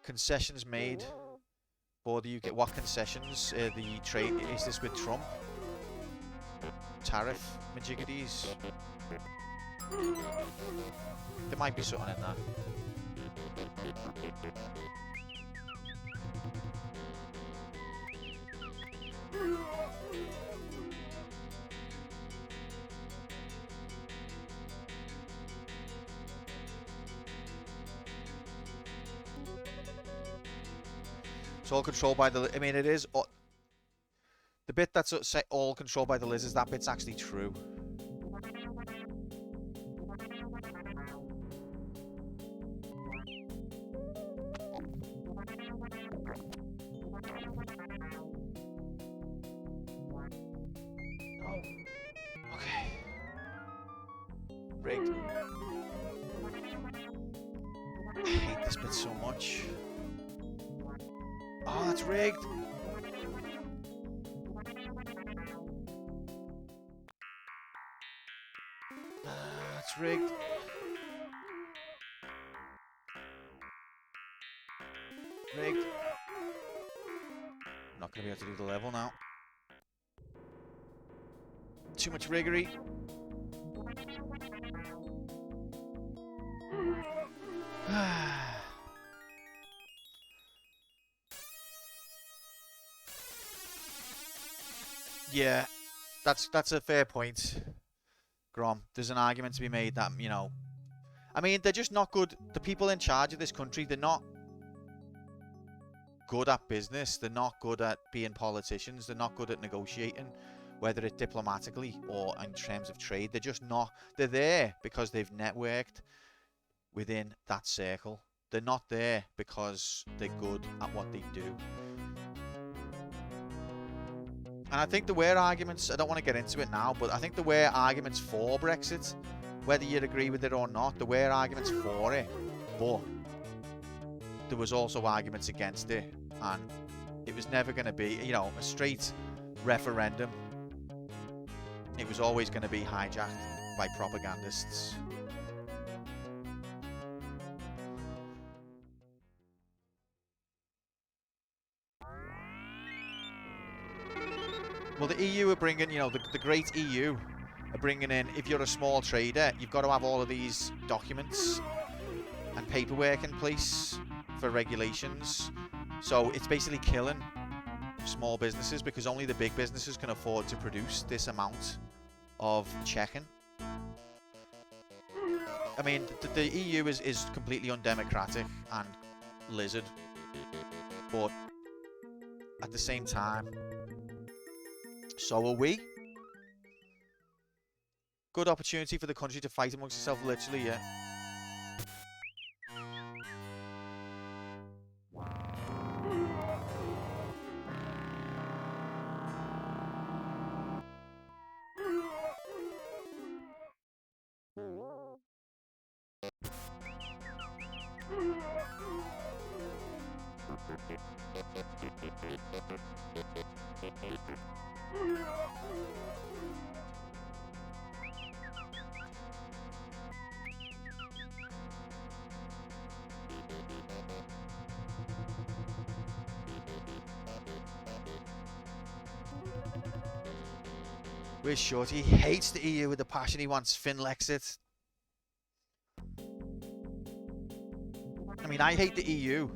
Concessions made for the UK. What concessions? The trade, is this with Trump? Tariff majiggities? There might be something in that. It's all controlled by the... I mean, it is... The bit that's all controlled by the lizards, that bit's actually true. Oh. Okay. Rigged. I hate this bit so much. Oh, that's rigged. That's rigged. Rigged. I'm not going to be able to do the level now. Too much riggery. Yeah, that's a fair point, Grom. There's an argument to be made that, you know, I mean, they're just not good. The people in charge of this country, they're not good at business. They're not good at being politicians. They're not good at negotiating, whether it's diplomatically or in terms of trade. They're just not. They're there because they've networked within that circle. They're not there because they're good at what they do. And I think there were arguments, I don't want to get into it now, but I think there were arguments for Brexit, whether you'd agree with it or not. There were arguments for it, but there was also arguments against it, and it was never going to be, you know, a straight referendum. It was always going to be hijacked by propagandists. Well, the EU are bringing, you know, the great EU are bringing in, if you're a small trader, you've got to have all of these documents and paperwork in place for regulations. So it's basically killing small businesses because only the big businesses can afford to produce this amount of checking. I mean, the EU is completely undemocratic and lizard, but at the same time, so are we. Good opportunity for the country to fight amongst itself, literally, yeah. Where's Shorty? He hates the EU with a passion. He wants Finlexit. I mean, I hate the EU,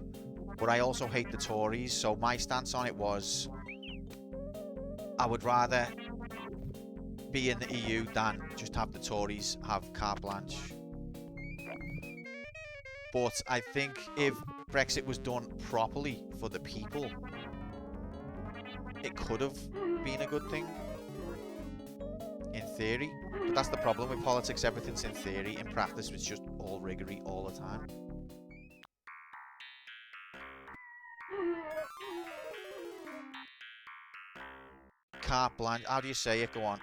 but I also hate the Tories. So my stance on it was, I would rather be in the EU than just have the Tories have carte blanche. But I think if Brexit was done properly for the people, it could have been a good thing. In theory. But that's the problem with politics. Everything's in theory. In practice, it's just all riggery all the time. Carte blanche. How do you say it? Go on.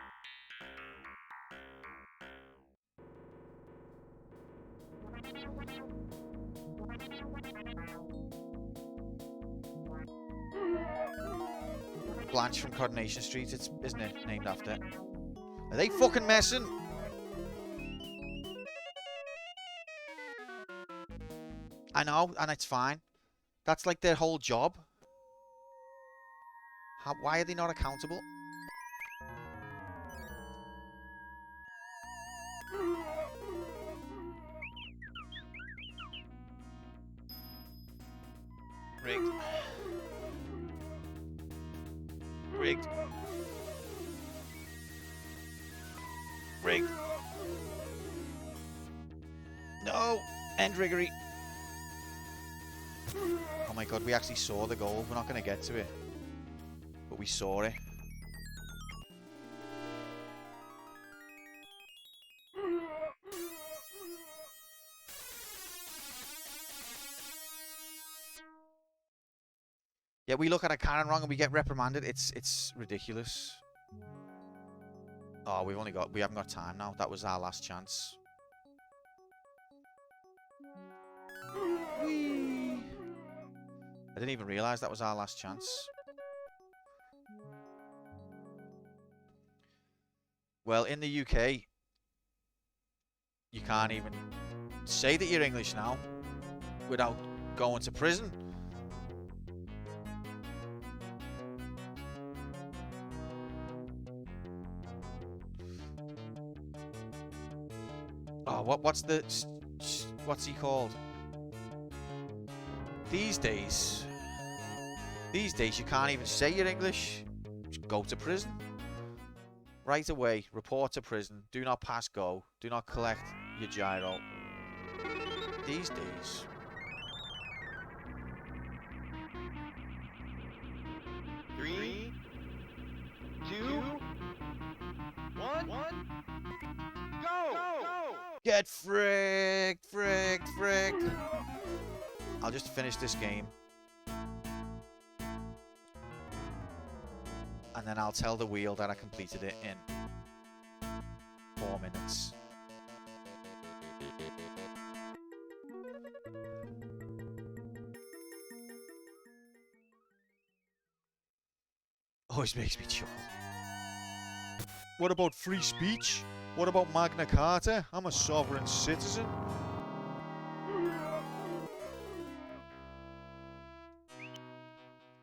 Blanche from Coronation Street, isn't it? Named after. Are they fucking messing? I know, and it's fine. That's like their whole job. Why are they not accountable? Rigged. Rigged. Rigged. No! End riggery. Oh my god, we actually saw the goal. We're not going to get to it. But we saw it. Yeah, we look at a Karen wrong and we get reprimanded. It's ridiculous. Oh, we haven't got time now. That was our last chance. Whee! I didn't even realise that was our last chance. Well, in the UK, you can't even say that you're English now without going to prison. Oh, what's he called? These days you can't even say you're English. Just go to prison. Right away, report to prison. Do not pass go. Do not collect your gyro. These days. Three, two, one, go! Get fricked. I'll just finish this game. And then I'll tell the wheel that I completed it in 4 minutes. Always makes me chuckle. What about free speech? What about Magna Carta? I'm a sovereign citizen.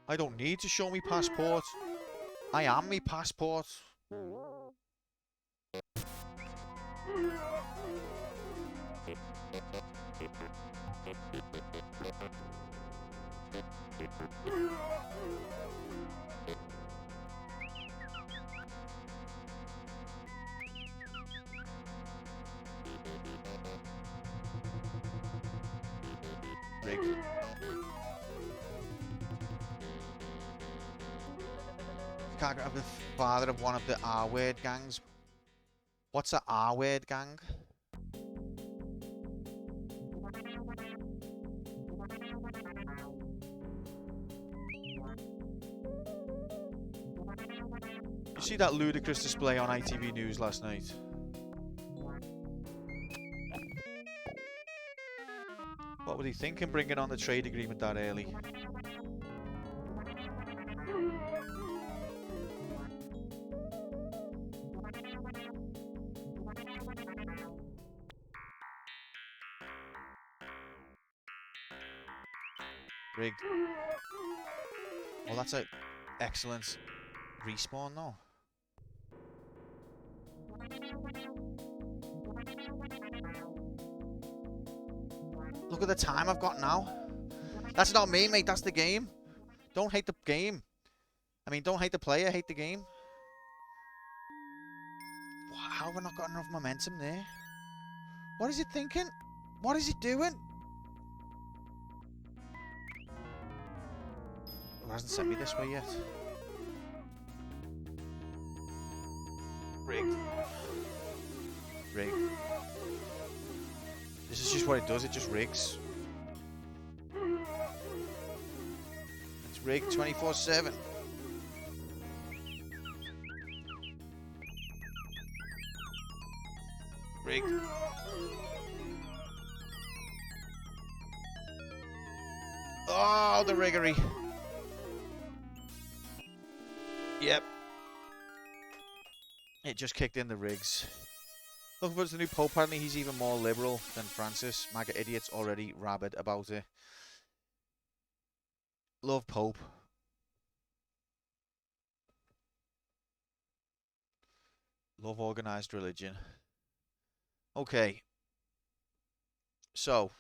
I don't need to show me passport. I am me passport. Rig. Can't grab the father of one of the R-word gangs. What's a R-word gang? You see that ludicrous display on ITV News last night? What were they thinking bringing on the trade agreement that early? Rigged. Well, that's an excellent respawn though. Look at the time I've got now. That's not me, mate. That's the game. Don't hate the game. I mean, don't hate the player, hate the game. How have I not got enough momentum there? What is it thinking? What is it doing? It hasn't sent me this way yet. Rigged. Rigged. This is just what it does, it just rigs. It's rigged 24/7. Rigged. Oh, the riggery. Yep. It just kicked in the rigs. Looking forward to the new Pope. Apparently he's even more liberal than Francis. MAGA idiots already rabid about it. Love Pope. Love organised religion. Okay. So,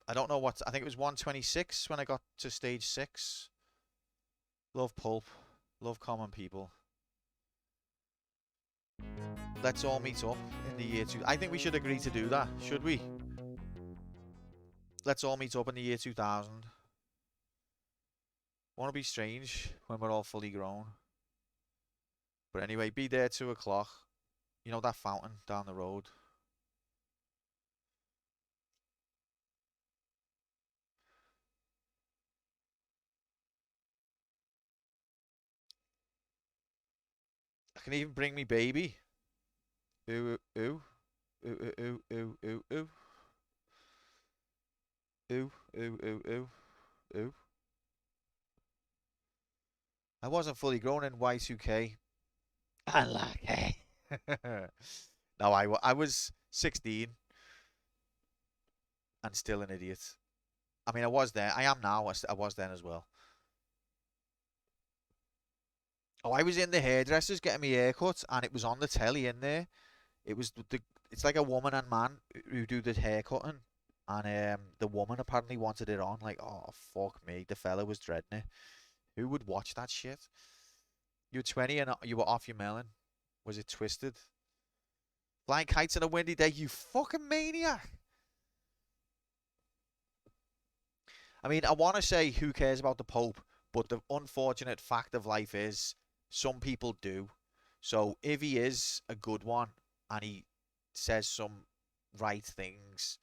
I don't know what... I think it was 126 when I got to stage 6. Love Pope. Love common people. Let's all meet up in the year 2. I think we should agree to do that, should we? Let's all meet up in the year 2000. Won't it be strange when we're all fully grown? But anyway, be there 2 o'clock. You know that fountain down the road? I can even bring me baby. Ooh, ooh, ooh, ooh, ooh, ooh, ooh, ooh, ooh, ooh, ooh, ooh. I wasn't fully grown in Y2K. Unlucky. No, I was 16 and still an idiot. I mean, I was there. I am now. I was then as well. Oh, I was in the hairdressers getting my hair cut, and it was on the telly in there. It was it's like a woman and man who do the hair cutting, and the woman apparently wanted it on. Like, oh fuck me, the fella was dreading it. Who would watch that shit? You were 20 and you were off your melon. Was it twisted? Flying kites on a windy day, you fucking maniac. I mean, I want to say who cares about the Pope, but the unfortunate fact of life is some people do. So if he is a good one and he says some right things,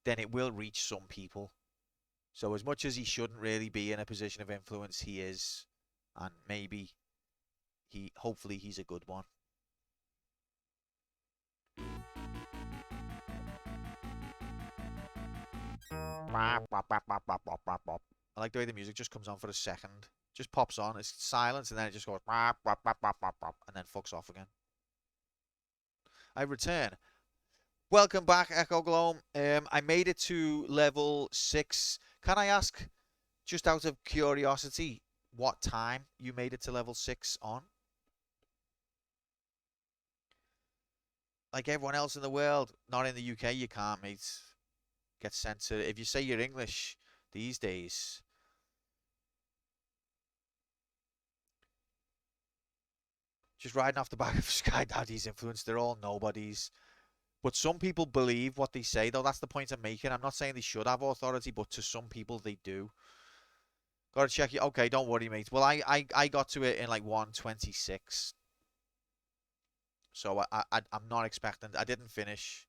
then it will reach some people. So as much as he shouldn't really be in a position of influence, he is. And maybe hopefully he's a good one. I like the way the music just comes on for a second. Just pops on. It's silence and then it just goes and then fucks off again. I return. Welcome back, Echo Gloam. I made it to level 6. Can I ask, just out of curiosity, what time you made it to level 6 on? Like everyone else in the world, not in the UK, you can't, mate. Get sent to, if you say you're English these days. Just riding off the back of Sky Daddy's influence, they're all nobodies. But some people believe what they say, though. That's the point I'm making. I'm not saying they should have authority, but to some people they do. Gotta check it. Okay, don't worry, mate. Well, I got to it in like 1:26. So I'm not expecting, I didn't finish.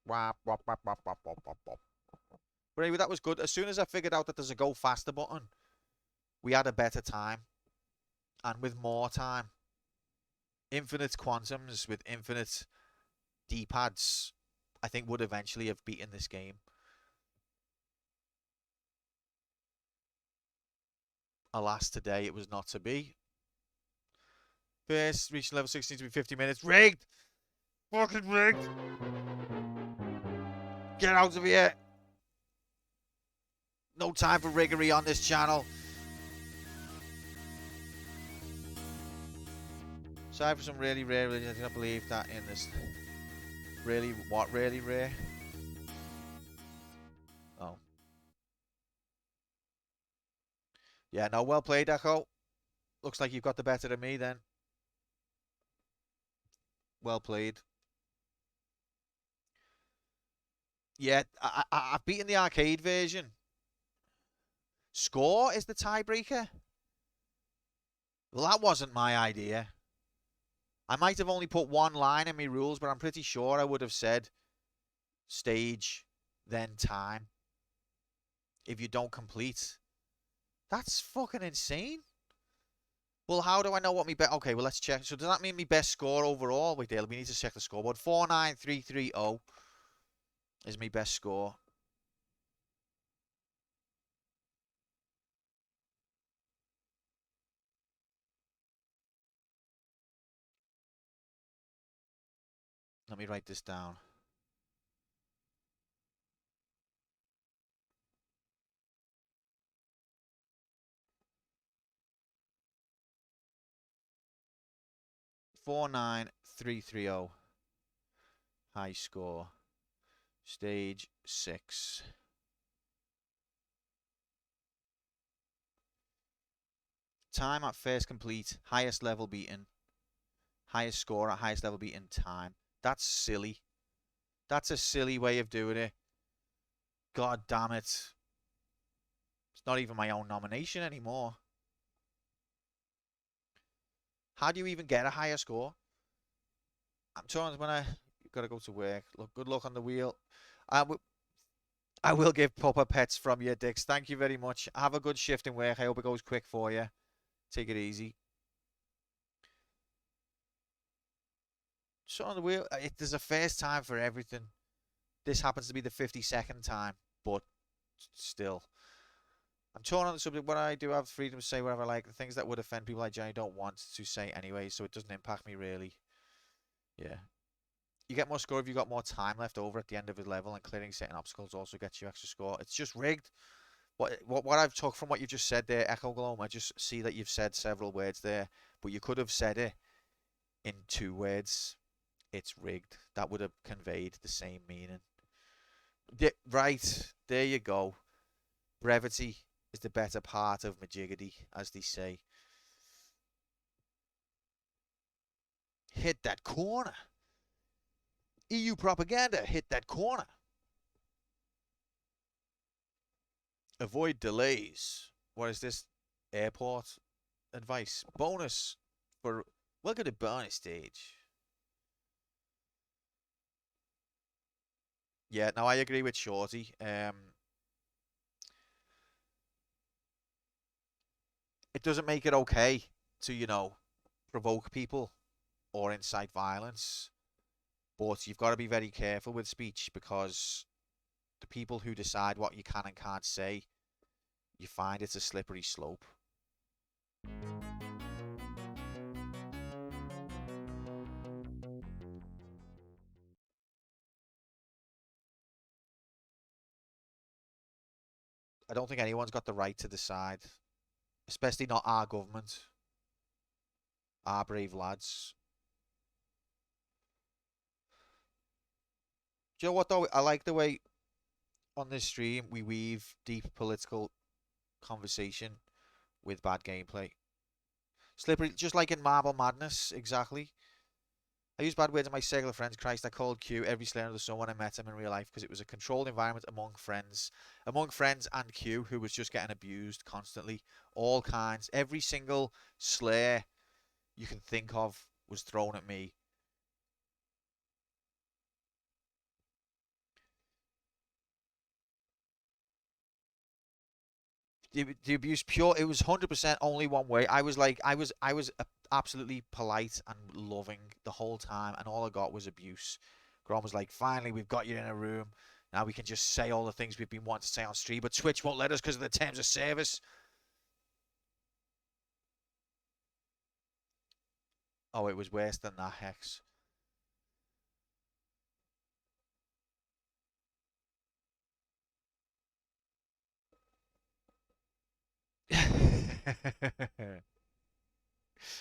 But anyway, that was good. As soon as I figured out that there's a go faster button, we had a better time. And with more time, infinite quantums with infinite D-pads, I think would eventually have beaten this game. Alas, today it was not to be. First, reaching level 16 to be 50 minutes. Rigged! Fucking rigged! Get out of here! No time for riggery on this channel. Sorry for some really rare religion. I do not believe that in this. Really, what really rare? Oh. Yeah, no, well played, Echo. Looks like you've got the better of me then. Well played. Yeah, I've beaten the arcade version. Score is the tiebreaker? Well, that wasn't my idea. I might have only put one line in my rules, but I'm pretty sure I would have said stage, then time. If you don't complete. That's fucking insane. Well, how do I know what my best... Okay, well, let's check. So does that mean my best score overall? Wait, Dale, we need to check the scoreboard. 49330 is my best score. Let me write this down. (49330) high score, stage 6. Time at first complete, highest level beaten, highest score at highest level beaten time. That's silly. That's a silly way of doing it. God damn it. It's not even my own nomination anymore. How do you even get a higher score? I'm told when I gotta go to work. Look, good luck on the wheel. I will give Papa Pets from you, Dix. Thank you very much. Have a good shift in work. I hope it goes quick for you. Take it easy. So on the wheel, there's a first time for everything. This happens to be the 52nd time, but still. I'm torn on the subject, but I do have freedom to say whatever I like. The things that would offend people I generally don't want to say anyway, so it doesn't impact me really. Yeah. You get more score if you got more time left over at the end of a level, and clearing certain obstacles also gets you extra score. It's just rigged. What I've took from what you've just said there, Echo Gloam, I just see that you've said several words there, but you could have said it in 2 words. It's rigged. That would have conveyed the same meaning. Right, there you go. Brevity is the better part of majiggity, as they say. Hit that corner. EU propaganda, hit that corner. Avoid delays. What is this? Airport advice. Bonus for welcome to bonus stage. Yeah, no, I agree with Shorty. It doesn't make it okay to, you know, provoke people or incite violence. But you've got to be very careful with speech, because the people who decide what you can and can't say, you find it's a slippery slope. I don't think anyone's got the right to decide, especially not our government, our brave lads. Do you know what though? I like the way on this stream we weave deep political conversation with bad gameplay. Slippery, just like in Marble Madness, exactly. I use bad words in my circle of friends. Christ, I called Q every slur under the sun when I met him in real life, because it was a controlled environment among friends and Q, who was just getting abused constantly. All kinds. Every single slur you can think of was thrown at me. The abuse pure. It was 100% only one way. I was absolutely polite and loving the whole time, and all I got was abuse. Grom was like, finally, we've got you in a room. Now we can just say all the things we've been wanting to say on stream, but Twitch won't let us because of the terms of service. Oh, it was worse than that, Hex.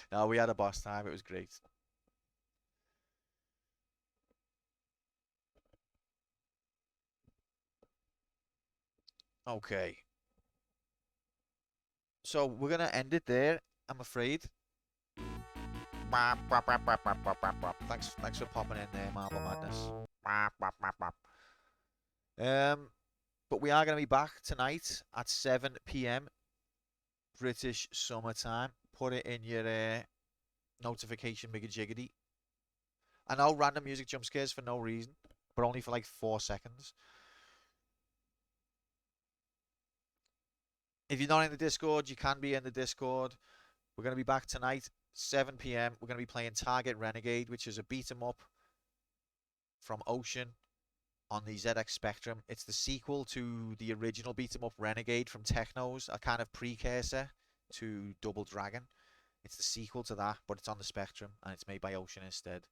No, we had a boss time. It was great. Okay. So we're gonna end it there, I'm afraid. Thanks for popping in there, Marble Madness. But we are gonna be back tonight at 7 p.m. British summertime. Put it in your notification jiggity. I know random music jump scares for no reason, but only for like 4 seconds. If you're not in the Discord, you can be in the Discord. We're going to be back tonight, 7 p.m. We're going to be playing Target Renegade, which is a beat 'em up from Ocean on the ZX Spectrum. It's the sequel to the original beat 'em up Renegade from Technos, a kind of precursor to Double Dragon. It's the sequel to that, but it's on the Spectrum, and it's made by Ocean instead.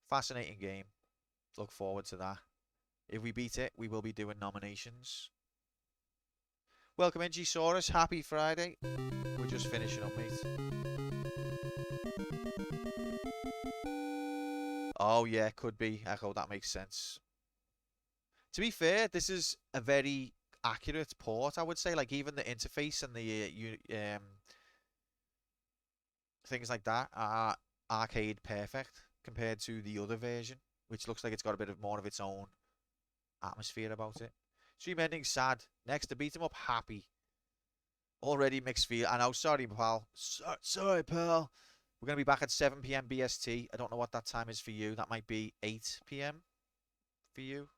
Fascinating game. Look forward to that. If we beat it, we will be doing nominations. Welcome in, G-Saurus. Happy Friday. We're just finishing up, mate. Oh, yeah, could be. Echo, that makes sense. To be fair, this is a very accurate port, I would say. Like, even the interface and the things like that are arcade perfect compared to the other version, which looks like it's got a bit of more of its own atmosphere about it. Stream ending sad. Next to beat 'em up happy. Already mixed feel. I know, sorry, pal. Sorry, pal. We're going to be back at 7 p.m. BST. I don't know what that time is for you. That might be 8 p.m. for you.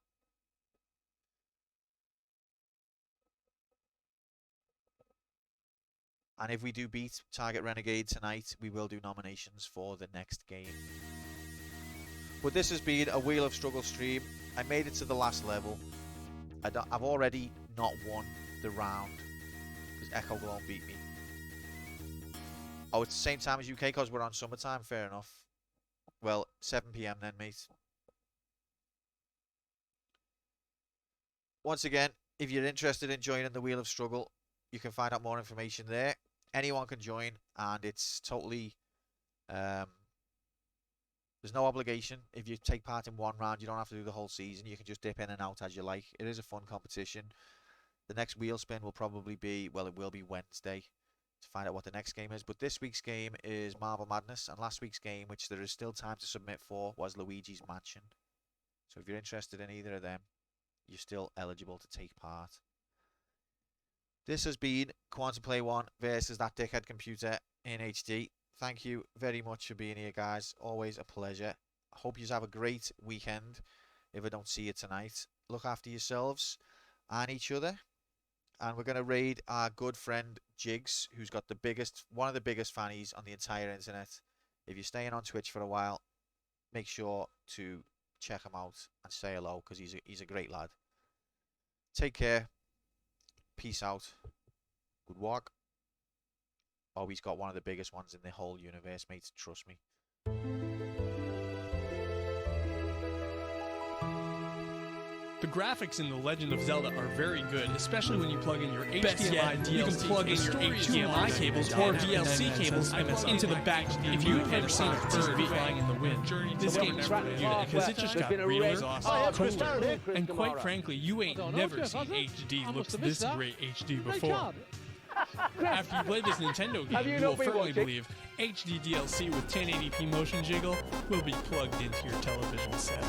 And if we do beat Target Renegade tonight, we will do nominations for the next game. But this has been a Wheel of Struggle stream. I made it to the last level. I've already not won the round because Echo Gloam beat me. Oh, it's the same time as UK because we're on summertime. Fair enough. Well, 7 p.m. then, mate. once again, if you're interested in joining the Wheel of Struggle, you can find out more information there. Anyone can join, and it's totally there's no obligation. If you take part in one round, you don't have to do the whole season. You can just dip in and out as you like. It is a fun competition. The next wheel spin will probably be, well, it will be Wednesday to find out what the next game is. But this week's game is Marble Madness, and last week's game, which there is still time to submit for, was Luigi's Mansion. So if you're interested in either of them, you're still eligible to take part. This has been Quantum Play 1 versus That Dickhead Computer in HD. Thank you very much for being here, guys. Always a pleasure. I hope you have a great weekend. If I don't see you tonight, look after yourselves and each other. And we're going to raid our good friend Jigs, who's got one of the biggest fannies on the entire internet. If you're staying on Twitch for a while, make sure to check him out and say hello, because he's a great lad. Take care. Peace out. Good walk. Oh, he's got one of the biggest ones in the whole universe, mate. Trust me. The graphics in The Legend of Zelda are very good, especially when you plug in your Best HDMI yet, DLC you can plug and your your HDMI HDMI cables or DLC cables into the back. If you've ever seen a bird flying in the wind, this game never did it because it just got really awesome. And quite frankly, you ain't never seen HD looks this great HD before. After you play this Nintendo game, you will firmly believe HD DLC with 1080p motion jiggle will be plugged into your television set.